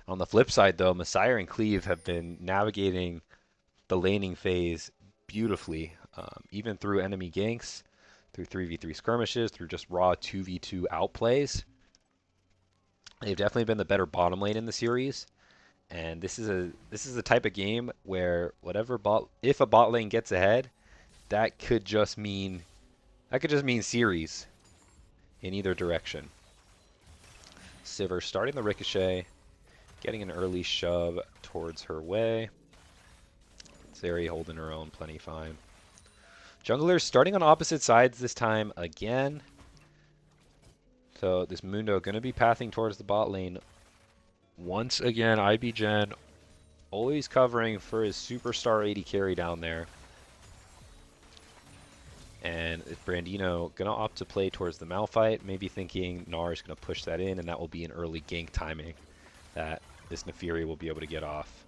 On the flip side, though, Messiah and Cleave have been navigating the laning phase beautifully, even through enemy ganks, through 3v3 skirmishes, through just raw 2v2 outplays. They've definitely been the better bottom lane in the series. And this is the type of game where if a bot lane gets ahead, that could just mean series in either direction. Sivir starting the ricochet, getting an early shove towards her way. Zeri holding her own plenty fine. Junglers starting on opposite sides this time again. So this Mundo going to be pathing towards the bot lane. Once again, IBGen always covering for his superstar 80 carry down there. And Brandino going to opt to play towards the Malphite, maybe thinking Gnar is going to push that in, and that will be an early gank timing that this Nefiri will be able to get off.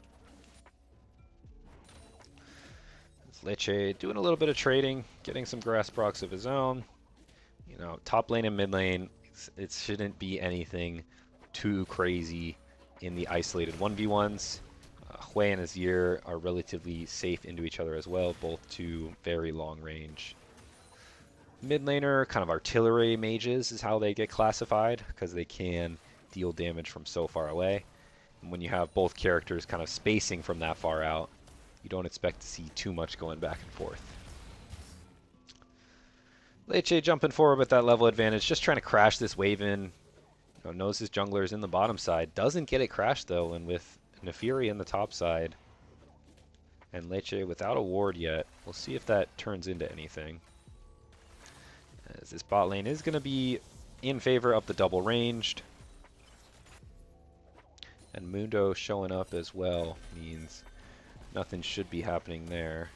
Leche doing a little bit of trading, getting some grass procs of his own. Top lane and mid lane, it shouldn't be anything too crazy in the isolated 1v1s. Hui and Azir are relatively safe into each other as well, both two very long range. Mid laner, kind of artillery mages is how they get classified, because they can deal damage from so far away. And when you have both characters kind of spacing from that far out, you don't expect to see too much going back and forth. Leche jumping forward with that level advantage, just trying to crash this wave in. Knows his jungler is in the bottom side. Doesn't get it crashed though, and with Nefiri in the top side. And Leche without a ward yet. We'll see if that turns into anything. As this bot lane is going to be in favor of the double ranged. And Mundo showing up as well means nothing should be happening there.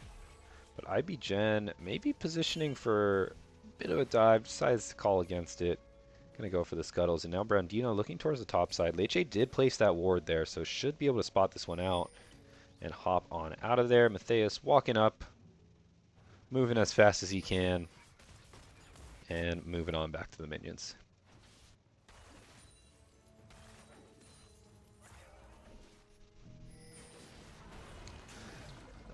But IBGen maybe positioning for a bit of a dive, decides to call against it. Gonna go for the scuttles, and now Brandino looking towards the top side. Leche did place that ward there, so should be able to spot this one out and hop on out of there. Matthias walking up, moving as fast as he can, and moving on back to the minions.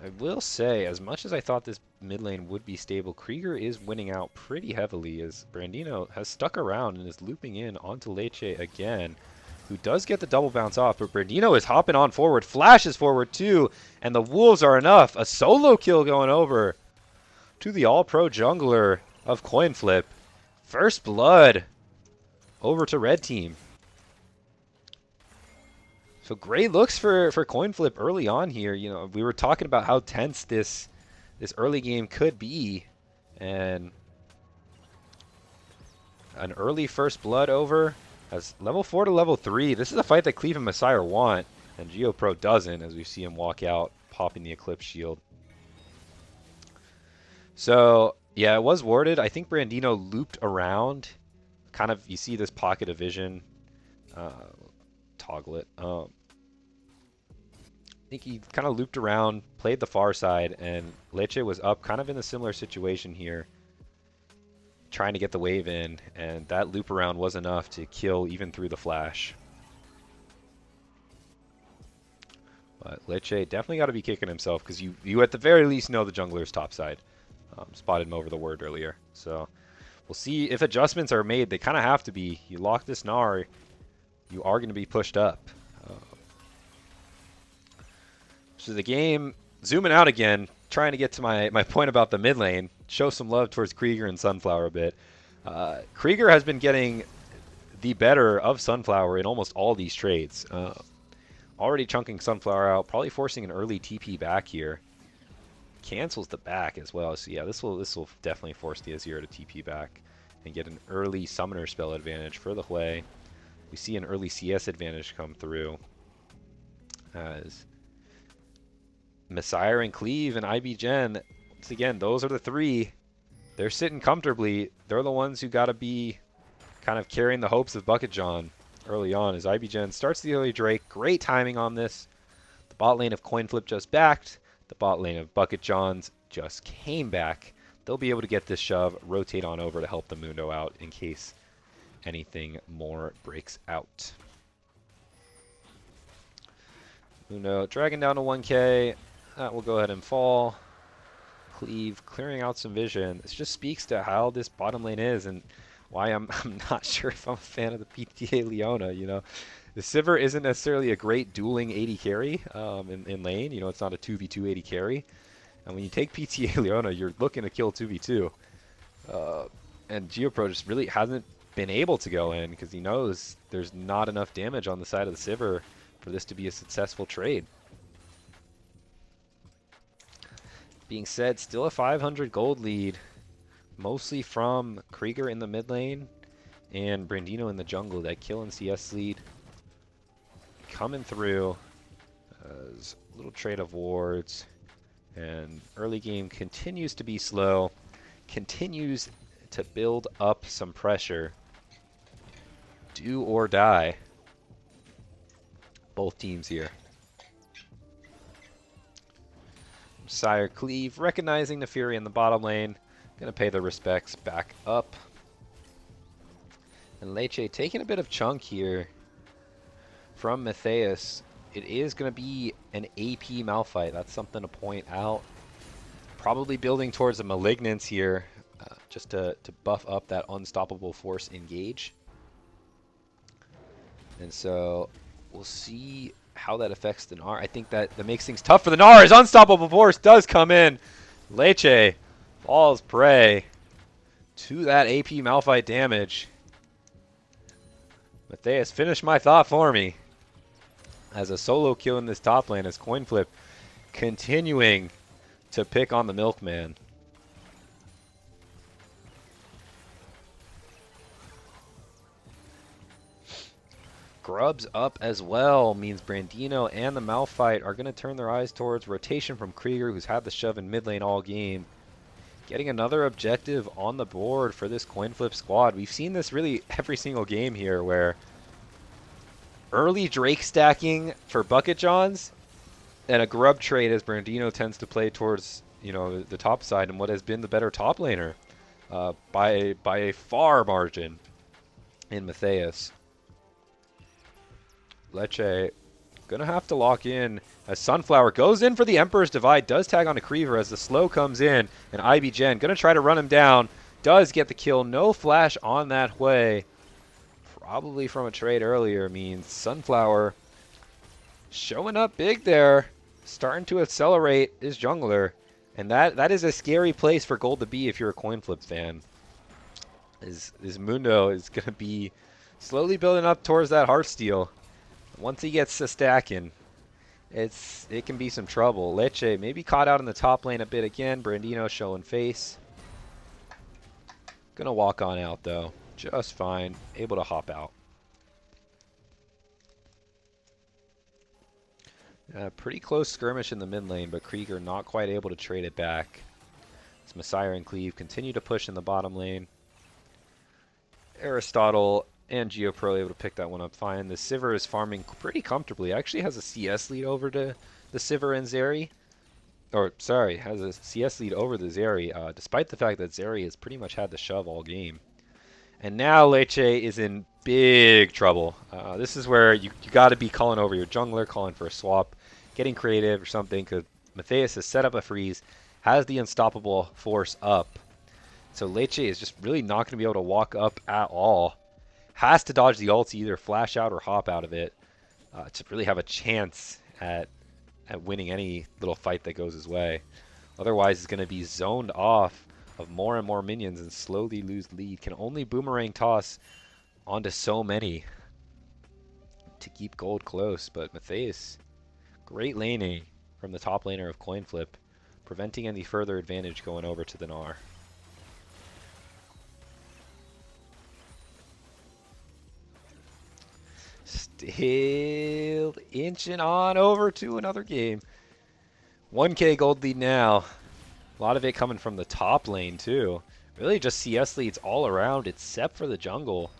I will say, as much as I thought this mid lane would be stable, Krieger is winning out pretty heavily as Brandino has stuck around and is looping in onto Leche again. who does get the double bounce off, but Brandino is hopping on forward, flashes forward too, and the Wolves are enough. A solo kill going over to the all-pro jungler of Coinflip. First blood over to red team. So great looks for Coinflip early on here. You know, we were talking about how tense this early game could be, and an early first blood over as level 4 to level 3. This is a fight that Cleve and Messiah want, and GeoPro doesn't, as we see him walk out, popping the Eclipse Shield. So, yeah, it was warded. I think Brandino looped around. Kind of, you see this pocket of vision. Toggle it. I think he kind of looped around, played the far side, and Leche was up kind of in a similar situation here, trying to get the wave in, and that loop around was enough to kill even through the flash. But Leche definitely got to be kicking himself, because you at the very least know the jungler's top side. Spotted him over the word earlier. So we'll see if adjustments are made. They kind of have to be. You lock this Gnar, you are going to be pushed up. So the game, zooming out again, trying to get to my point about the mid lane, show some love towards Krieger and Sunflower a bit. Krieger has been getting the better of Sunflower in almost all these trades. Already chunking Sunflower out, probably forcing an early TP back here. Cancels the back as well, so yeah, this will definitely force the Azir to TP back and get an early summoner spell advantage for the Hui. We see an early CS advantage come through as Messiah and Cleve and IBGen, once again, those are the three. They're sitting comfortably. They're the ones who got to be kind of carrying the hopes of BucketJon early on as IBGen starts the early Drake. Great timing on this. The bot lane of Coinflip just backed. The bot lane of BucketJon's just came back. They'll be able to get this shove, rotate on over to help the Mundo out in case anything more breaks out. Mundo dragging down to 1k. That will go ahead and fall. Cleve clearing out some vision. This just speaks to how this bottom lane is and why I'm not sure if I'm a fan of the PTA Leona. You know, the Sivir isn't necessarily a great dueling 80 carry in lane. You know, it's not a 2v2 80 carry. And when you take PTA Leona, you're looking to kill 2v2. And GeoPro just really hasn't been able to go in because he knows there's not enough damage on the side of the Sivir for this to be a successful trade. Being said, still a 500 gold lead, mostly from Krieger in the mid lane and Brandino in the jungle. That kill and CS lead coming through as a little trade of wards, and early game continues to be slow, continues to build up some pressure. Do or die, both teams here. Sire Cleve recognizing the Fury in the bottom lane, gonna pay the respects back up. And Leche taking a bit of chunk here from Matthias. It is gonna be an AP Malphite. That's something to point out. Probably building towards a Malignance here, just to buff up that unstoppable force engage. And so we'll see how that affects the Gnar. I think that makes things tough for the Gnar as unstoppable force does come in. Leche falls prey to that AP Malphite damage. Matthias, finish my thought for me. As a solo kill in this top lane as Coinflip continuing to pick on the Milkman. Grubs up as well means Brandino and the Malphite are going to turn their eyes towards rotation from Krieger, who's had the shove in mid lane all game. Getting another objective on the board for this Coinflip squad. We've seen this really every single game here where early Drake stacking for BucketJons and a grub trade as Brandino tends to play towards, you know, the top side and what has been the better top laner by a far margin in Matthias. Leche gonna have to lock in as Sunflower goes in for the Emperor's Divide, does tag on to Krieger as the slow comes in, and IBGen gonna try to run him down, does get the kill, no flash on that way probably from a trade earlier, means Sunflower showing up big there, starting to accelerate his jungler. And that is a scary place for gold to be if you're a Coinflip fan. His Mundo is going to be slowly building up towards that Heartsteel. Once he gets to stacking, it can be some trouble. Leche maybe caught out in the top lane a bit again. Brandino showing face. Gonna walk on out though, just fine. Able to hop out. Pretty close skirmish in the mid lane, but Krieger not quite able to trade it back. As Messiah and Cleave continue to push in the bottom lane. Aristotle and GeoPro able to pick that one up fine. The Sivir is farming pretty comfortably. Actually has a CS lead over to the Sivir and Zeri. Or, sorry, has a CS lead over the Zeri, despite the fact that Zeri has pretty much had the shove all game. And now Leche is in big trouble. This is where you got to be calling over your jungler, calling for a swap, getting creative or something, because Matthias has set up a freeze, has the unstoppable force up. So Leche is just really not going to be able to walk up at all. Has to dodge the ult, either flash out or hop out of it, to really have a chance at winning any little fight that goes his way. Otherwise, he's going to be zoned off of more and more minions and slowly lose lead. Can only boomerang toss onto so many to keep gold close. But Matthias, great laning from the top laner of Coinflip, preventing any further advantage going over to the Gnar. Still inching on over to another game. 1K gold lead now. A lot of it coming from the top lane too. Really just CS leads all around except for the jungle.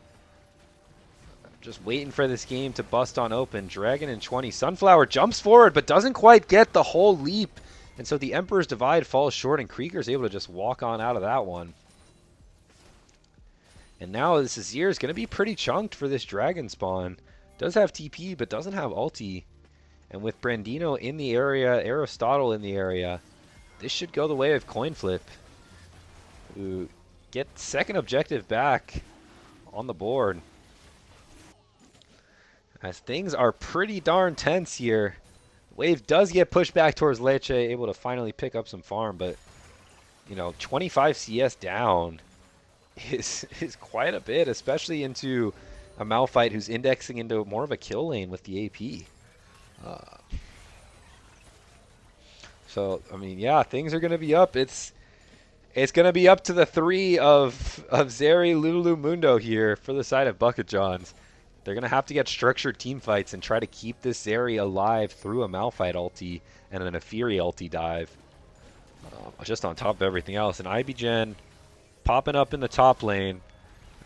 Just waiting for this game to bust on open. Dragon in 20. Sunflower jumps forward but doesn't quite get the whole leap. And so the Emperor's Divide falls short and Krieger's able to just walk on out of that one. And now this Azir is going to be pretty chunked for this Dragon spawn. Does have TP, but doesn't have ulti. And with Brandino in the area, Aristotle in the area, this should go the way of Coinflip, who get second objective back on the board. As things are pretty darn tense here. Wave does get pushed back towards Leche, able to finally pick up some farm, but, you know, 25 CS down is quite a bit, especially into a Malphite who's indexing into more of a kill lane with the AP. So, I mean, yeah, things are going to be up. It's going to be up to the three of Zeri, Lulu, Mundo here for the side of BucketJons. They're going to have to get structured team fights and try to keep this Zeri alive through a Malphite ulti and an Aphiri ulti dive. Just on top of everything else. And IBGen popping up in the top lane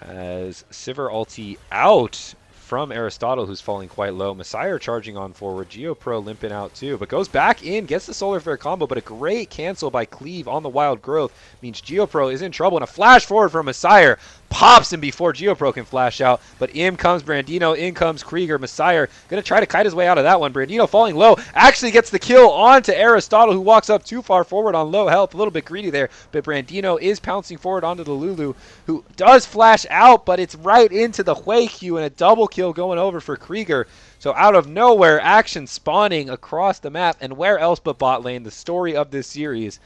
as Sivir ulti out from Aristotle, who's falling quite low. Messiah charging on forward. GeoPro limping out too, but goes back in, gets the Solar Flare combo, but a great cancel by Cleave on the Wild Growth means GeoPro is in trouble, and a flash forward from Messiah pops him before GeoPro can flash out, but in comes Brandino, in comes Krieger. Messiah going to try to kite his way out of that one. Brandino falling low, actually gets the kill onto Aristotle, who walks up too far forward on low health. A little bit greedy there, but Brandino is pouncing forward onto the Lulu, who does flash out, but it's right into the Hui Q, and a double kill going over for Krieger. So out of nowhere, action spawning across the map, and where else but bot lane, the story of this series,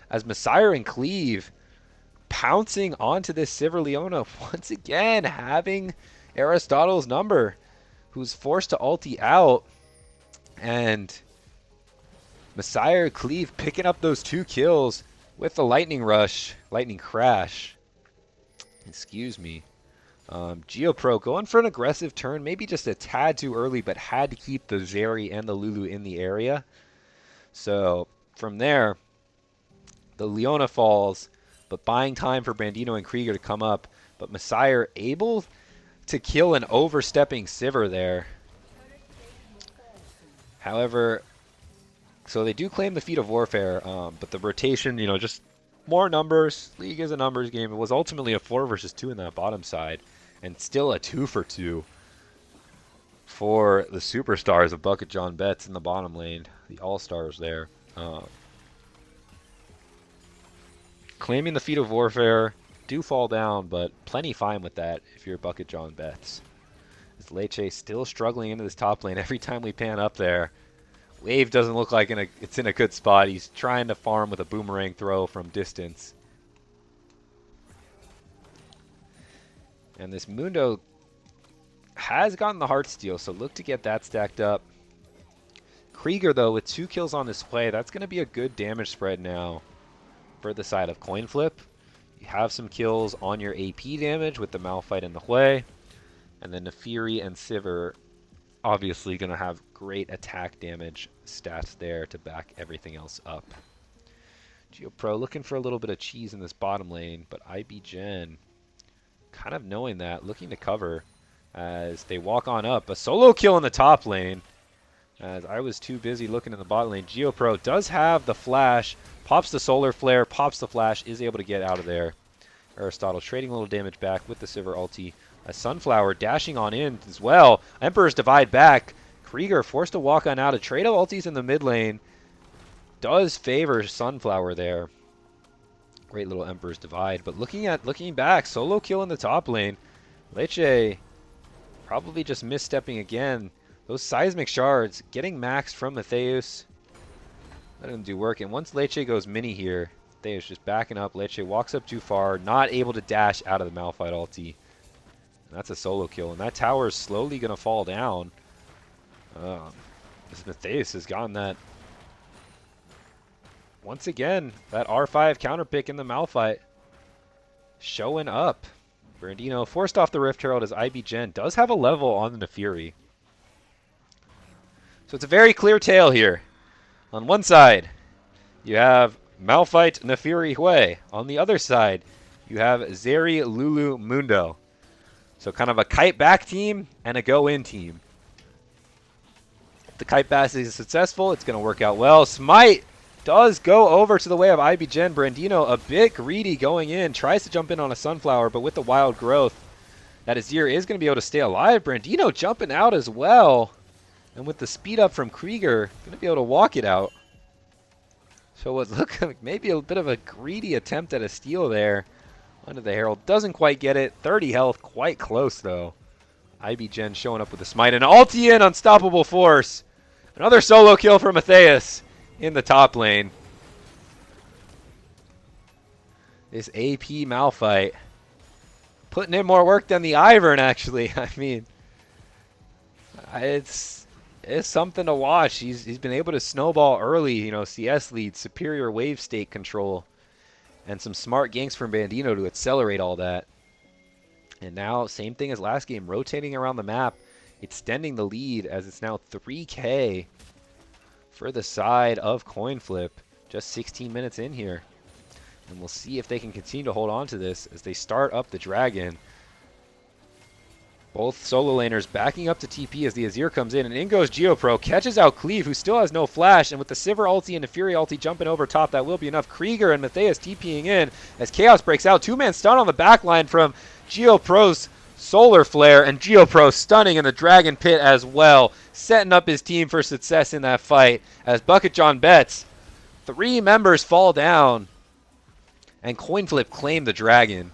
as Messiah and Cleave pouncing onto this Sivir Leona, once again having Aristotle's number, who's forced to ulti out, and Messiah Cleave picking up those 2 kills with the lightning crash. Excuse me. GeoPro going for an aggressive turn, maybe just a tad too early, but had to keep the Zeri and the Lulu in the area. So from there, the Leona falls, but buying time for Brandino and Krieger to come up. But Messiah able to kill an overstepping Sivir there. However, so they do claim the Feat of Warfare, but the rotation, you know, just more numbers. League is a numbers game. It was ultimately a 4 versus 2 in that bottom side, and still a 2 for 2 for the superstars of BucketJonBets in the bottom lane, the all-stars there. Claiming the Feat of Warfare, do fall down, but plenty fine with that if you're BucketJonBets. With Leche still struggling into this top lane every time we pan up there. Wave doesn't look like it's in a good spot. He's trying to farm with a boomerang throw from distance. And this Mundo has gotten the Heartsteel, so look to get that stacked up. Krieger, though, with 2 kills on this play, that's going to be a good damage spread now for the side of Coinflip. You have some kills on your AP damage with the Malphite and the Hui. And then Nefiri and Sivir obviously going to have great attack damage stats there to back everything else up. GeoPro looking for a little bit of cheese in this bottom lane, but IBGen kind of knowing that, looking to cover as they walk on up. A solo kill in the top lane, as I was too busy looking in the bottom lane. GeoPro does have the flash, pops the solar flare, pops the flash, is able to get out of there. Aristotle trading a little damage back with the Sivir ulti. A Sunflower dashing on in as well. Emperor's Divide back. Krieger forced to walk on out. A trade of ultis in the mid lane does favor Sunflower there. Great little Emperor's Divide. But looking back, solo kill in the top lane. Leche probably just misstepping again. Those seismic shards getting maxed from Matheus. Let him do work. And once Leche goes mini here, Matheus just backing up. Leche walks up too far, not able to dash out of the Malphite ulti. And that's a solo kill. And that tower is slowly going to fall down. This Matheus has gotten that. Once again, that R5 counter pick in the Malphite showing up. Brandino forced off the Rift Herald as IBGen does have a level on the Nefiri. So it's a very clear tale here. On one side, you have Malphite Nefiri Hui. On the other side, you have Zeri Lulu Mundo. So kind of a kite back team and a go in team. If the kite back is successful, it's going to work out well. Smite does go over to the way of IBGen. Brandino a bit greedy going in. Tries to jump in on a Sunflower, but with the wild growth, that Azir is going to be able to stay alive. Brandino jumping out as well. And with the speed up from Krieger, going to be able to walk it out. So what looked like maybe a bit of a greedy attempt at a steal there. Under the Herald. Doesn't quite get it. 30 health. Quite close, though. IBGen showing up with a smite. And ulti in. Unstoppable force. Another solo kill for Matheus in the top lane. This AP Malphite putting in more work than the Ivern, actually. I mean, it's something to watch. He's been able to snowball early, you know, CS lead, superior wave state control, and some smart ganks from Bandino to accelerate all that. And now, same thing as last game, rotating around the map, extending the lead as it's now 3K for the side of Coinflip. Just 16 minutes in here. And we'll see if they can continue to hold on to this as they start up the Dragon. Both solo laners backing up to TP as the Azir comes in goes GeoPro, catches out Cleave, who still has no flash, and with the Sivir ulti and the Fury ulti jumping over top, that will be enough. Krieger and Matheus TPing in as Chaos breaks out. 2-man stun on the backline from GeoPro's Solar Flare, and GeoPro stunning in the Dragon Pit as well, setting up his team for success in that fight as BucketJonBets, 3 members fall down, and Coinflip claim the Dragon.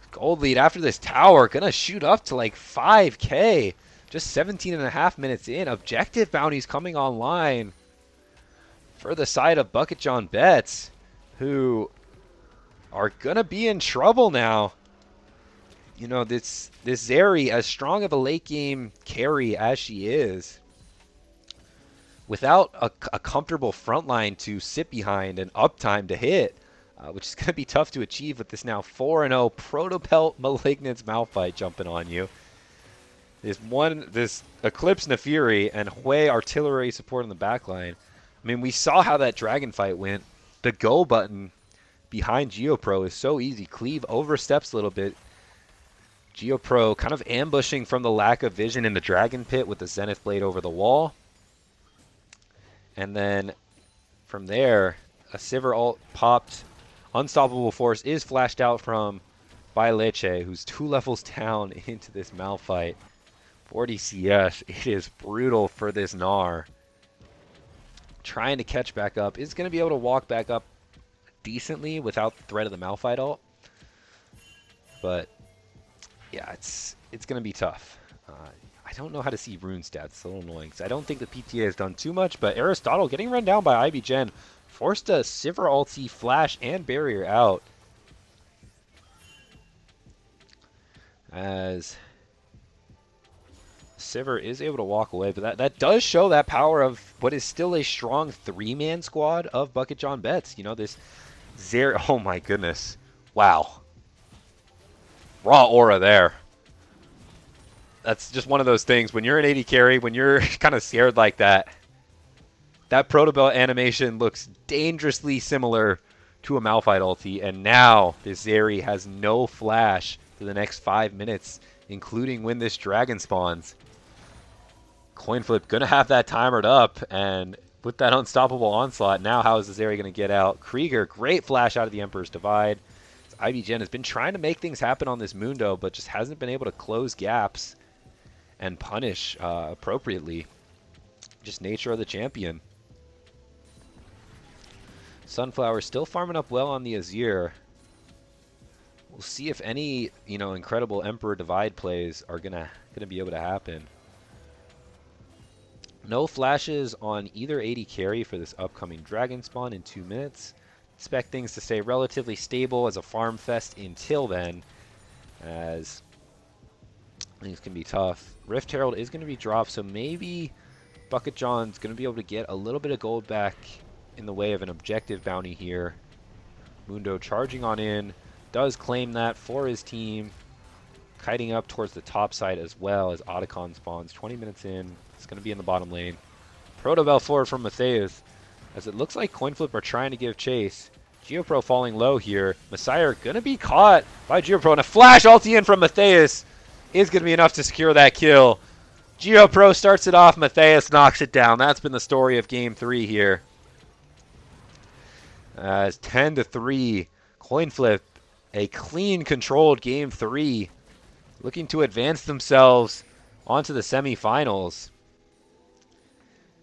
Gold lead after this tower, gonna shoot up to like 5K. Just 17.5 minutes in. Objective bounties coming online for the side of BucketJonBets, who are gonna be in trouble now. You know, this Zeri, as strong of a late game carry as she is, without a comfortable front line to sit behind and uptime to hit, which is going to be tough to achieve with this now 4-0 Protopelt Malignance Malphite jumping on you. This Eclipse Nefiri and Hui artillery support on the backline. I mean, we saw how that dragon fight went. The go button behind GeoPro is so easy. Cleave oversteps a little bit. GeoPro kind of ambushing from the lack of vision in the Dragon Pit with the Zenith Blade over the wall. And then from there, a Sivir ult popped. Unstoppable Force is flashed out by Leche, who's 2 levels down into this Malphite. 40 CS. It is brutal for this Gnar. Trying to catch back up. Is going to be able to walk back up decently without the threat of the Malphite ult. But Yeah, it's going to be tough. I don't know how to see rune stats. It's a little annoying because I don't think the PTA has done too much, but Aristotle getting run down by IBGen. Forced a Sivir ulti, flash, and barrier out. As Sivir is able to walk away, but that does show that power of what is still a strong three-man squad of BucketJonBets. You know, this Zeri... Oh my goodness. Wow. Raw aura there. That's just one of those things. When you're an AD carry, when you're kind of scared like that, that Protobelt animation looks dangerously similar to a Malphite ulti, and now this Zeri has no flash for the next 5 minutes, including when this dragon spawns. Coinflip gonna have that timered up, and with that unstoppable onslaught, now how is the Zeri gonna get out? Krieger, great flash out of the Emperor's Divide. IBGen has been trying to make things happen on this Mundo, but just hasn't been able to close gaps and punish appropriately. Just nature of the champion. Sunflower still farming up well on the Azir. We'll see if any, you know, incredible Emperor Divide plays are gonna be able to happen. No flashes on either AD carry for this upcoming dragon spawn in 2 minutes. Expect things to stay relatively stable as a farm fest until then, as things can be tough. Rift Herald is going to be dropped, so maybe BucketJon's going to be able to get a little bit of gold back in the way of an objective bounty here. Mundo charging on in, does claim that for his team. Kiting up towards the top side as well as Otacon spawns. 20 minutes in, it's going to be in the bottom lane. Protobelt forward from Matthias, as it looks like Coinflip are trying to give chase. GeoPro falling low here. Messiah going to be caught by GeoPro, and a flash ulti in from Matthias is going to be enough to secure that kill. GeoPro starts it off, Matthias knocks it down. That's been the story of Game 3 here. As 10-3, Coinflip, a clean, controlled Game 3, looking to advance themselves onto the semifinals.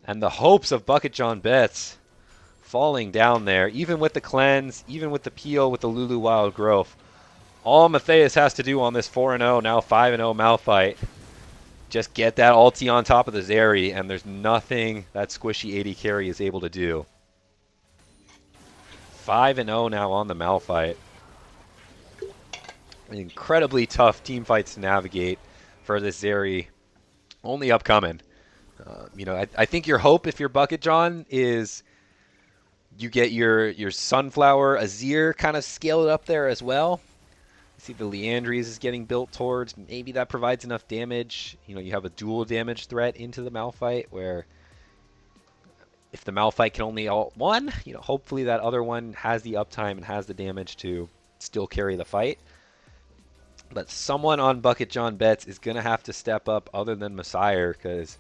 And the hopes of BucketJonBets falling down there, even with the cleanse, even with the peel, with the Lulu Wild Growth. All Matthias has to do on this 4-0, now 5-0 Malphite, just get that ulti on top of the Zeri, and there's nothing that squishy AD carry is able to do. 5-0 now on the Malphite. Incredibly tough team fights to navigate for this Zeri. Only upcoming. You know, I think your hope if you're BucketJon is you get your Sunflower Azir kind of scaled up there as well. You see the Leandries is getting built towards. Maybe that provides enough damage. You know, you have a dual damage threat into the Malphite where if the Malphite can only ult one, you know, hopefully that other one has the uptime and has the damage to still carry the fight. But someone on BucketJonBets is going to have to step up other than Messiah, because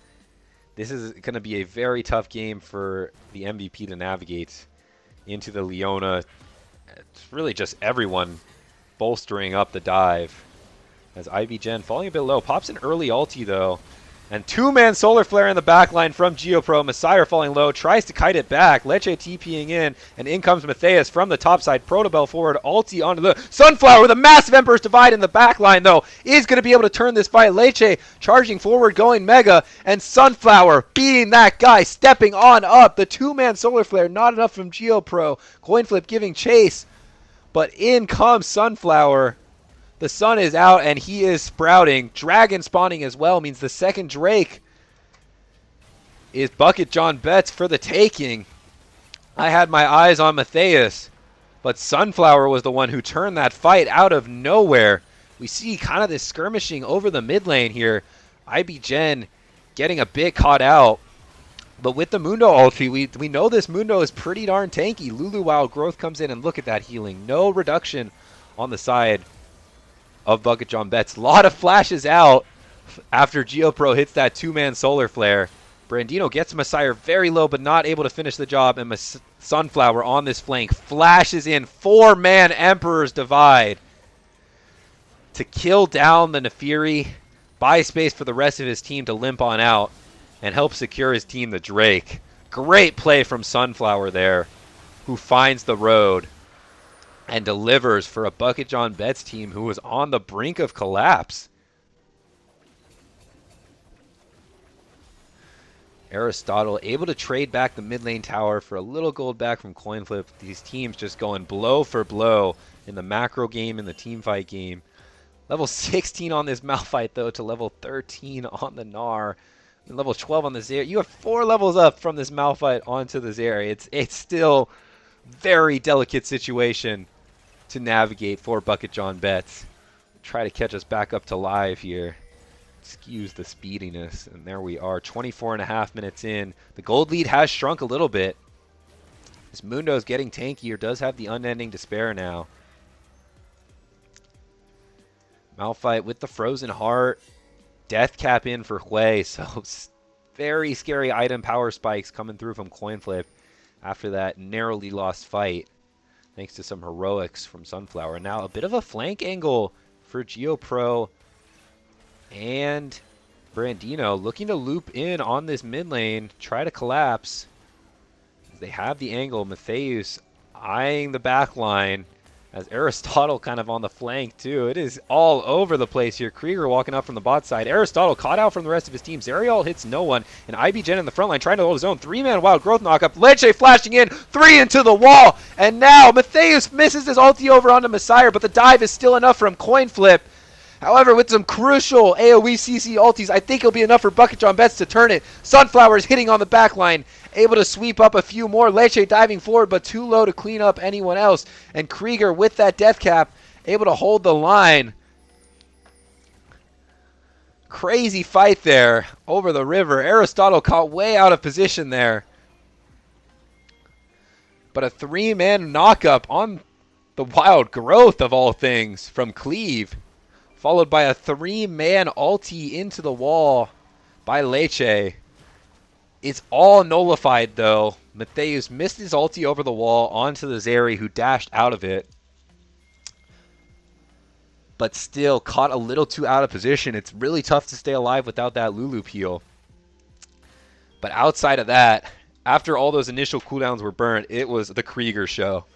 this is going to be a very tough game for the MVP to navigate into the Leona. It's really just everyone bolstering up the dive. As IBGen falling a bit low. Pops an early ulti, though. And two-man Solar Flare in the backline from GeoPro. Messiah falling low, tries to kite it back. Leche TPing in comes Matthias from the top side. Protobelt forward, ulti onto the Sunflower with a massive Emperor's Divide in the backline, though. Is going to be able to turn this fight. Leche charging forward, going Mega. And Sunflower beating that guy, stepping on up. The two-man Solar Flare, not enough from GeoPro. Coinflip giving chase. But in comes Sunflower. The sun is out, and he is sprouting. Dragon spawning as well means the second Drake is BucketJonBets for the taking. I had my eyes on Matthias, but Sunflower was the one who turned that fight out of nowhere. We see kind of this skirmishing over the mid lane here. IBGen getting a bit caught out. But with the Mundo ulti, we know this Mundo is pretty darn tanky. Lulu Wild Growth comes in, and look at that healing. No reduction on the side of BucketJonBets. A lot of flashes out after GeoPro hits that two-man Solar Flare. Brandino gets Messiah very low, but not able to finish the job, and Sunflower on this flank flashes in. Four-man Emperor's Divide to kill down the Nefiri, buy space for the rest of his team to limp on out, and help secure his team the Drake. Great play from Sunflower there, who finds the road. and delivers for a BucketJonBets team who was on the brink of collapse. Aristotle able to trade back the mid lane tower for a little gold back from Coinflip. These teams just going blow for blow in the macro game and the team fight game. Level 16 on this Malphite, though, to level 13 on the Gnar. And level 12 on the Zeri. You have 4 levels up from this Malphite onto the Zeri. It's still very delicate situation to navigate for BucketJonBets. Try to catch us back up to live here. Excuse the speediness. And there we are, 24.5 minutes in. The gold lead has shrunk a little bit. This Mundo's getting tankier, does have the unending despair now. Malphite with the frozen heart. Death cap in for Hui. So very scary item power spikes coming through from Coinflip after that narrowly lost fight. Thanks to some heroics from Sunflower. Now a bit of a flank angle for GeoPro and Brandino looking to loop in on this mid lane, try to collapse. They have the angle. Matheus eyeing the back line as Aristotle kind of on the flank too. It is all over the place here. Krieger walking up from the bot side. Aristotle caught out from the rest of his team. Zerial hits no one. And IBGen in the front line trying to hold his own. 3-man wild growth knockup. Leche flashing in. 3 into the wall. And now Matheus misses his ulti over onto Messiah, but the dive is still enough from Coinflip. However, with some crucial AoE CC ultis, I think it'll be enough for BucketJonBets to turn it. Sunflower is hitting on the back line, able to sweep up a few more. Leche diving forward, but too low to clean up anyone else. And Krieger with that death cap, able to hold the line. Crazy fight there over the river. Aristotle caught way out of position there. But a 3-man knockup on the wild growth of all things from Cleave. Followed by a 3-man ulti into the wall by Leche. It's all nullified, though. Matheus missed his ulti over the wall onto the Zeri, who dashed out of it. But still caught a little too out of position. It's really tough to stay alive without that Lulu peel. But outside of that, after all those initial cooldowns were burned, it was the Krieger show.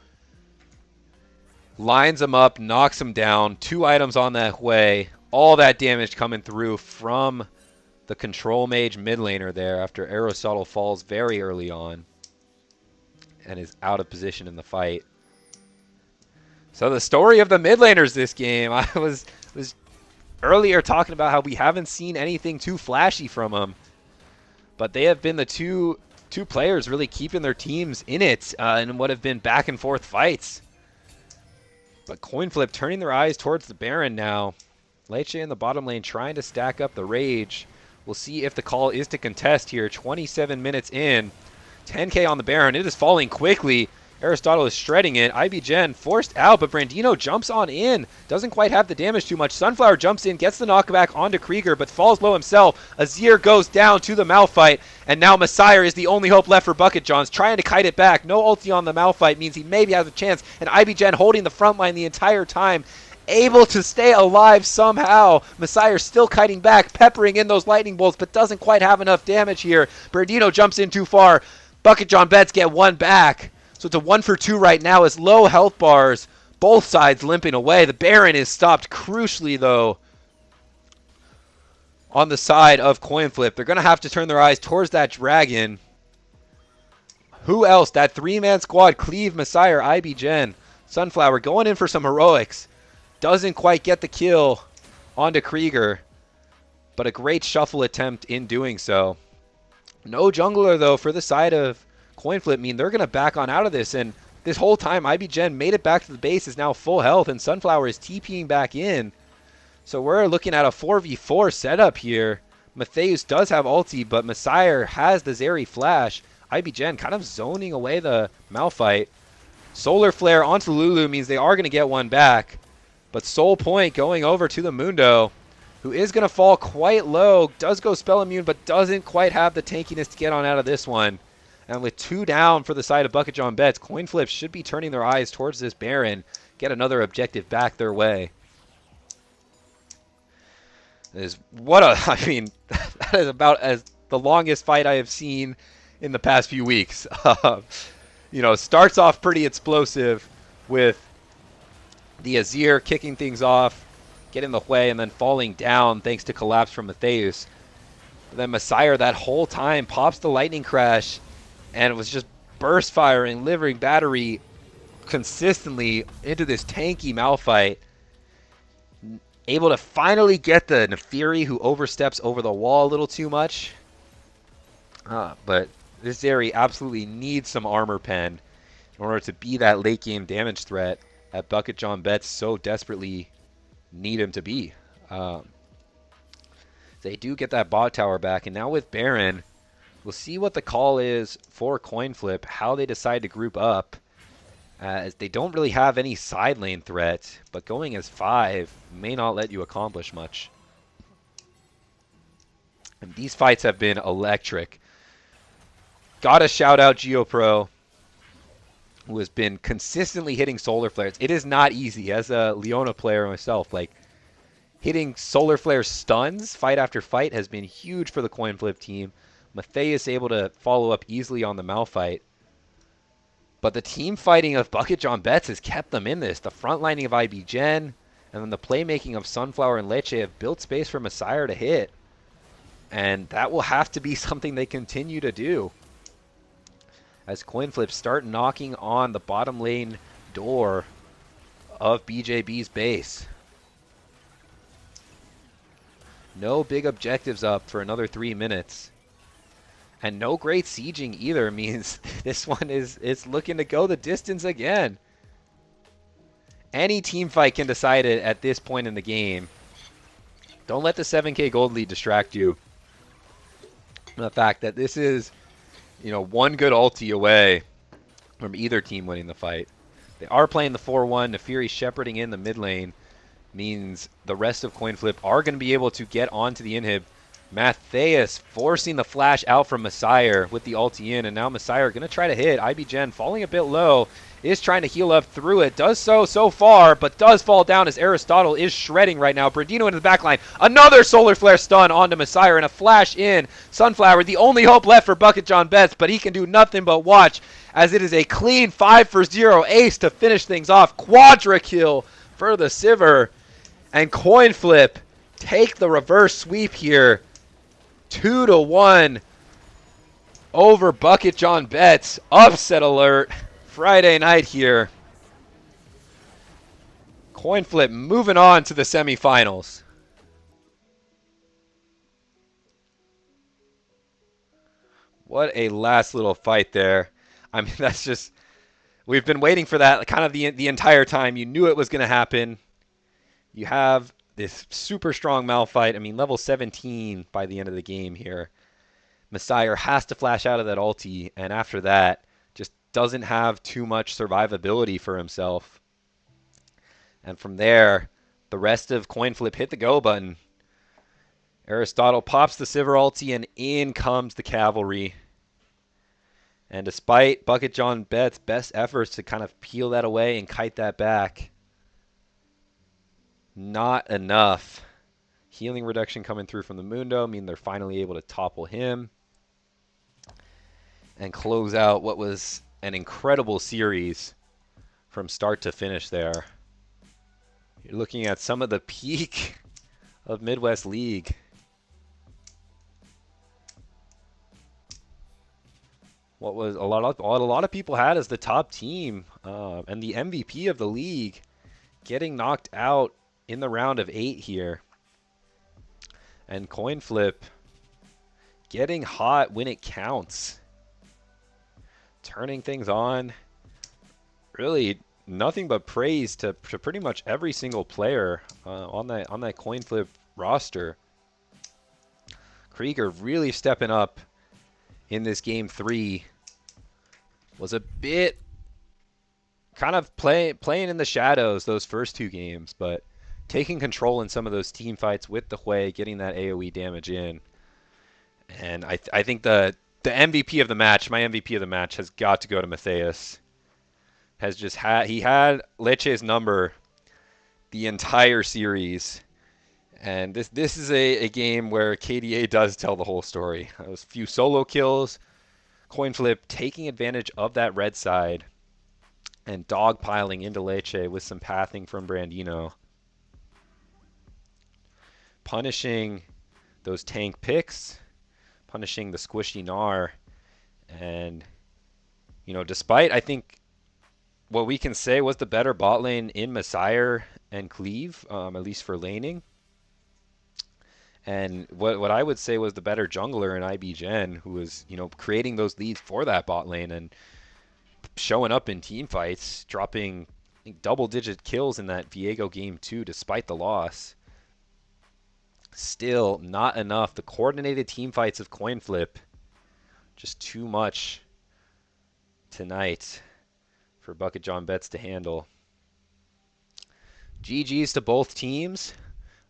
Lines him up, knocks him down. 2 items on that way. All that damage coming through from the control mage mid laner there after Aristotle falls very early on and is out of position in the fight. So the story of the mid laners this game, I was earlier talking about how we haven't seen anything too flashy from them, but they have been the two players really keeping their teams in it in what have been back and forth fights. But Coinflip turning their eyes towards the Baron now. Leche in the bottom lane trying to stack up the Rage. We'll see if the call is to contest here. 27 minutes in. 10k on the Baron. It is falling quickly. Aristotle is shredding it. IBGen forced out, but Brandino jumps on in. Doesn't quite have the damage too much. Sunflower jumps in, gets the knockback onto Krieger, but falls low himself. Azir goes down to the Malphite, and now Messiah is the only hope left for BucketJons. Trying to kite it back. No ulti on the Malphite means he maybe has a chance, and IBGen holding the front line the entire time. Able to stay alive somehow. Messiah still kiting back, peppering in those lightning bolts, but doesn't quite have enough damage here. Brandino jumps in too far. BucketJonBets get one back. So it's a 1 for 2 right now as low health bars, both sides limping away. The Baron is stopped crucially, though, on the side of Coinflip. They're going to have to turn their eyes towards that dragon. Who else? That 3-man squad, Cleave, Messiah, IBGen. Sunflower going in for some heroics. Doesn't quite get the kill onto Krieger, but a great shuffle attempt in doing so. No jungler, though, for the side of Coinflip. Mean they're going to back on out of this, and this whole time IBGen made it back to the base, is now full health, and Sunflower is TPing back in. So we're looking at a 4v4 setup here. Matheus does have ulti, but Messiah has the Zeri flash. IBGen kind of zoning away the Malphite. Solar Flare onto Lulu means they are going to get one back, but Soul Point going over to the Mundo, who is going to fall quite low. Does go spell immune, but doesn't quite have the tankiness to get on out of this one. And with 2 down for the side of BucketJonBets, Coinflip should be turning their eyes towards this Baron, get another objective back their way. That is that is about as the longest fight I have seen in the past few weeks. Starts off pretty explosive with The Azir kicking things off, getting the way, and then falling down thanks to collapse from Matheus. But then Messiah that whole time pops the lightning crash, and it was just burst firing, delivering battery consistently into this tanky Malphite. Able to finally get the Nefiri, who oversteps over the wall a little too much. But this Zeri absolutely needs some armor pen in order to be that late game damage threat that BucketJonBets so desperately need him to be. They do get that bot tower back, and now with Baron, we'll see what the call is for Coinflip, how they decide to group up, as they don't really have any side lane threat, but going as 5 may not let you accomplish much. And these fights have been electric. Gotta shout out GeoPro, who has been consistently hitting solar flares. It is not easy as a Leona player myself. Like, hitting solar flare stuns fight after fight has been huge for the Coinflip team. Matheus able to follow up easily on the Malphite. But the team fighting of BucketJonBets has kept them in this. The front lining of IBGen and then the playmaking of Sunflower and Leche have built space for Messiah to hit. And that will have to be something they continue to do, as Coinflip start knocking on the bottom lane door of BJB's base. No big objectives up for another 3 minutes. And no great sieging either means this one is looking to go the distance again. Any team fight can decide it at this point in the game. Don't let the 7k gold lead distract you. The fact that this is, one good ulti away from either team winning the fight. They are playing the 4-1. Nefiri shepherding in the mid lane means the rest of Coinflip are going to be able to get onto the inhib. Matheus forcing the flash out from Messiah with the ulti in, and now Messiah going to try to hit. IBGen falling a bit low, is trying to heal up through it. Does so far, but does fall down as Aristotle is shredding right now. Brandino into the backline. Another solar flare stun onto Messiah and a flash in. Sunflower, the only hope left for BucketJonBets, but he can do nothing but watch as it is a clean 5-for-0 ace to finish things off. Quadra kill for the Sivir. And Coinflip take the reverse sweep here. 2-1 over BucketJonBets. Upset alert Friday night here. Coinflip moving on to the semifinals. What a last little fight there. I mean, that's just, we've been waiting for that kind of the entire time. You knew it was going to happen. You have this super strong Malphite. I mean, level 17 by the end of the game here. Messiah has to flash out of that ulti, and after that, just doesn't have too much survivability for himself. And from there, the rest of Coinflip hit the go button. Aristotle pops the Sivir ulti, and in comes the cavalry. And despite BucketJonBets' best efforts to kind of peel that away and kite that back, not enough. Healing reduction coming through from the Mundo mean they're finally able to topple him and close out what was an incredible series from start to finish there. You're looking at some of the peak of Midwest League. What was a lot of people had as the top team and the MVP of the league getting knocked out in the round of 8 here. And Coinflip getting hot when it counts. Turning things on. Really nothing but praise to pretty much every single player on that Coinflip roster. Krieger really stepping up in this game 3. Was a bit kind of playing in the shadows those first 2 games, but taking control in some of those team fights with the Hui, getting that AoE damage in. And I think the MVP of the match, my MVP of the match, has got to go to Matheus. He had Leche's number the entire series. And this is a game where KDA does tell the whole story. Those few solo kills, Coinflip taking advantage of that red side, and dogpiling into Leche with some pathing from Brandino. Punishing those tank picks, punishing the squishy Gnar, and, you know, despite, I think, what we can say was the better bot lane in Messiah and Cleave, at least for laning, and what I would say was the better jungler in IB Gen, who was, you know, creating those leads for that bot lane and showing up in team fights, dropping double-digit kills in that Viego game too, despite the loss. Still not enough. The coordinated team fights of Coinflip, just too much tonight for BucketJonBets to handle. GG's to both teams.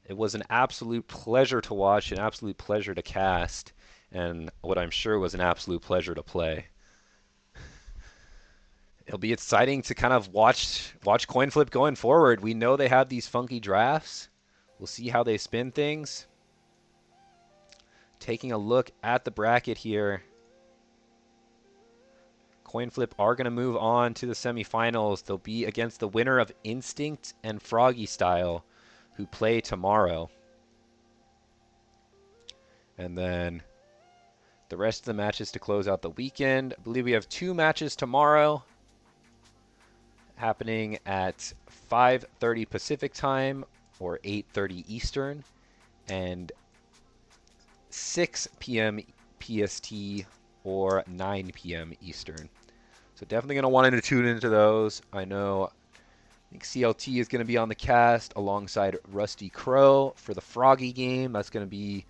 It was an absolute pleasure to watch, an absolute pleasure to cast, and what I'm sure was an absolute pleasure to play. It'll be exciting to kind of watch Coinflip going forward. We know they have these funky drafts. We'll see how they spin things. Taking a look at the bracket here. Coinflip are going to move on to the semifinals. They'll be against the winner of Instinct and Froggy Style, who play tomorrow. And then the rest of the matches to close out the weekend. I believe we have 2 matches tomorrow happening at 5:30 Pacific time or 8:30 Eastern, and 6 p.m. PST or 9 p.m. Eastern. So definitely going to want to tune into those. I think CLT is going to be on the cast alongside Rusty Crow for the Froggy game. That's going to be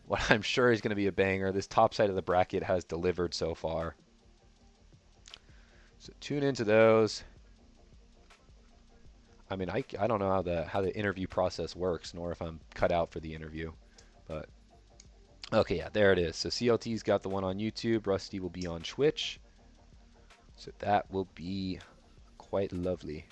what I'm sure is going to be a banger. This top side of the bracket has delivered so far. So tune into those. I mean, I don't know how the interview process works, nor if I'm cut out for the interview. But okay, yeah, there it is. So CLT's got the one on YouTube. Rusty will be on Twitch. So that will be quite lovely.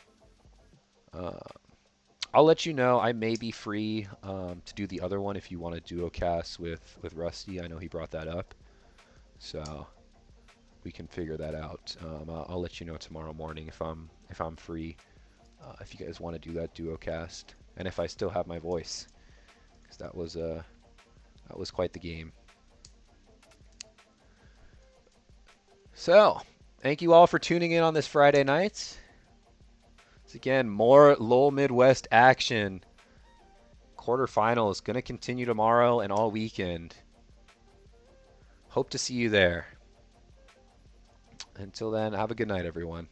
I'll let you know. I may be free to do the other one if you want to duo cast with Rusty. I know he brought that up. So we can figure that out. I'll let you know tomorrow morning if I'm free. If you guys want to do that duo cast, and if I still have my voice, because that was quite the game. So, thank you all for tuning in on this Friday night. Once again, more LOLMidwest action. Quarterfinals going to continue tomorrow and all weekend. Hope to see you there. Until then, have a good night, everyone.